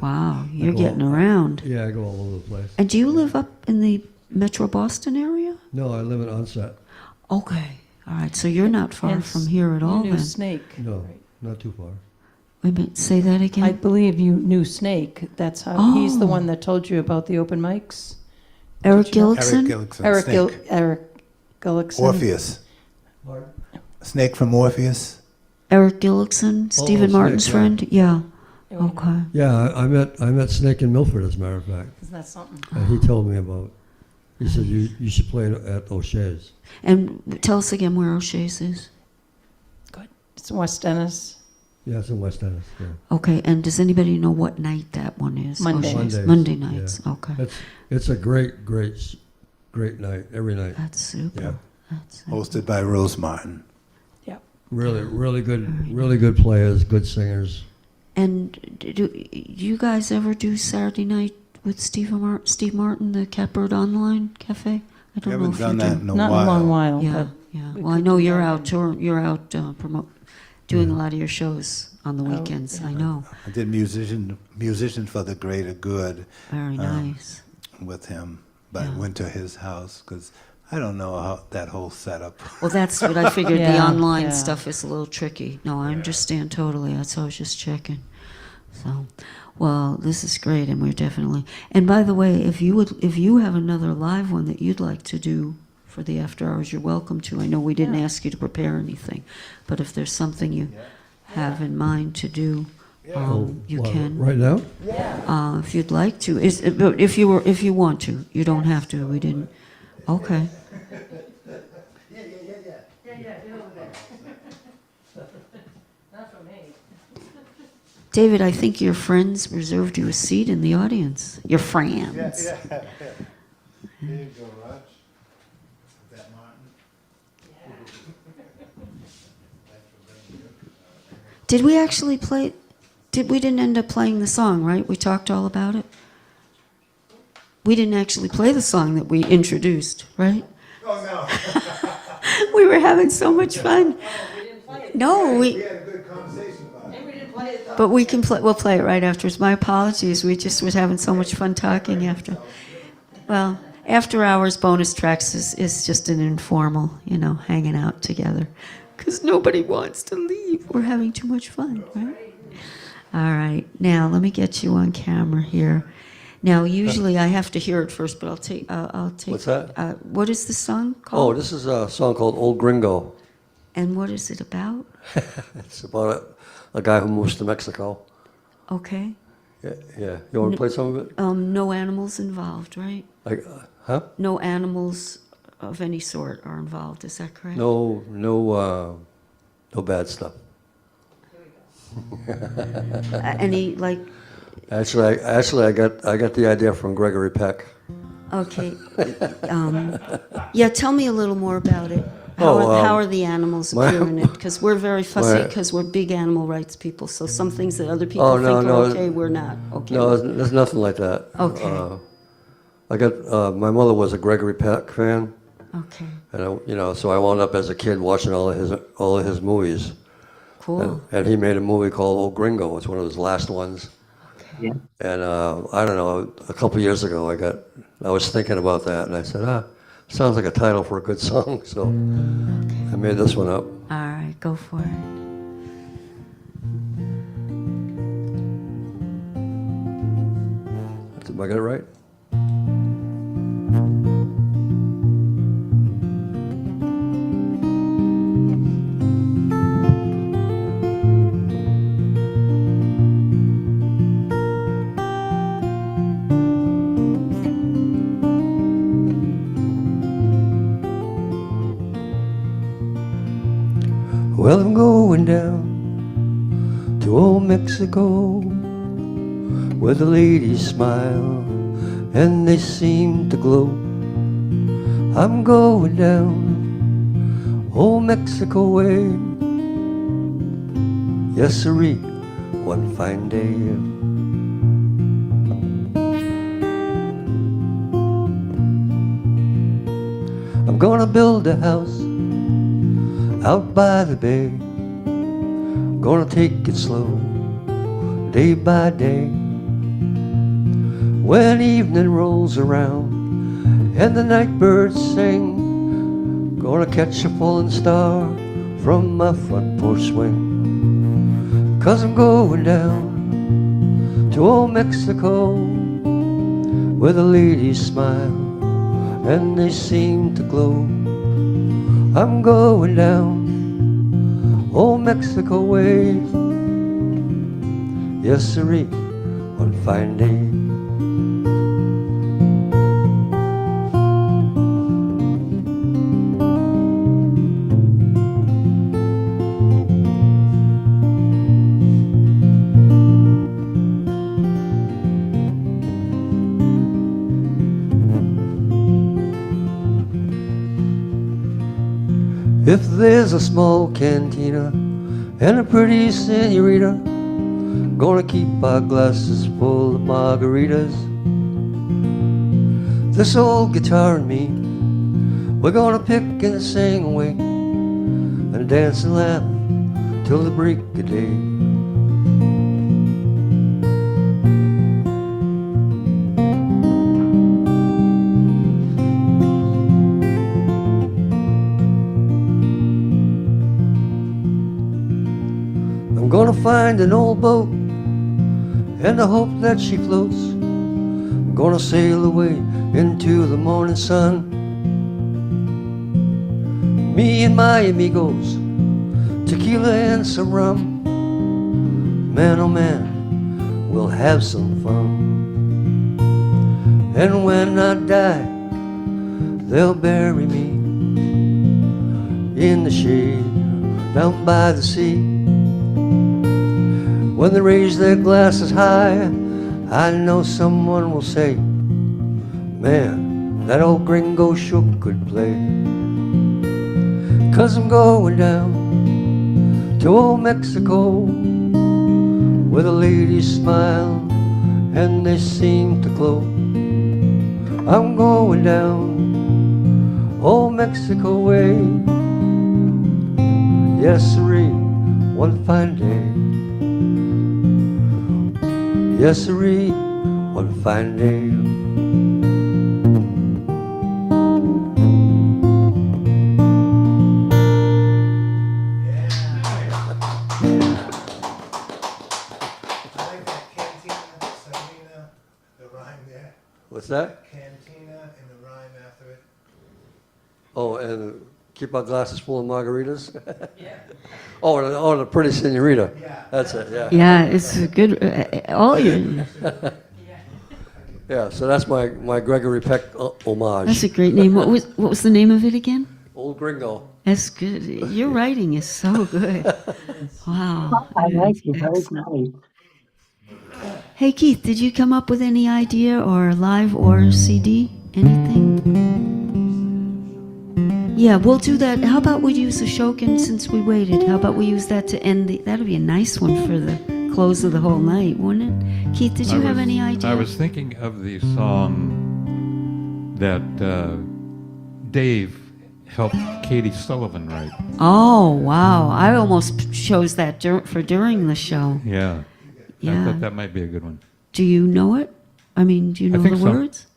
Wow, you're go getting all- around. Yeah, I go all over the place. And do you live up in the Metro Boston area? No, I live in Onset. Okay, all right, so you're not far And from here at you all knew then. Snake. No, not too far. Wait a minute, say that again? I believe you knew Snake. That's how, he's the Oh. one that told you about the open mics. Eric Did you know? Gillickson? Eric Gillickson. Orpheus. Snake from Orpheus. Eric Gillickson, Stephen Snake, Martin's yeah. friend? Yeah, okay. Yeah, I met Snake in Milford, as a matter of fact. Isn't that something? And he told me about. He said you should play at O'Shea's. And tell us again where O'Shea's is. Good. It's in West Dennis. Yeah, it's in West Dennis. Yeah. Okay, and does anybody know what night that one is? Monday. O'Shea's? Mondays, Monday nights, yeah. okay. It's a great night every night. That's super. Yeah. That's Hosted by Rose Martin. Really good players, good singers. And do you guys ever do Saturday night with Steve Martin, the Catbird Online Cafe? I don't We know haven't if done you that do. in a Not in while. a long while. Yeah, but yeah. we Well, I could know do you're that. out doing a lot of your shows on the weekends. yeah. I know. I did musician for the greater good Very nice. with him, but I Yeah. went to his house because I don't know how that whole setup. Well, that's what I figured. The Yeah, online yeah. stuff is a little tricky. No, I understand totally. That's why I was just checking. So, well, this is great, and we're definitely. And by the way, if you have another live one that you'd like to do for the after hours, you're welcome to. I know we didn't ask you to prepare anything, but if there's something you have in mind to do, you Well, can. right now. If you'd like to. But if you want to, you don't have to. We didn't. Okay. David, I think your friends reserved you a seat in the audience. Your friends. Here you go, Raj. That Martin. Did we actually play? We didn't end up playing the song, right? We talked all about it. We didn't actually play the song that we introduced, right? Oh, no. We were having so much fun. No, We had a good conversation about it. But we can play. We'll play it right afterwards. My apologies. We just was having so much fun talking after. Well, after hours bonus tracks is just an informal, hanging out together, because nobody wants to leave. We're having too much fun, right? All right. Now let me get you on camera here. Now usually I have to hear it first, but I'll take. What's that? What is the song Oh, called? this is a song called Old Gringo. And what is it about? It's about a guy who moves to Mexico. Okay. Yeah. You want to play some of it? No animals involved, right? Like, huh? No animals of any sort are involved. Is that correct? No bad stuff. Any like? Actually, I got the idea from Gregory Peck. Okay. Yeah. Tell me a little more about it. How are the animals appear in it? Because we're very fussy, because we're big animal rights people. So some things that other people think are okay, we're not okay. No, there's nothing like that. Okay. I got my mother was a Gregory Peck fan. Okay. And so I wound up as a kid watching all of his movies. Cool. And he made a movie called Old Gringo. It's one of his last ones. Okay. Yeah. And I don't know, a couple of years ago, I was thinking about that, and I said, sounds like a title for a good song. So I made this one up. All right, go for it. Did I get it right? Well, I'm going down to old Mexico, where the ladies smile and they seem to glow. I'm going down old Mexico way. Yes, sirree, one fine day. gonna build a house out by the bay. Gonna take it slow, day by day. When evening rolls around and the night birds sing, gonna catch a falling star from my front porch swing. 'Cause I'm going down to old Mexico, where the ladies smile and they seem to glow. I'm going down old Mexico way, yes sirree, one fine day. If there's a small cantina and a pretty senorita, gonna keep our glasses full of margaritas. This old guitar and me, we're gonna pick and sing away and dance and laugh till the break of day. Gonna find an old boat and I hope that she floats. Gonna sail away into the morning sun. Me and my amigos, tequila and some rum. Man, oh man, we'll have some fun. And when I die, they'll bury me in the shade down by the sea. When they raise their glasses high, I know someone will say, man, that old gringo sure could play. 'Cause I'm going down to old Mexico, where the ladies smile and they seem to glow. I'm going down old Mexico way, yes sirree, one fine day. Yes sirree, one fine day. What's that? Cantina and the rhyme after it. Oh, and keep our glasses full of margaritas? Yeah. Oh, the pretty senorita. Yeah. That's it, yeah. Yeah, it's a good, all your, Yeah, so that's my Gregory Peck homage. that's a great name. What was the name of it again? Old Gringo. That's good. Your writing is so good. Wow. I like it. That was nice. Hey Keith, did you come up with any idea or live or CD? Anything? Yeah, we'll do that. How about we use the Shokin since we waited? How about we use that to end the, that'd be a nice one for the close of the whole night, wouldn't it? Keith, did you have any idea? I was thinking of the song that Dave helped Katie Sullivan write. Oh, wow. I almost chose that for during the show. Yeah. Yeah. I thought that might be a good one. Do you know it? I mean, do you know think the so. words?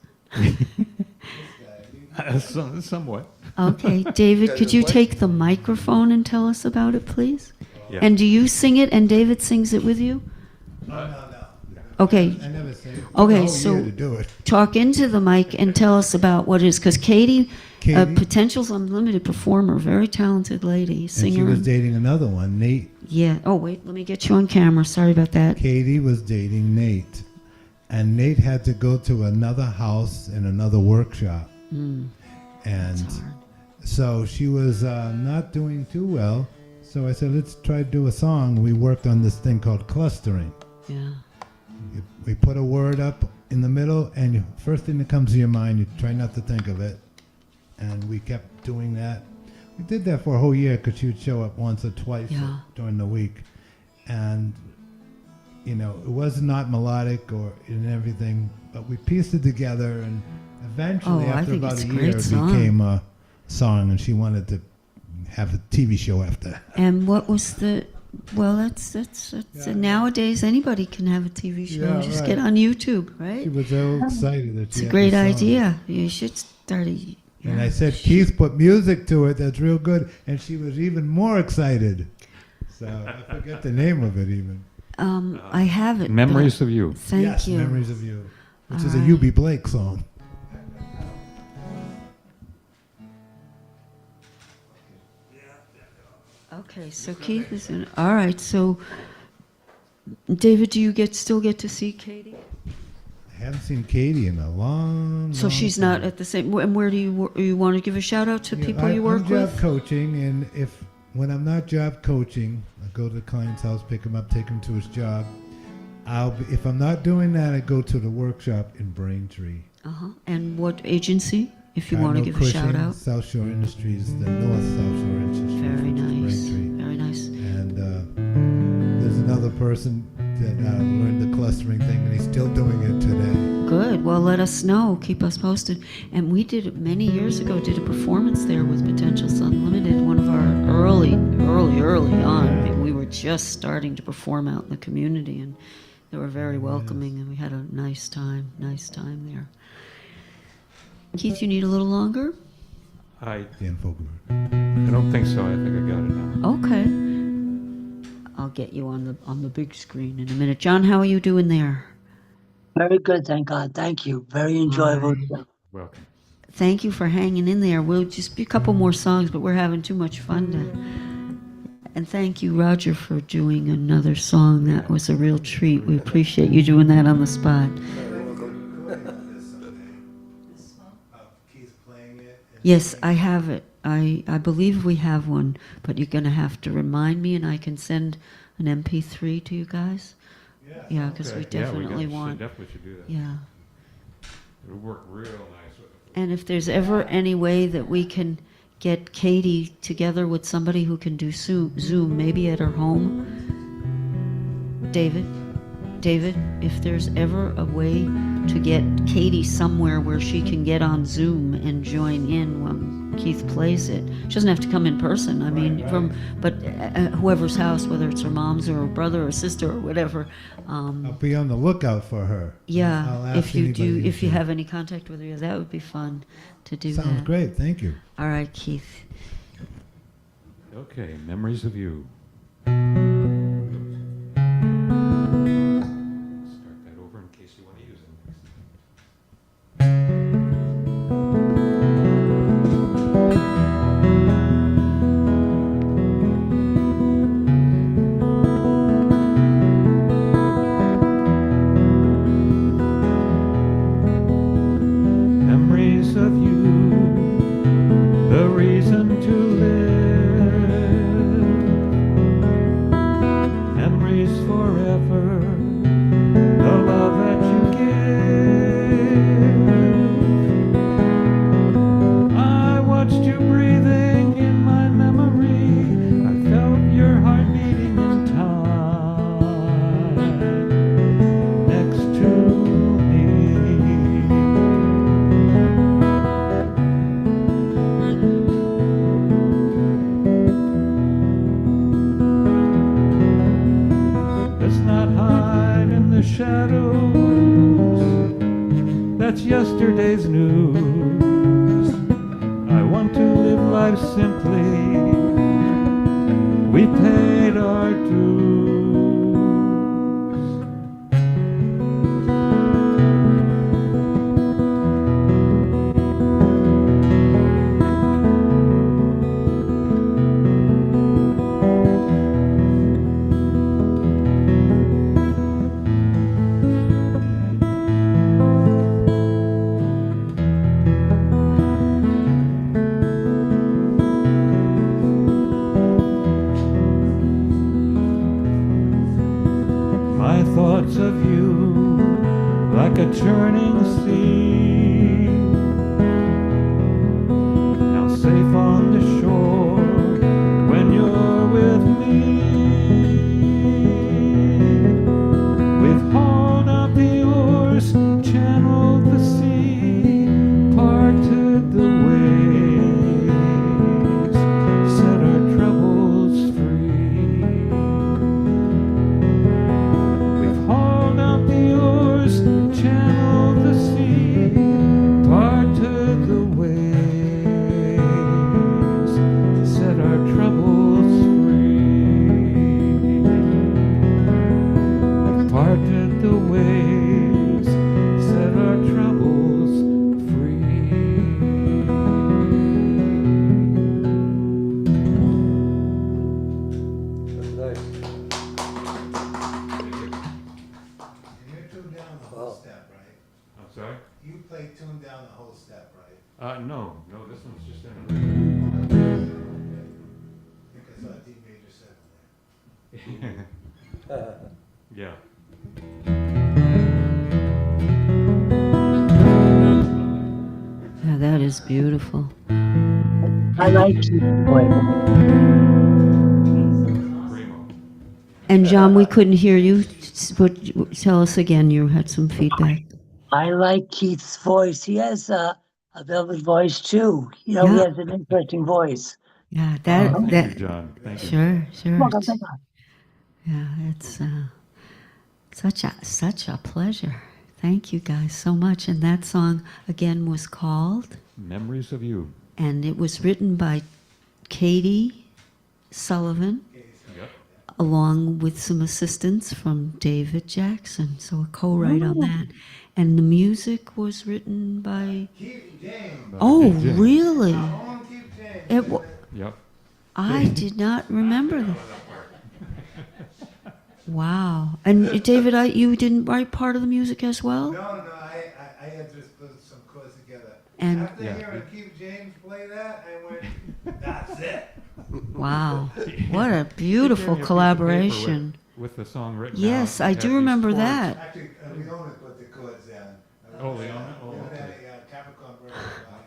Somewhat. Okay, David, could you take the microphone and tell us about it, please? Yeah. And do you sing it and David sings it with you? No. Okay. I never say it. Okay, All so year to do it. talk into the mic and tell us about what it is, because Katie, Katie? Potential's Unlimited performer, very talented lady, And she singer. was dating another one, Nate. Yeah. Oh, wait, let me get you on camera. Sorry about that. Katie was dating Nate. And Nate had to go to another house in another workshop. And so she was not doing too well. So I said, let's try to do a song. We worked on this thing called clustering. Yeah. We put a word up in the middle, and first thing that comes to your mind, you try not to think of it. And we kept doing that. We did that for a whole year because she would show up once or twice during the week. And, you know, it was not melodic or in everything, but we pieced it together, and eventually, Oh, I after think about it's a a year, great it song. became a song, and she wanted to have a TV show after. And what was the? Well, that's nowadays anybody can have a TV show. Yeah, Just right. get on YouTube, right? She was so excited that It's she a had great the song. idea. You should start a. And I said, Keith, put music to it. That's real good. And she was even more excited. So I forget the name of it even. I have it. Memories of You. Thank Yes, you. Memories of You, which All is a right. U.B. Blake song. Okay, so Keith is in. All right, so David, do you still get to see Katie? I haven't seen Katie in a long. So she's not at the same. And where do you want to give a shout out to people you work I'm with? job coaching, and when I'm not job coaching, I go to the client's house, pick him up, take him to his job. If I'm not doing that, I go to the workshop in Braintree. And what agency? If you want to give a shout out. South Shore Industries, the North South Shore Industries. Very nice. Braintree. Very nice. And there's another person that learned the clustering thing, and he's still doing it today. Good. Well, let us know. Keep us posted. And we did many years ago. Did a performance there with Potentials Unlimited. One of our early on. I mean, we were just starting to perform out in the community, and they were very welcoming, and we had a nice time. Nice time there. Keith, you need a little longer? Dan Fogelberg. I don't think so. I think I got it now. Okay. I'll get you on the big screen in a minute. John, how are you doing there? Very good, thank God. Thank you. Very enjoyable. Welcome. Thank you for hanging in there. We'll just be a couple more songs, but we're having too much fun and thank you, Roger, for doing another song. That was a real treat. We appreciate you doing that on the spot. Yes, I have it. I believe we have one, but you're going to have to remind me, and I can send an MP3 to you guys. Yeah, because we definitely want. Definitely should do that. Yeah. It'll work real nice with it. And if there's ever any way that we can get Katie together with somebody who can do Zoom, maybe at her home. David, if there's ever a way to get Katie somewhere where she can get on Zoom and join in when Keith plays it. She doesn't have to come in person. I mean, but whoever's house, whether it's her mom's or her brother or sister or whatever. I'll be on the lookout for her. Yeah, I'll ask if you anybody if you have any contact with her, that would be fun to do that. Sounds great. Thank you. All right, Keith. Okay, Memories of You. Start that over in case you want to use it next. Memories of you, the reason to live. Memories forever, the love that you give. I watched you breathing in my memory. I felt your heart beating in time next to me. Let's not hide in the shadows. That's yesterday's news. I want to live life simply. We paid our dues. My thoughts of you, like a churning sea, now safe on the shore when you're with me. We've hauled up the oars, channeled the sea, parted the waves. whole step, right? I'm sorry? You play tune down the whole step, right? No, this one's just in a Because D major 7 there. yeah. Yeah, that is beautiful. I like Keith's voice. And John, we couldn't hear you. Tell us again. You had some feedback. I like Keith's voice. He has a velvet voice too. You know, he Yeah. has an interesting voice. Yeah, Thank you, John. Thank you. Sure. Welcome, thank you. Yeah, it's such a pleasure. Thank you guys so much. And that song again was called Memories of You. And it was written by Katie Sullivan, Yep. along with some assistance from David Jackson. So a co-write on that. And the music was written by... Keith James. Oh, Keith James. really? Own Keith James. It wa- Yep. I did not remember that. Wow. And David, you didn't write part of the music as well? No, I had just put some chords together. And After hearing Keith James play that, I went, that's it. wow, what a Did beautiful you have a piece of paper collaboration. with the song written Yes, down? I It had do these remember chords. that. Actually, Leona put the chords down. Oh, Leona? Oh, Leona okay. had a Capricorn version about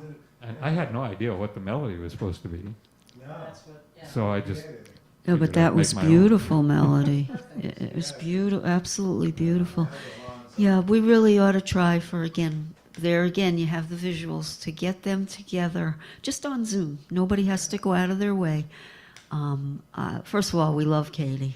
it. And I had no idea what the melody was supposed to be. No. So I just No, figured but I'd that make was my own. beautiful melody. It was beautiful, absolutely beautiful. Yeah, we really ought to try for, again, there again, you have the visuals, to get them together, just on Zoom. Nobody has to go out of their way. First of all, we love Katie.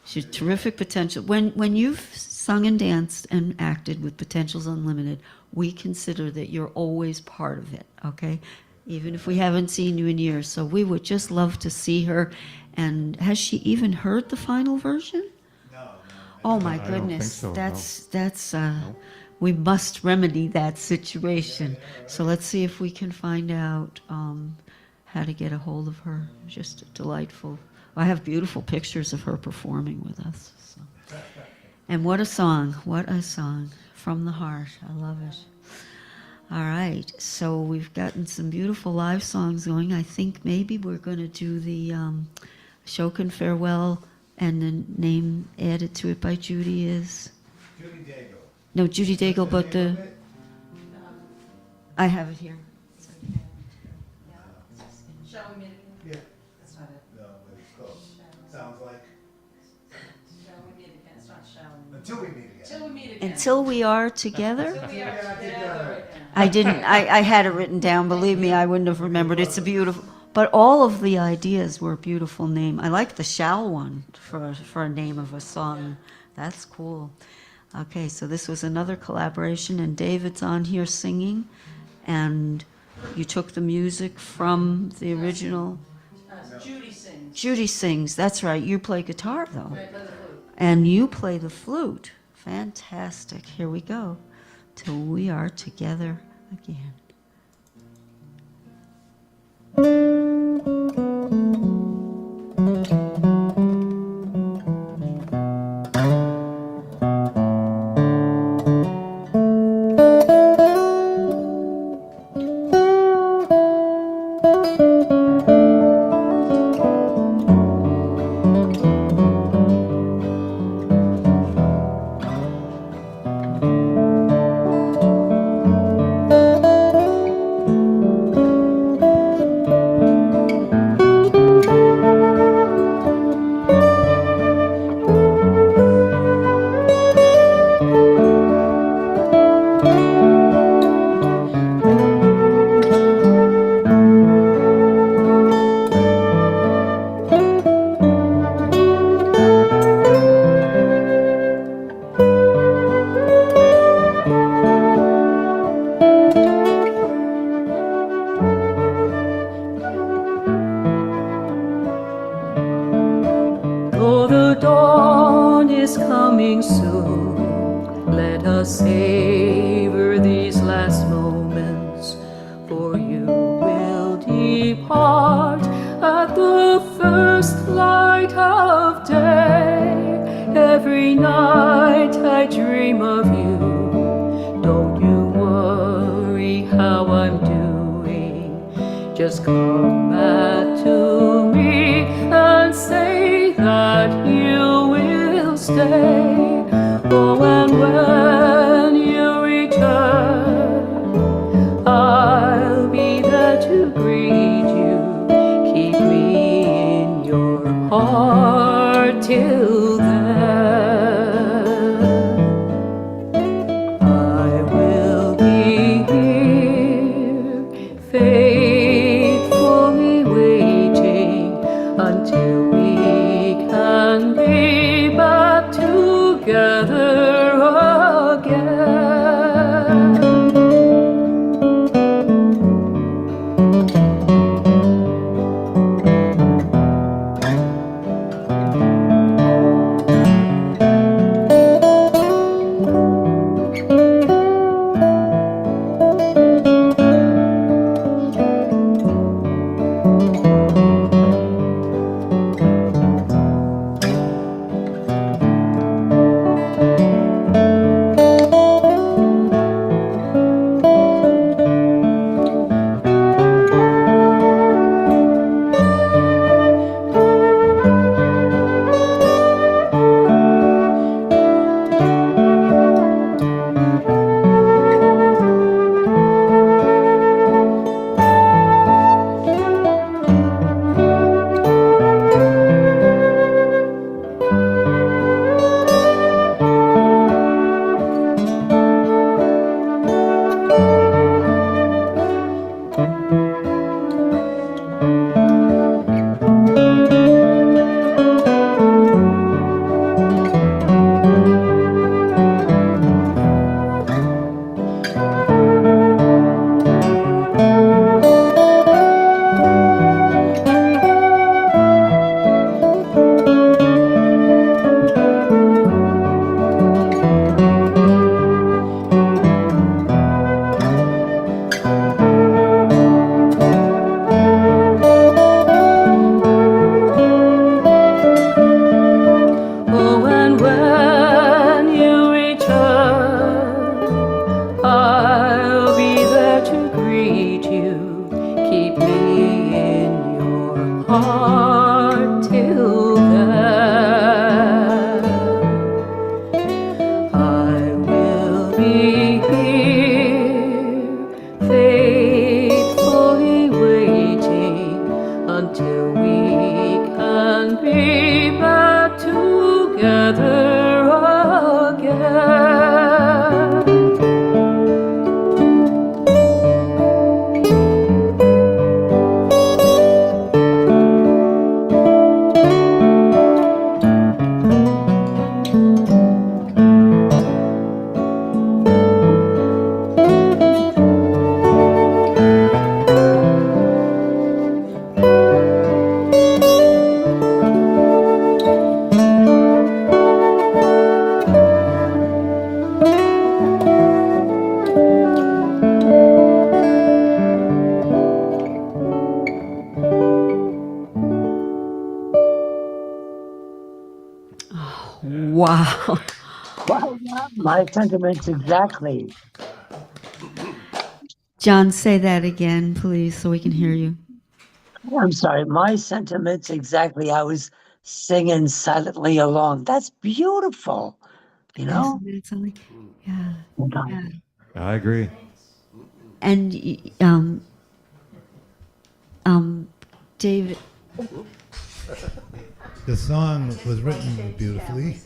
She's terrific potential. When you've sung and danced and acted with Potentials Unlimited, we consider that you're always part of it, okay? Even if we haven't seen you in years. So we would just love to see her. And has she even heard the final version? No. Oh my I don't think goodness, so, no. that's we must remedy that situation. So let's see if we can find out how to get a hold of her. Just delightful. I have beautiful pictures of her performing with us. So. And what a song from the heart. I love it. All right, so we've gotten some beautiful live songs going. I think maybe we're going to do the Shokin Farewell, and the name added to it by Judy is? Judy Daigle. No, Judy Daigle, but the... I have it here. Shall we meet again? Yeah. That's not it. No, but it's close. Sounds like Shall we meet again? It's not shall we. until we meet again. Until we meet again. Until we are together? We are together. I didn't, I had it written down, believe me, I wouldn't have remembered. It's a beautiful, but all of the ideas were a beautiful name. I like the shall one for a name of a song. That's cool. Okay, so this was another collaboration, and David's on here singing, and you took the music from the original. Judy sings. Judy sings, that's right. You play guitar, though. Right, play the flute. And you play the flute. Fantastic. Here we go. Till we are together again. Though the dawn is coming soon, let us savor these last moments, for you will depart at the first light of day. Every night I dream dream of you. Don't you worry how I'm doing. Just come back to me and say that you will stay. Oh, and when you return, I'll be there to greet you. Keep me in your heart till then. I will be here, faithfully waiting until we can be back together again. Wow. Well, my sentiments exactly. John, say that again, please, so we can hear you. I'm sorry, my sentiments exactly. I was singing silently along. That's beautiful, you know? Isn't it something? Yeah. Yeah. I agree. And David. The song was written beautifully.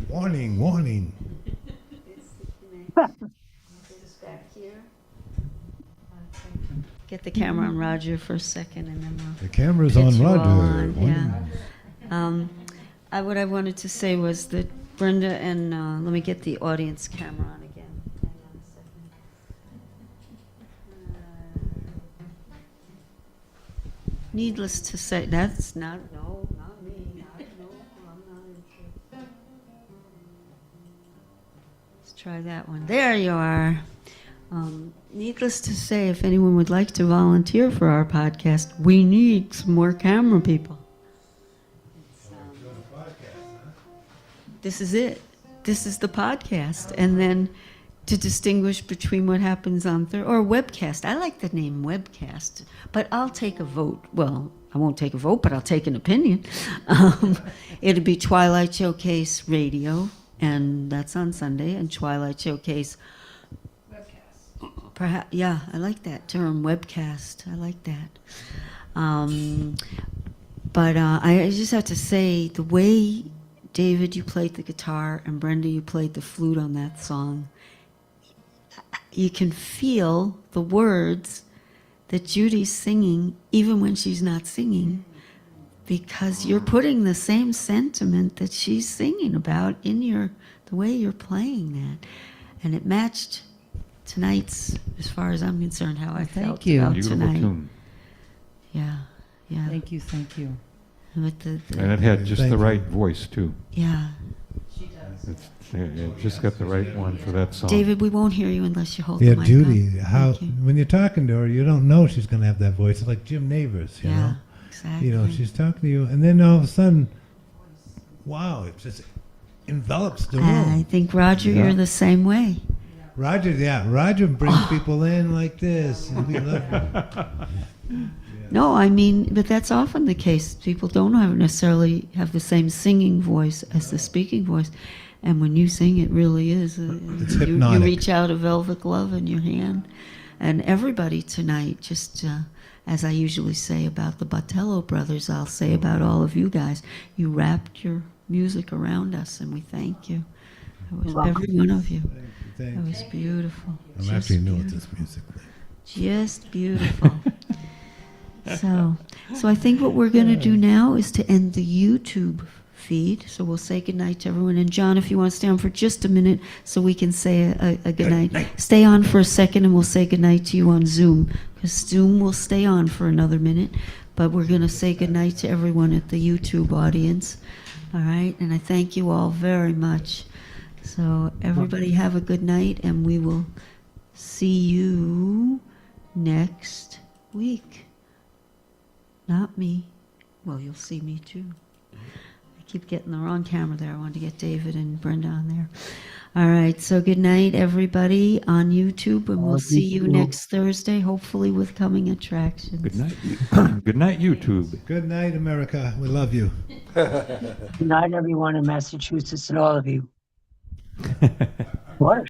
Warning, warning. Get the camera on Roger for a second, and then we'll The camera's get on you all Roger. on, yeah. What I wanted to say was that Brenda and let me get the audience camera on again. Hang on a second. Needless to say, that's not me. No, I'm not interested. Let's try that one. There you are. Needless to say, if anyone would like to volunteer for our podcast, we need some more camera people. this is it. This is the podcast. And then to distinguish between what happens on or webcast. I like the name webcast, but I'll take a vote. Well, I won't take a vote, but I'll take an opinion. It'll be Twilight Showcase Radio, and that's on Sunday, and Twilight Showcase webcast. Perhaps, yeah, I like that term, webcast. I like that. But I just have to say, the way, David, you played the guitar, and Brenda, you played the flute on that song, you can feel the words that Judy's singing, even when she's not singing, because you're putting the same sentiment that she's singing about in the way you're playing that. And it matched tonight's, as far as I'm concerned, how I felt about Beautiful tonight. tune. Yeah. Thank you. And with And it had just the right voice, too. Yeah. It just got the right one for that song. David, we won't hear you unless you hold Yeah, the mic Judy, up. when you're talking to her, you don't know she's going to have that voice. It's like Jim Neighbors, you know? Exactly. You know, she's talking to you, and then all of a sudden, wow, it just envelops the room. I think, Roger, you're the same way. Roger brings people in like this, and we love him. No, I mean, but that's often the case. People don't necessarily have the same singing voice as the speaking voice. And when you sing, it really is. It's you hypnotic. reach out a velvet glove in your hand. And everybody tonight, just as I usually say about the Botello brothers, I'll say about all of you guys, you wrapped your music around us, and we thank you. It was every one of you. Thank It was beautiful. I'm Just actually new at beautiful. this music thing. Just beautiful. So I think what we're going to do now is to end the YouTube feed. So we'll say goodnight to everyone. And John, if you want to stay on for just a minute so we can say a goodnight. Stay on for a second and we'll say goodnight to you on Zoom. Because Zoom will stay on for another minute. But we're going to say goodnight to everyone at the YouTube audience. All right? And I thank you all very much. So everybody have a good night, and we will see you next week. Not me. Well, you'll see me too. I keep getting the wrong camera there. I wanted to get David and Brenda on there. All right, so good night, everybody on YouTube, and we'll see you next Thursday, hopefully with coming attractions. Good night. Good night, YouTube. Good night, America. We love you. Good night, everyone in Massachusetts and all of you. What?